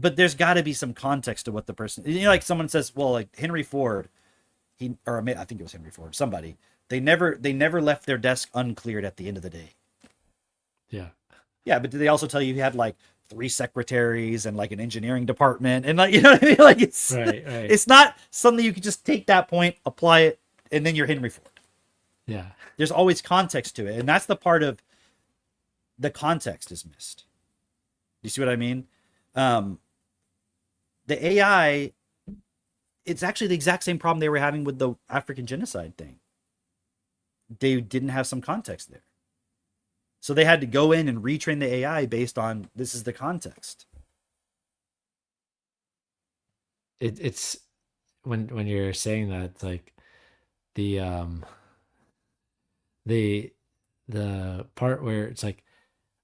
A: but there's got to be some context to what the person, like someone says, well, like Henry Ford, I think it was Henry Ford, somebody, they never left their desk uncleared at the end of the day.
B: Yeah.
A: Yeah, but did they also tell you he had like 3 secretaries and like an engineering department and like, you know what I mean? Like
B: right.
A: It's not something you can just take that point, apply it, and then you're Henry Ford.
B: Yeah.
A: There's always context to it, and that's the part of the context is missed. You see what I mean? The AI, it's actually the exact same problem they were having with the African genocide thing. They didn't have some context there. So they had to go in and retrain the AI based on this is the context.
B: It's when you're saying that, it's like the part where it's like,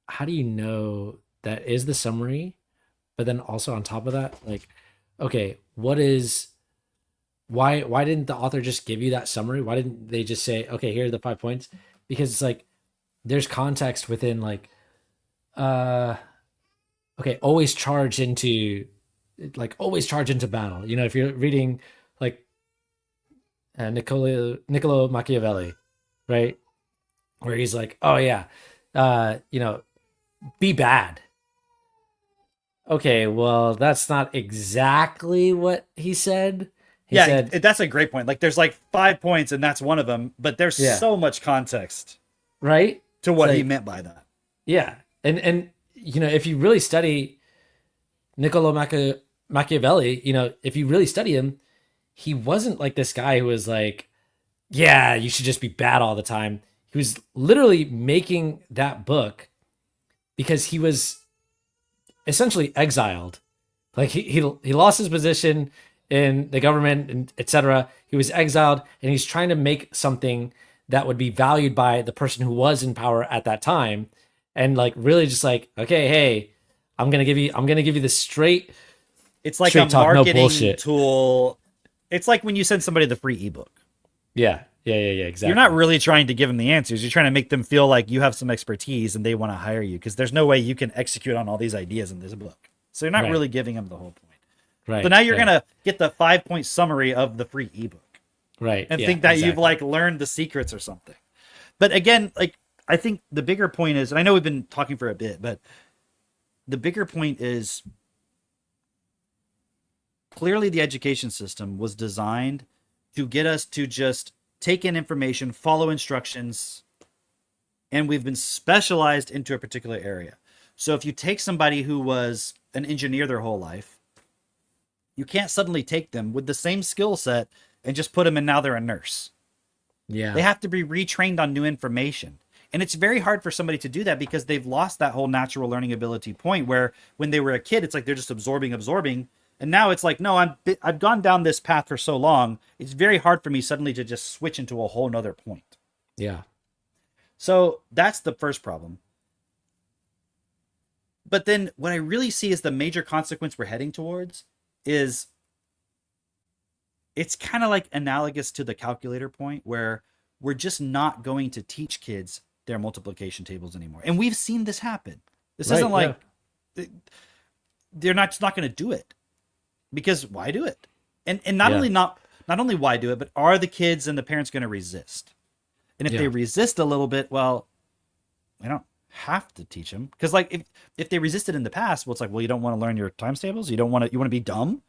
B: how do you know that is the summary? But then also on top of that, like, okay, why didn't the author just give you that summary? Why didn't they just say, okay, here are the 5 points? Because it's like there's context within, like, okay, always charge into battle. You know, if you're reading like Niccolo Machiavelli, right? Where he's like, oh yeah, be bad. Okay, well, that's not exactly what he said. He said,
A: that's a great point. Like there's like 5 points and that's one of them, but there's so much context,
B: right,
A: to what he meant by that.
B: Yeah. And if you really study Niccolo Machiavelli, if you really study him, he wasn't like this guy who was like, yeah, you should just be bad all the time. He was literally making that book because he was essentially exiled. Like he lost his position in the government and etc. He was exiled, and he's trying to make something that would be valued by the person who was in power at that time. And like really just like, okay, hey, I'm gonna give you the straight.
A: It's like
B: straight
A: a
B: talk,
A: marketing tool. It's like when you send somebody the free ebook.
B: Yeah, exactly.
A: You're not really trying to give them the answers. You're trying to make them feel like you have some expertise and they want to hire you, because there's no way you can execute on all these ideas in this book. So you're not really giving them the whole point.
B: Right.
A: So now you're gonna get the 5-point summary of the free ebook.
B: Right.
A: And think that you've like learned the secrets or something. But again, like I think the bigger point is, and I know we've been talking for a bit, but the bigger point is clearly the education system was designed to get us to just take in information, follow instructions, and we've been specialized into a particular area. So if you take somebody who was an engineer their whole life, you can't suddenly take them with the same skill set and just put them in, now they're a nurse.
B: Yeah.
A: They have to be retrained on new information. And it's very hard for somebody to do that because they've lost that whole natural learning ability point where when they were a kid, it's like they're just absorbing. And now it's like, no, I've gone down this path for so long. It's very hard for me suddenly to just switch into a whole nother point.
B: Yeah.
A: So that's the first problem. But then what I really see is the major consequence we're heading towards is it's kind of like analogous to the calculator point where we're just not going to teach kids their multiplication tables anymore. And we've seen this happen. This isn't like they're just not going to do it, because why do it? And not only why do it, but are the kids and the parents going to resist? And if they resist a little bit, well, I don't have to teach them, because like if they resisted in the past, well, it's like, well, you don't want to learn your times tables, you want to be dumb,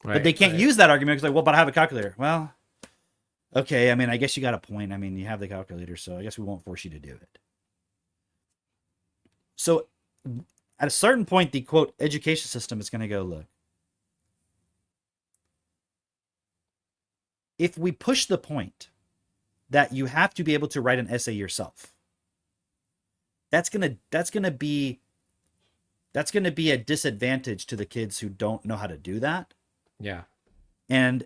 A: but they can't use that argument because like, well, but I have a calculator. Well, okay, I mean, I guess you got a point. I mean, you have the calculator, so I guess we won't force you to do it. So at a certain point, the quote education system is going to go, look, if we push the point that you have to be able to write an essay yourself, that's going to be a disadvantage to the kids who don't know how to do that.
B: Yeah.
A: And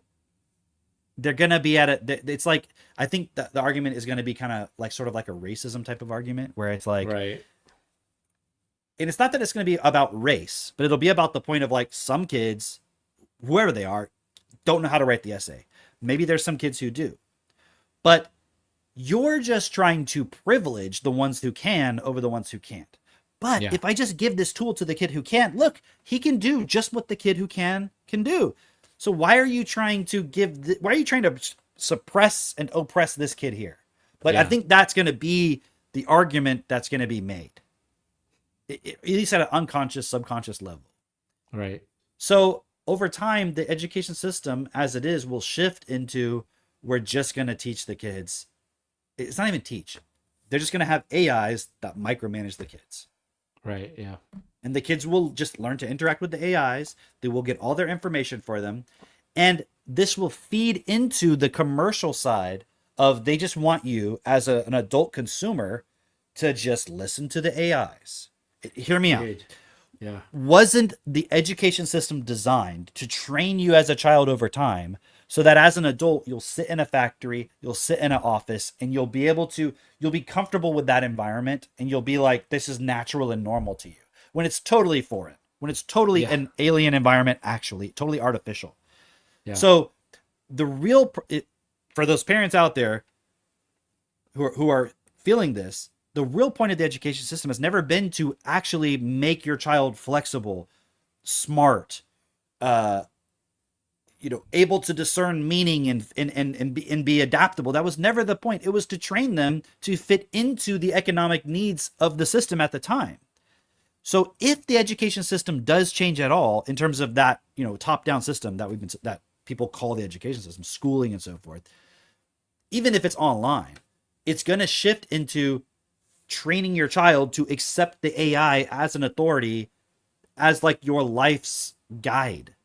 A: they're going to be at it. It's like, I think the argument is going to be kind of like sort of like a racism type of argument where it's like,
B: right.
A: And it's not that it's going to be about race, but it'll be about the point of like some kids, whoever they are, don't know how to write the essay. Maybe there's some kids who do, but you're just trying to privilege the ones who can over the ones who can't. But
B: Yeah.
A: if I just give this tool to the kid who can't, look, he can do just what the kid who can do. So why are you trying to why are you trying to suppress and oppress this kid here? Like, I
B: Yeah.
A: think that's going to be the argument that's going to be made, at least at an unconscious, subconscious level.
B: Right.
A: So over time, the education system as it is will shift into, we're just going to teach the kids. It's not even teach. They're just going to have AIs that micromanage the kids.
B: Right. Yeah.
A: And the kids will just learn to interact with the AIs. They will get all their information for them. And this will feed into the commercial side of, they just want you as an adult consumer to just listen to the AIs. Hear me out.
B: Yeah.
A: Wasn't the education system designed to train you as a child over time so that as an adult, you'll sit in a factory, you'll sit in an office, and you'll be comfortable with that environment, and you'll be like, this is natural and normal to you, when it's totally foreign, when it's totally an alien environment, actually totally artificial.
B: Yeah.
A: So the for those parents out there who are feeling this, the real point of the education system has never been to actually make your child flexible, smart, able to discern meaning and be adaptable. That was never the point. It was to train them to fit into the economic needs of the system at the time. So if the education system does change at all in terms of that, top-down system that people call the education system, schooling and so forth, even if it's online, it's going to shift into training your child to accept the AI as an authority, as like your life's guide.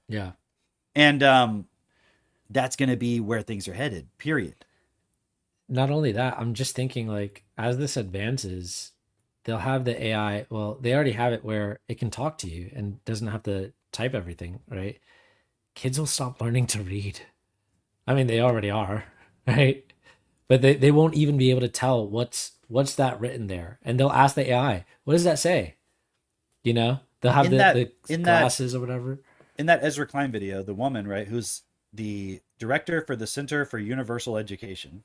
B: Yeah.
A: And that's going to be where things are headed, period.
B: Not only that, I'm just thinking, like, as this advances, they'll have the AI. Well, they already have it where it can talk to you and doesn't have to type everything, right? Kids will stop learning to read. I mean, they already are, right? But they won't even be able to tell what's that written there. And they'll ask the AI, what does that say? They'll have the glasses or whatever.
A: In that Ezra Klein video, the woman, right, who's the director for the Center for Universal Education,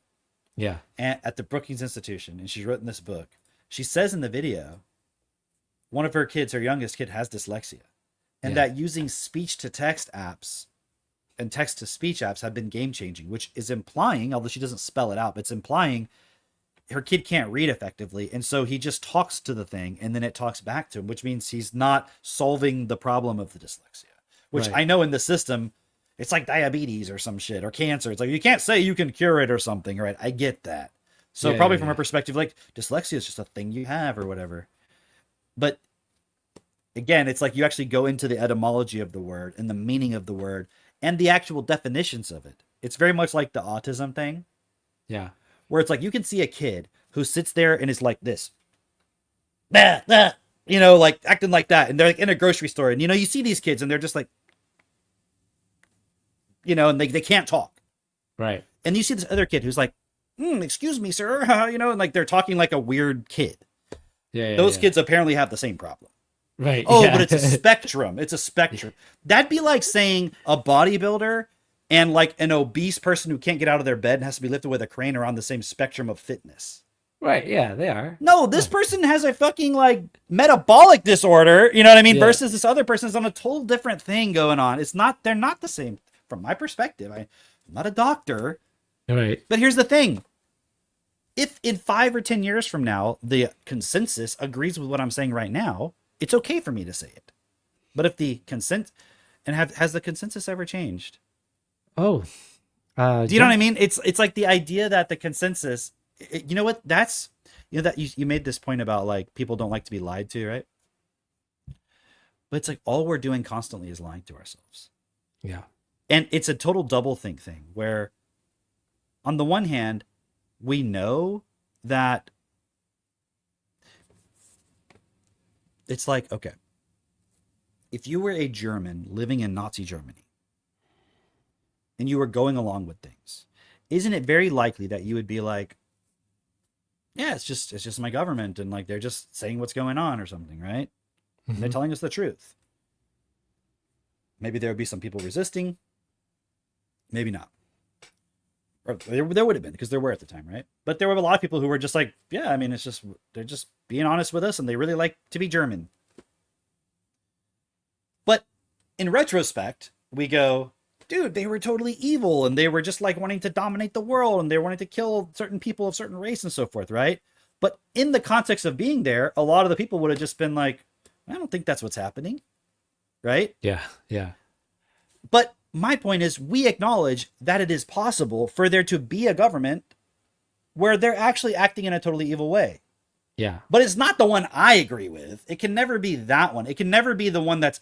A: at the Brookings Institution, and she's written this book. She says in the video, one of her kids, her youngest kid, has dyslexia, and that using speech-to-text apps and text-to-speech apps have been game-changing, which is implying, although she doesn't spell it out, but it's implying her kid can't read effectively, and so he just talks to the thing, and then it talks back to him, which means he's not solving the problem of the dyslexia. Which I know in the system, it's like diabetes or some shit, or cancer. It's like, you can't say you can cure it or something, right? I get that. So probably from her perspective, like, dyslexia is just a thing you have or whatever. But again, it's like you actually go into the etymology of the word and the meaning of the word and the actual definitions of it. It's very much like the autism thing.
B: Yeah.
A: Where it's like, you can see a kid who sits there and is like this. Like acting like that. And they're like in a grocery store. And, you see these kids and they're just like, and they can't talk.
B: Right.
A: And you see this other kid who's like, excuse me, sir. And like they're talking like a weird kid. Those kids apparently have the same problem.
B: Right.
A: Oh, but it's a spectrum. It's a spectrum. That'd be like saying a bodybuilder and like an obese person who can't get out of their bed and has to be lifted with a crane are on the same spectrum of fitness.
B: Right. Yeah, they are.
A: No, this person has a fucking like metabolic disorder. You know what I mean? Versus this other person's on a total different thing going on. They're not the same from my perspective. I'm not a doctor.
B: Right.
A: But here's the thing. If in 5 or 10 years from now, the consensus agrees with what I'm saying right now, it's okay for me to say it. But if the has the consensus ever changed?
B: Oh,
A: do you know what I mean? It's like the idea that the consensus, you know what? That's, that you made this point about like people don't like to be lied to, right? But it's like all we're doing constantly is lying to ourselves.
B: Yeah.
A: And it's a total doublethink thing where on the one hand, we know that it's like, okay, if you were a German living in Nazi Germany and you were going along with things, isn't it very likely that you would be like, yeah, it's just my government and like they're just saying what's going on or something, right? Mm-hmm. They're telling us the truth. Maybe there would be some people resisting, maybe not. Or there would have been, because there were at the time, right? But there were a lot of people who were just like, yeah, I mean, they're just being honest with us, and they really like to be German. But in retrospect, we go, dude, they were totally evil, and they were just like wanting to dominate the world, and they wanted to kill certain people of certain race and so forth, right? But in the context of being there, a lot of the people would have just been like, I don't think that's what's happening, right?
B: Yeah, yeah,
A: But my point is, we acknowledge that it is possible for there to be a government where they're actually acting in a totally evil way.
B: yeah,
A: But it's not the one I agree with. It can never be that one. It can never be the one that's...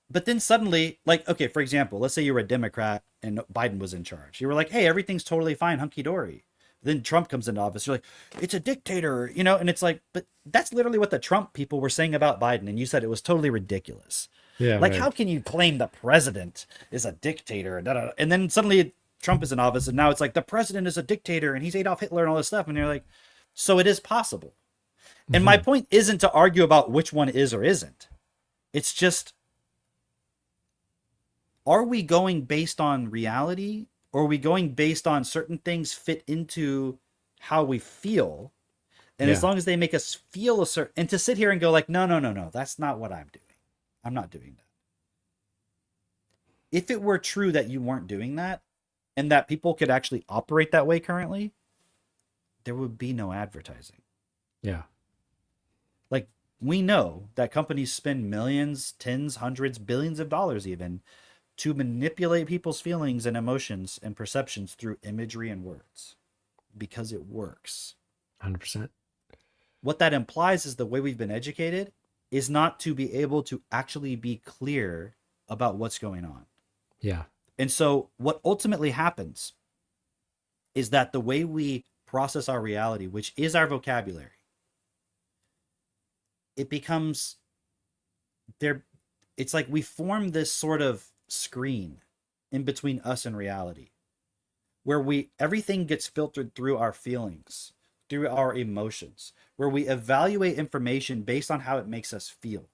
A: But then suddenly, like, okay, for example, let's say you were a Democrat and Biden was in charge. You were like, hey, everything's totally fine, hunky-dory. Then Trump comes into office. You're like, it's a dictator, you know? And it's like, but that's literally what the Trump people were saying about Biden. And you said it was totally ridiculous.
B: yeah.
A: Like,
B: right.
A: how can you claim the president is a dictator? And then suddenly Trump is in office, and now it's like the president is a dictator, and he's Adolf Hitler and all this stuff. And you're like, so it is possible. And my point isn't to argue about which one is or isn't. It's just, are we going based on reality, or are we going based on certain things fit into how we feel? And as
B: Yeah.
A: long as they make us feel a certain, and to sit here and go like, no, that's not what I'm doing. I'm not doing that. If it were true that you weren't doing that, and that people could actually operate that way currently, there would be no advertising.
B: Yeah,
A: Like, we know that companies spend millions, tens, hundreds, billions of dollars even to manipulate people's feelings and emotions and perceptions through imagery and words because it works.
B: 100%.
A: What that implies is the way we've been educated is not to be able to actually be clear about what's going on.
B: Yeah,
A: And so what ultimately happens is that the way we process our reality, which is our vocabulary, it becomes there. It's like we form this sort of screen in between us and reality, where everything gets filtered through our feelings, through our emotions, where we evaluate information based on how it makes us feel.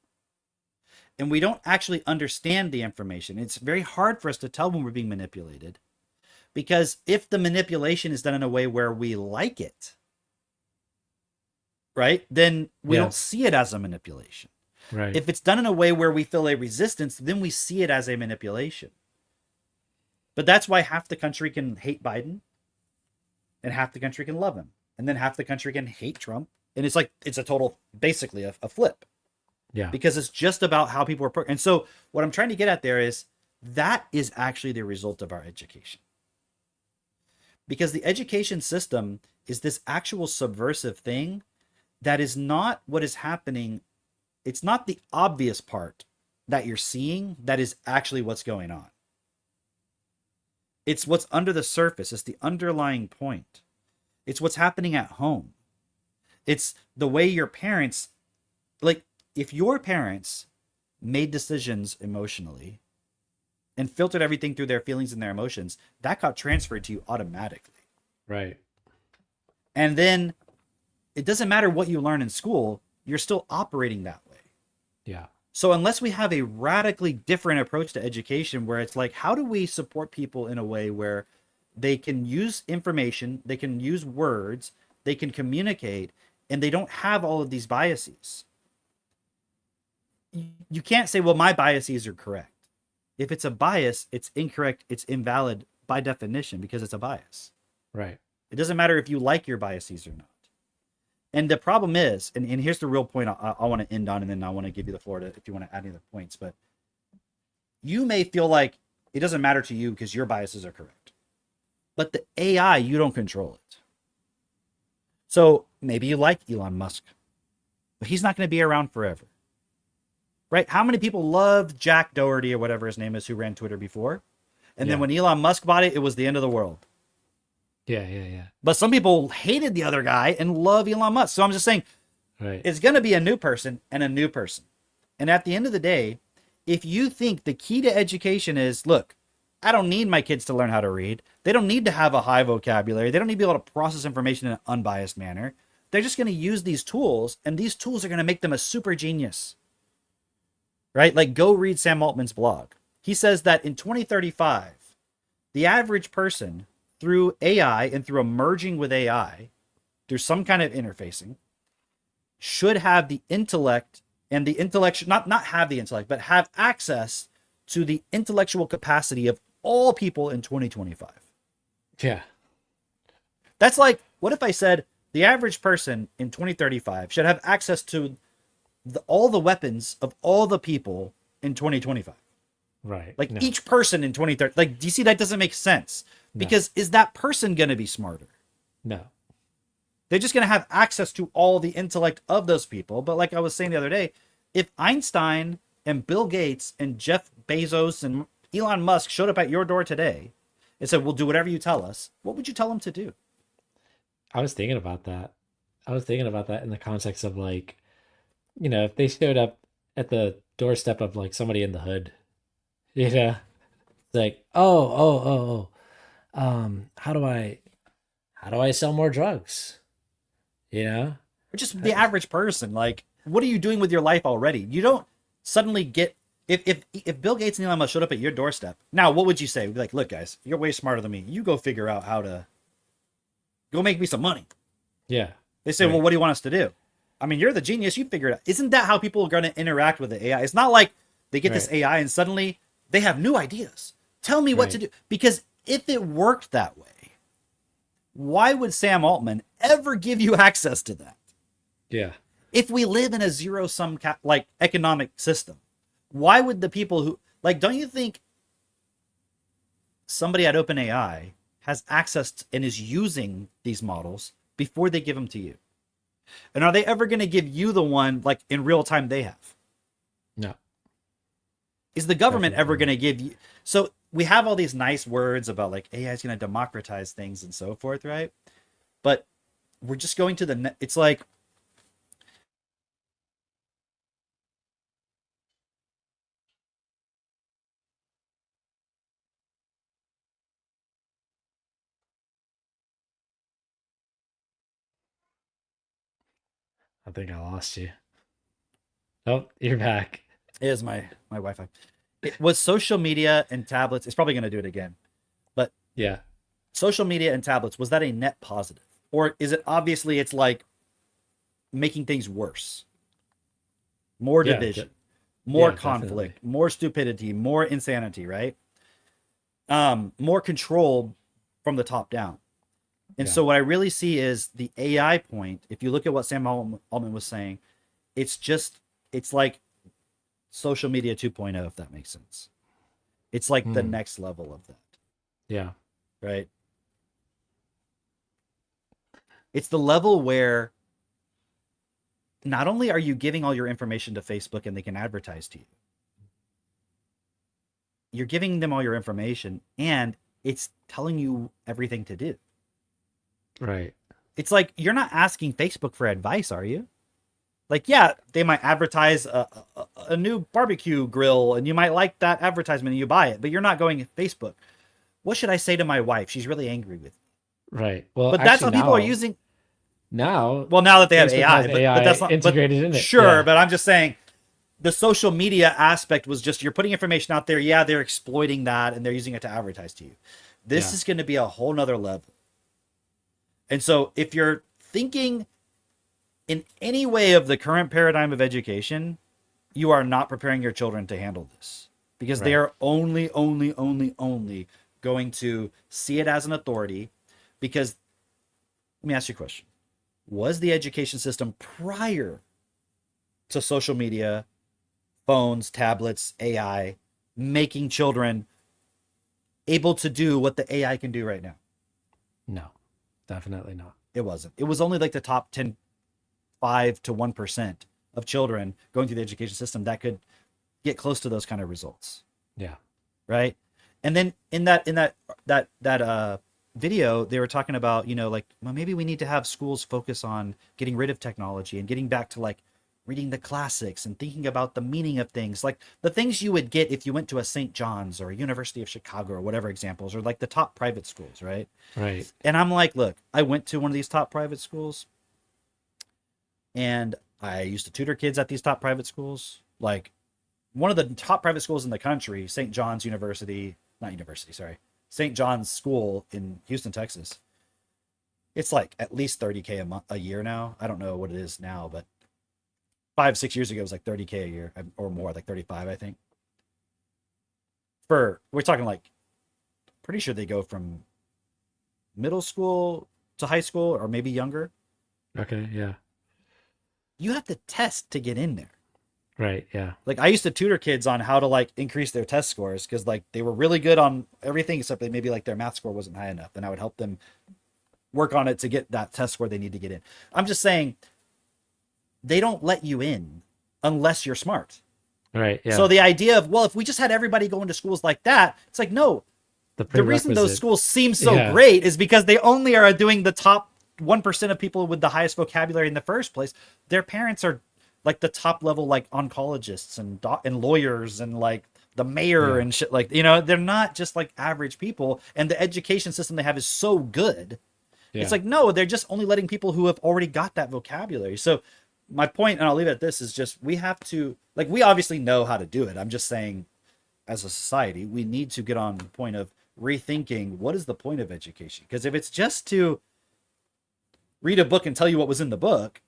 A: And we don't actually understand the information. It's very hard for us to tell when we're being manipulated, because if the manipulation is done in a way where we like it, right, then we
B: Yeah.
A: don't see it as a manipulation.
B: right.
A: If it's done in a way where we feel a resistance, then we see it as a manipulation. But that's why half the country can hate Biden and half the country can love him. And then half the country can hate Trump. And it's like, it's a total, basically a flip,
B: yeah,
A: because it's just about how people are. And so what I'm trying to get at there is that is actually the result of our education. Because the education system is this actual subversive thing that is not what is happening. It's not the obvious part that you're seeing that is actually what's going on. It's what's under the surface. It's the underlying point. It's what's happening at home. It's the way your parents, like, if your parents made decisions emotionally and filtered everything through their feelings and their emotions, that got transferred to you automatically.
B: right.
A: And then it doesn't matter what you learn in school, you're still operating that way.
B: Yeah,
A: So unless we have a radically different approach to education, where it's like, how do we support people in a way where they can use information, they can use words, they can communicate, and they don't have all of these biases? You can't say, well, my biases are correct. If it's a bias, it's incorrect, it's invalid by definition, because it's a bias.
B: right.
A: It doesn't matter if you like your biases or not. And the problem is, and here's the real point I want to end on, and then I want to give you the floor to, if you want to add any other points, but you may feel like it doesn't matter to you because your biases are correct. But the AI, you don't control it. So maybe you like Elon Musk, but he's not going to be around forever. Right? How many people loved Jack Doherty or whatever his name is, who ran Twitter before? And then
B: Yeah.
A: when Elon Musk bought it, it was the end of the world.
B: Yeah.
A: But some people hated the other guy and love Elon Musk. So I'm just saying,
B: Right.
A: it's going to be a new person and a new person. And at the end of the day, if you think the key to education is, look, I don't need my kids to learn how to read. They don't need to have a high vocabulary. They don't need to be able to process information in an unbiased manner. They're just going to use these tools, and these tools are going to make them a super genius. Right? Like, go read Sam Altman's blog. He says that in 2035, the average person, through AI and through a merging with AI, through some kind of interfacing, should have the intellect and the intellectual, not have the intellect, but have access to the intellectual capacity of all people in 2025.
B: Yeah.
A: That's like, what if I said the average person in 2035 should have access to all the weapons of all the people in 2025?
B: Right.
A: Like
B: No.
A: each person in 2030. Like, do you see that doesn't make sense? Because is that person going to be smarter?
B: No.
A: They're just going to have access to all the intellect of those people. But like I was saying the other day, if Einstein and Bill Gates and Jeff Bezos and Elon Musk showed up at your door today and said, we'll do whatever you tell us, what would you tell them to do?
B: I was thinking about that. I was thinking about that in the context of like, you know, if they showed up at the doorstep of like somebody in the hood, you know, it's like, how do I sell more drugs? You know?
A: Or just the average person. Like, what are you doing with your life already? You don't suddenly get, if Bill Gates and Elon Musk showed up at your doorstep, now what would you say? We'd be like, look, guys, you're way smarter than me. You go figure out how to go make me some money.
B: Yeah.
A: They say, well, what do you want us to do? I mean, you're the genius. You figure it out. Isn't that how people are going to interact with the AI? It's not like they get this AI and suddenly they have new ideas. Tell me what to do. Because if it worked that way, why would Sam Altman ever give you access to that?
B: Yeah.
A: If we live in a zero-sum like economic system, why would the people who, like, don't you think somebody at OpenAI has access to, and is using these models before they give them to you? And are they ever going to give you the one like in real time they have?
B: No.
A: Is the government ever going to give you? So we have all these nice words about like AI is going to democratize things and so forth, right? But we're just going to the, it's like,
B: I think I lost you. Oh, you're back.
A: is my Wi-Fi. It was social media and tablets. It's probably going to do it again. But
B: yeah,
A: social media and tablets, was that a net positive? Or is it obviously it's like making things worse? More division, more conflict,
B: definitely.
A: more stupidity, more insanity, right? More control from the top down. And so what I really see is the AI point. If you look at what Sam Altman was saying, it's like social media 2.0, if that makes sense. It's like the next level of that.
B: Yeah.
A: Right. It's the level where not only are you giving all your information to Facebook and they can advertise to you, you're giving them all your information and it's telling you everything to do.
B: Right.
A: It's like, you're not asking Facebook for advice, are you? Like, yeah, they might advertise a new barbecue grill and you might like that advertisement and you buy it, but you're not going to Facebook. What should I say to my wife? She's really angry with me.
B: Right. Well,
A: but that's how people are using
B: now.
A: Well, now that they have
B: Facebook
A: AI,
B: has
A: but that's not
B: integrated in it.
A: Sure, but I'm just saying the social media aspect was just you're putting information out there. Yeah, they're exploiting that and they're using it to advertise to you. This is going to be a whole nother level. And so if you're thinking in any way of the current paradigm of education, you are not preparing your children to handle this because they are only going to see it as an authority. Because let me ask you a question. Was the education system prior to social media, phones, tablets, AI, making children able to do what the AI can do right now?
B: No, definitely not.
A: It wasn't. It was only like the top 5 to 1% of children going through the education system that could get close to those kind of results.
B: Yeah.
A: Right. And then in that video, they were talking about, like, well, maybe we need to have schools focus on getting rid of technology and getting back to like reading the classics and thinking about the meaning of things, like the things you would get if you went to a St. John's or a University of Chicago or whatever examples, or like the top private schools. Right.
B: Right.
A: And I'm like, look, I went to one of these top private schools and I used to tutor kids at these top private schools. Like one of the top private schools in the country, St. John's University, St. John's School in Houston, Texas. It's like at least $30K a year now. I don't know what it is now, but 5-6 years ago, it was like 30K a year or more, like 35, I think. We're talking like, pretty sure they go from middle school to high school or maybe younger.
B: Okay. Yeah.
A: You have to test to get in there.
B: Right. Yeah.
A: Like I used to tutor kids on how to like increase their test scores because like they were really good on everything except they maybe like their math score wasn't high enough. And I would help them work on it to get that test score they need to get in. I'm just saying they don't let you in unless you're smart.
B: Right. Yeah.
A: So the idea of, well, if we just had everybody go into schools like that, it's like, no, the reason those schools seem so great is because they only are doing the top 1% of people with the highest vocabulary in the first place. Their parents are like the top level, like oncologists and lawyers and like the mayor and shit. Like, you know, they're not just like average people. And the education system they have is so good. Yeah. It's like, no, they're just only letting people who have already got that vocabulary. So my point, and I'll leave it at this, is just we have to, like, we obviously know how to do it. I'm just saying, as a society, we need to get on the point of rethinking what is the point of education. Because if it's just to read a book and tell you what was in the book,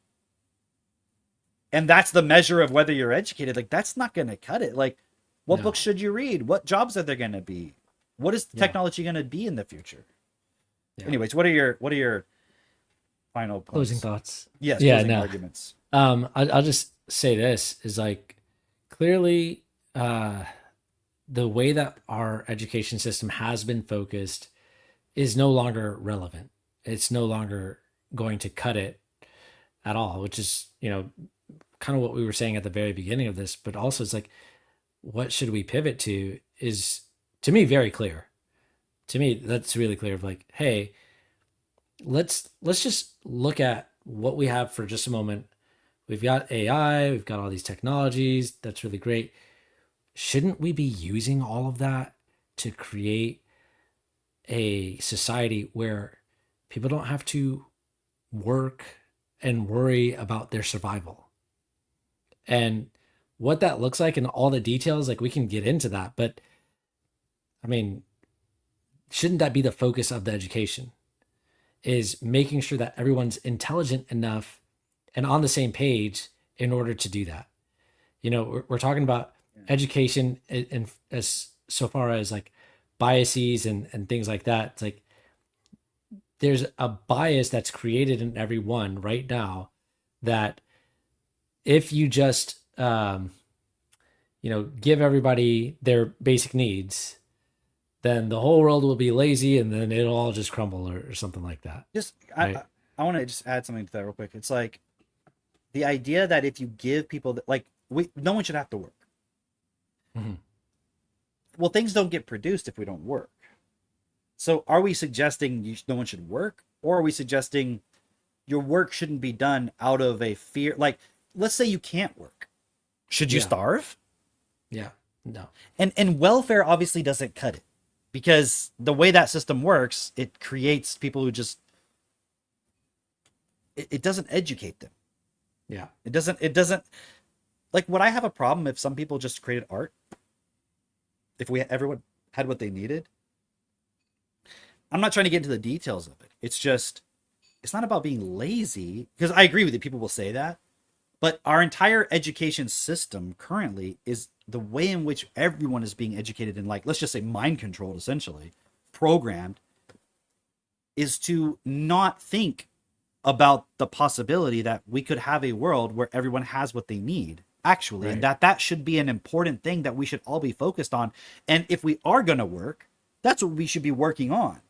A: and that's the measure of whether you're educated, like, that's not going to cut it. Like, what books should you read? What jobs are there going to be? What is technology going to be in the future? Yeah. Anyways, what are your final points?
B: Closing thoughts?
A: Yes, closing arguments.
B: I'll just say this is like, clearly, the way that our education system has been focused is no longer relevant. It's no longer going to cut it at all, which is, you know, kind of what we were saying at the very beginning of this, but also it's like, what should we pivot to is, to me, very clear. To me, that's really clear of like, hey, let's just look at what we have for just a moment. We've got AI, we've got all these technologies. That's really great. Shouldn't we be using all of that to create a society where people don't have to work and worry about their survival? And what that looks like and all the details, like, we can get into that. But I mean, shouldn't that be the focus of the education, is making sure that everyone's intelligent enough and on the same page in order to do that? You know, we're talking about education and as so far as like biases and things like that. It's like there's a bias that's created in everyone right now that if you just give everybody their basic needs, then the whole world will be lazy and then it'll all just crumble or something like that.
A: Right? I want to just add something to that real quick. It's like the idea that if you give people no one should have to work. Mm-hmm. Well, things don't get produced if we don't work. So are we suggesting no one should work, or are we suggesting your work shouldn't be done out of a fear? Like, let's say you can't work. Should you starve?
B: Yeah. No.
A: And welfare obviously doesn't cut it, because the way that system works, it creates people who just, it doesn't educate them.
B: Yeah.
A: It doesn't, like, would I have a problem if some people just created art? If everyone had what they needed? I'm not trying to get into the details of it. It's just, it's not about being lazy, because I agree with you. People will say that, but our entire education system currently is the way in which everyone is being educated in, like, let's just say mind controlled, essentially programmed, is to not think about the possibility that we could have a world where everyone has what they need, actually, right. And that should be an important thing that we should all be focused on. And if we are going to work, that's what we should be working on.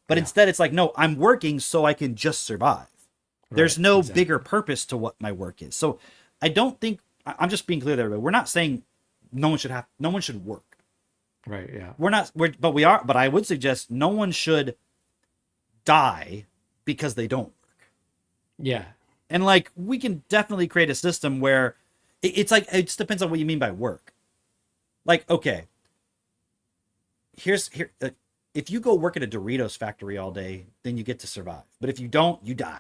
A: But instead it's like, no, I'm working so I can just survive. Right, there's no bigger purpose to what my work is. So I don't think, I'm just being clear there, we're not saying no one should work.
B: Right. Yeah.
A: But I would suggest no one should die because they don't work.
B: Yeah.
A: And like, we can definitely create a system where it's like, it just depends on what you mean by work. Like, okay, if you go work at a Doritos factory all day, then you get to survive. But if you don't, you die.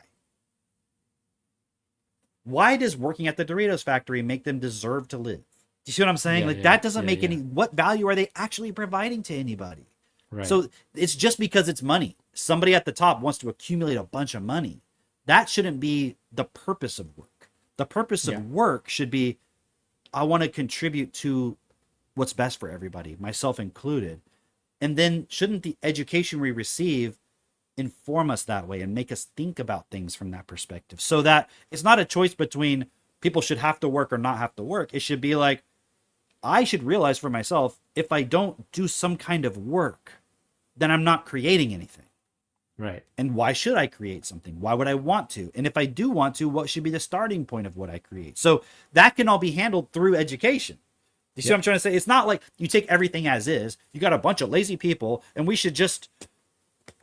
A: Why does working at the Doritos factory make them deserve to live? Do you see what I'm saying? That doesn't make any, what value are they actually providing to anybody?
B: Right.
A: So it's just because it's money. Somebody at the top wants to accumulate a bunch of money. That shouldn't be the purpose of work. The purpose
B: Yeah.
A: of work should be, I want to contribute to what's best for everybody, myself included. And then shouldn't the education we receive inform us that way and make us think about things from that perspective, so that it's not a choice between people should have to work or not have to work. It should be like, I should realize for myself, if I don't do some kind of work, then I'm not creating anything.
B: Right.
A: And why should I create something? Why would I want to? And if I do want to, what should be the starting point of what I create? So that can all be handled through education. You see what I'm trying to say? It's not like you take everything as is. You got a bunch of lazy people and we should just,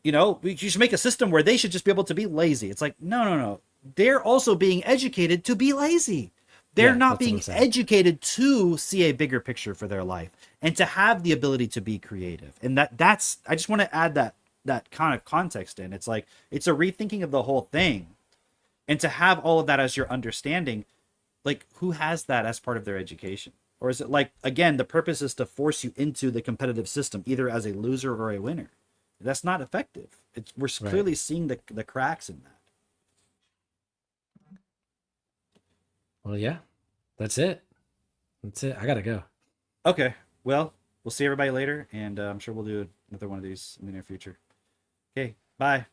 A: you should make a system where they should just be able to be lazy. It's like, no. They're also being educated to be lazy. They're not being educated to see a bigger picture for their life and to have the ability to be creative. And that's, I just want to add that kind of context in. It's like, it's a rethinking of the whole thing. And to have all of that as your understanding, like, who has that as part of their education? Or is it like, again, the purpose is to force you into the competitive system, either as a loser or a winner? That's not effective. We're clearly seeing the cracks in that.
B: Well, yeah, that's it. I gotta go.
A: Okay. Well, we'll see everybody later, and I'm sure we'll do another one of these in the near future. Okay. Bye.